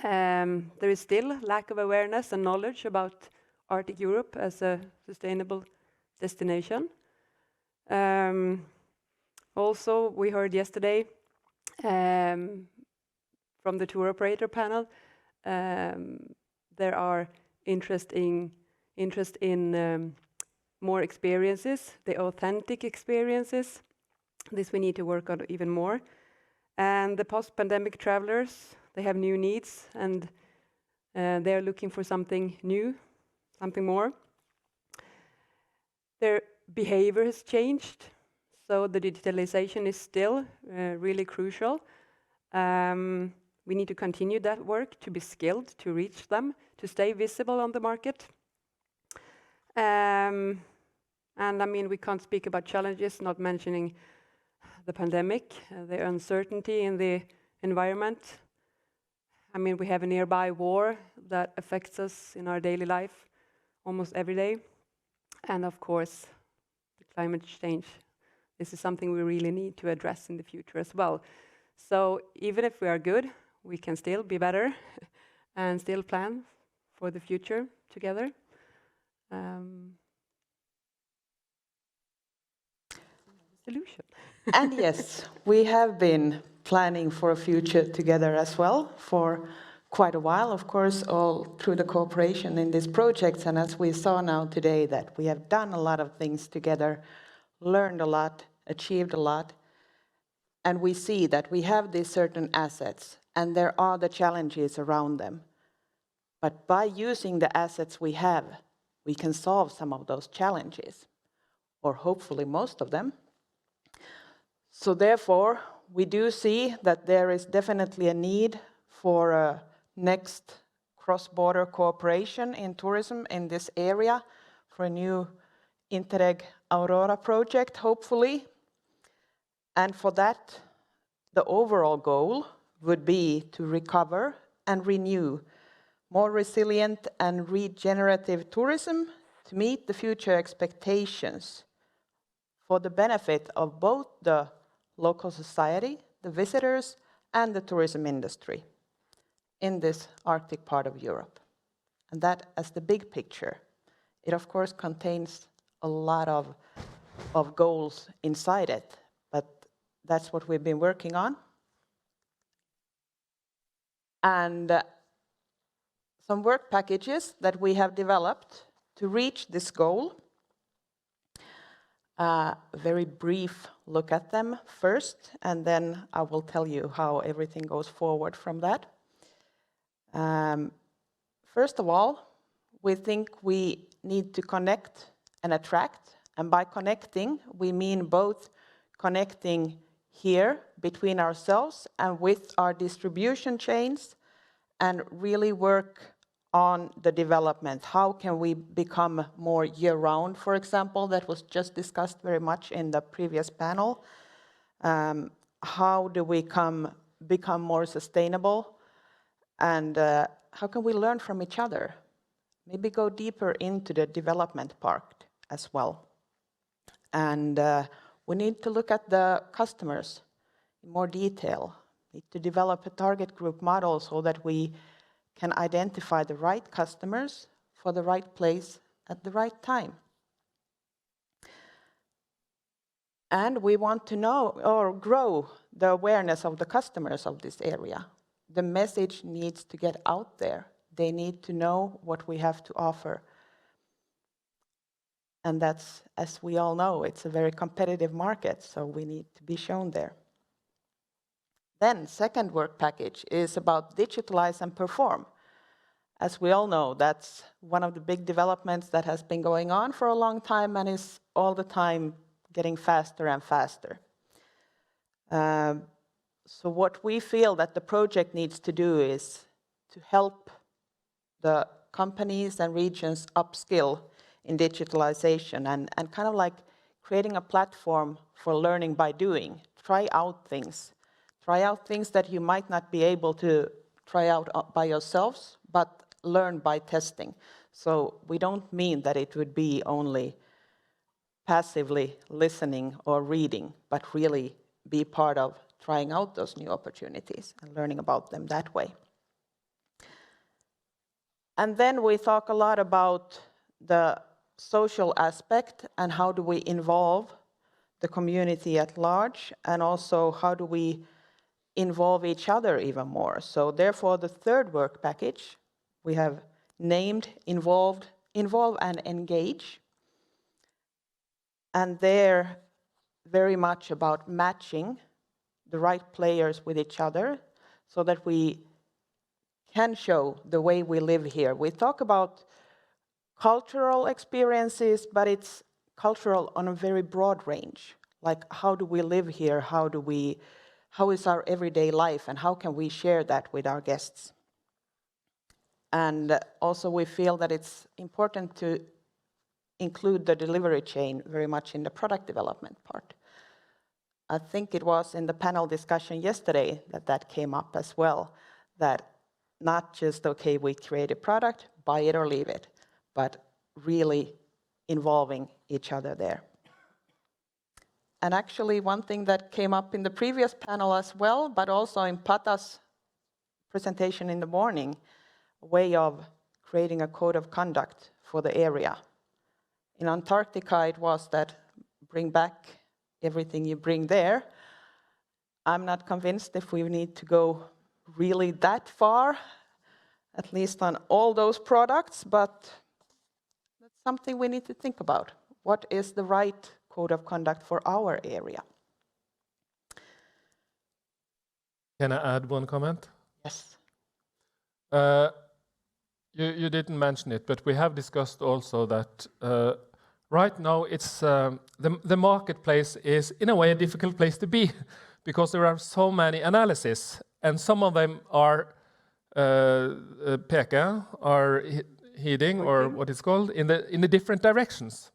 Speaker 14: There is still lack of awareness and knowledge about Arctic Europe as a sustainable destination. Also, we heard yesterday from the tour operator panel, there are interest in more experiences, the authentic experiences. This we need to work on even more. And the post-pandemic travelers, they have new needs, and they're looking for something new, something more. Their behavior has changed, so the digitalization is still really crucial. We need to continue that work, to be skilled, to reach them, to stay visible on the market. And I mean, we can't speak about challenges, not mentioning the pandemic, the uncertainty in the environment. I mean, we have a nearby war that affects us in our daily life almost every day. And of course, the climate change. This is something we really need to address in the future as well. So even if we are good, we can still be better and still plan for the future together. Solution.
Speaker 15: And yes, we have been planning for a future together as well for quite a while, of course, all through the cooperation in these projects. And as we saw now today, that we have done a lot of things together, learned a lot, achieved a lot. And we see that we have these certain assets and there are the challenges around them. But by using the assets we have, we can solve some of those challenges, or hopefully most of them. So therefore, we do see that there is definitely a need for a next cross-border cooperation in tourism in this area, for a new Interreg Aurora project, hopefully. And for that, the overall goal would be to recover and renew more resilient and regenerative tourism to meet the future expectations for the benefit of both the local society, the visitors, and the tourism industry in this Arctic part of Europe. And that as the big picture. It of course contains a lot of goals inside it, but that's what we've been working on. And some work packages that we have developed to reach this goal. A very brief look at them first, and then I will tell you how everything goes forward from that. First of all, we think we need to connect and attract, and by connecting, we mean both connecting here between ourselves and with our distribution chains, and really work on the development. How can we become more year-round, for example? That was just discussed very much in the previous panel. How do we become more sustainable? And how can we learn from each other? Maybe go deeper into the development part as well. And we need to look at the customers in more detail. We need to develop a target group model so that we can identify the right customers for the right place at the right time. And we want to know or grow the awareness of the customers of this area. The message needs to get out there. They need to know what we have to offer. And that's, as we all know, it's a very competitive market, so we need to be shown there. Then, second work package is about digitalize and perform. As we all know, that's one of the big developments that has been going on for a long time and is all the time getting faster and faster. So what we feel that the project needs to do is to help the companies and regions upskill in digitalization and kind of like creating a platform for learning by doing. Try out things. Try out things that you might not be able to try out by yourselves, but learn by testing. So we don't mean that it would be only passively listening or reading, but really be part of trying out those new opportunities and learning about them that way. And then we talk a lot about the social aspect and how do we involve the community at large, and also how do we involve each other even more. So therefore, the third work package we have named involve and engage. And they're very much about matching the right players with each other so that we can show the way we live here. We talk about cultural experiences, but it's cultural on a very broad range. Like, how do we live here? How how is our everyday life and how can we share that with our guests. And also we feel that it's important to include the delivery chain very much in the product development part. I think it was in the panel discussion yesterday that came up as well, that not just, okay, we create a product, buy it or leave it, but really involving each other there. And actually one thing that came up in the previous panel as well, but also in Pata's presentation in the morning, a way of creating a code of conduct for the area. In Antarctica, it was that bring back everything you bring there. I'm not convinced if we need to go really that far, at least on all those products, but that's something we need to think about. What is the right code of conduct for our area?
Speaker 13: Can I add one comment?
Speaker 15: Yes.
Speaker 13: You didn't mention it, but we have discussed also that right now it's the marketplace is in a way a difficult place to be because there are so many analyses and some of them are peka, are heading or what it's called in the different directions.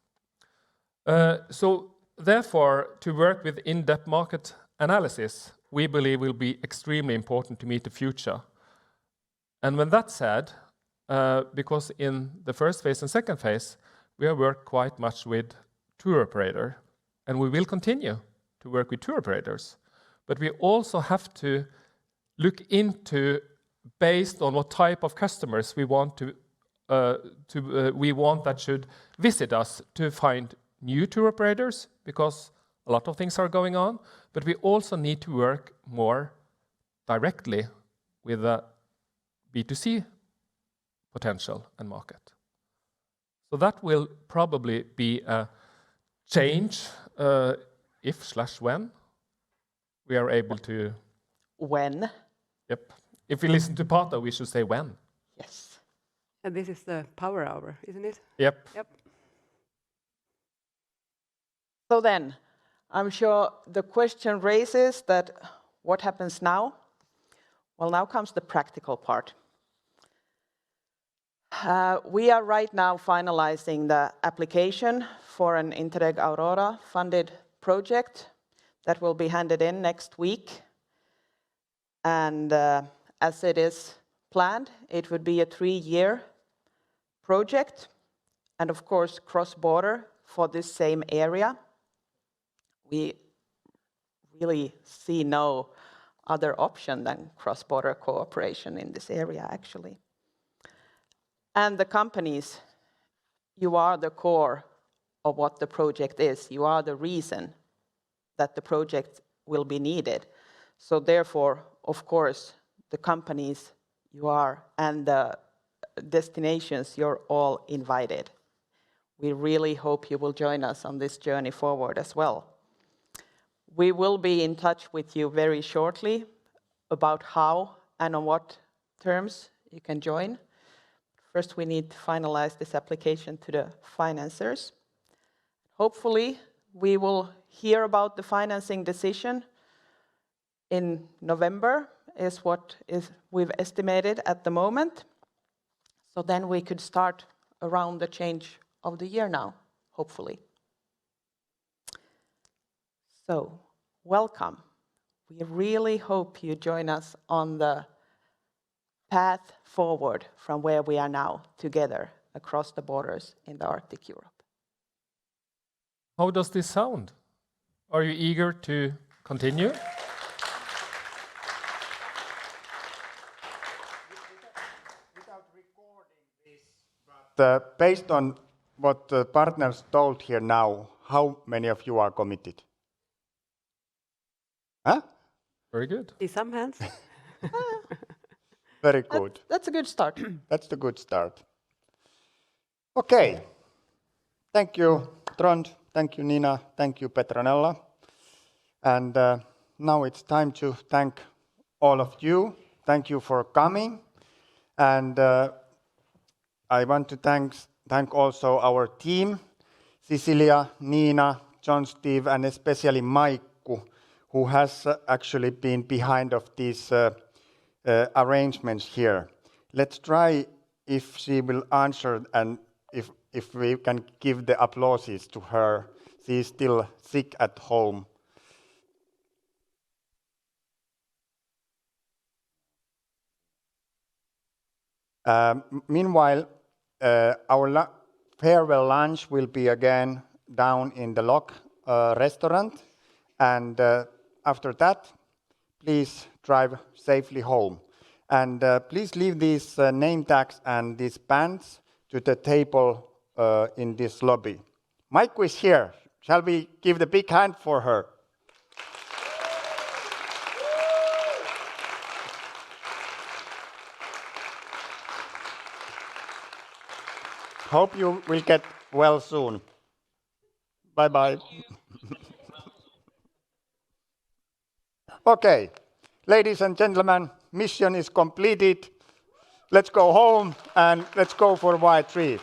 Speaker 13: So therefore, to work with in-depth market analysis, we believe will be extremely important to meet the future. And when that's said, because in the first phase and second phase, we have worked quite much with tour operator, and we will continue to work with tour operators. But we also have to look into, based on what type of customers we want that should visit us, to find new tour operators, because a lot of things are going on. But we also need to work more directly with the B2C potential and market. So that will probably be a change if/when we are able to.
Speaker 15: When?
Speaker 13: Yep. If we listen to Pata, we should say when.
Speaker 15: Yes.
Speaker 14: And this is the power hour, isn't it?
Speaker 13: Yep.
Speaker 14: Yep.
Speaker 15: So then, I'm sure the question raises that what happens now? Well, now comes the practical part. We are right now finalizing the application for an Interreg Aurora funded project that will be handed in next week. And as it is planned, it would be a 3-year project, and of course cross-border for this same area. We really see no other option than cross-border cooperation in this area, actually. And the companies, you are the core of what the project is. You are the reason that the project will be needed. So therefore, of course, the companies you are and the destinations, you're all invited. We really hope you will join us on this journey forward as well. We will be in touch with you very shortly about how and on what terms you can join. First, we need to finalize this application to the financiers. Hopefully, we will hear about the financing decision in November, is what we've estimated at the moment. So then we could start around the change of the year now, hopefully. So, welcome. We really hope you join us on the path forward from where we are now together across the borders in the Arctic Europe.
Speaker 13: How does this sound? Are you eager to continue?
Speaker 1: Without recording this, but based on what the partners told here now, how many of you are committed? Huh?
Speaker 13: Very good.
Speaker 14: See some hands.
Speaker 1: Very good.
Speaker 15: That's a good start.
Speaker 1: That's the good start. Okay. Thank you, Trond. Thank you, Nina. Thank you, Petronella. And now it's time to thank all of you. Thank you for coming. And I want to thank also our team, Cecilia, Nina, John, Steve, and especially Maikku, who has actually been behind of these arrangements here. Let's try if she will answer and if we can give the applauses to her. She is still sick at home. Meanwhile, our farewell lunch will be again down in the Lock restaurant. And after that, please drive safely home. And please leave these name tags and these bands to the table in this lobby. Maikku is here. Shall we give the big hand for her? Hope you will get well soon. Bye-bye. Okay, ladies and gentlemen, mission is completed. Let's go home and let's go for VAE III.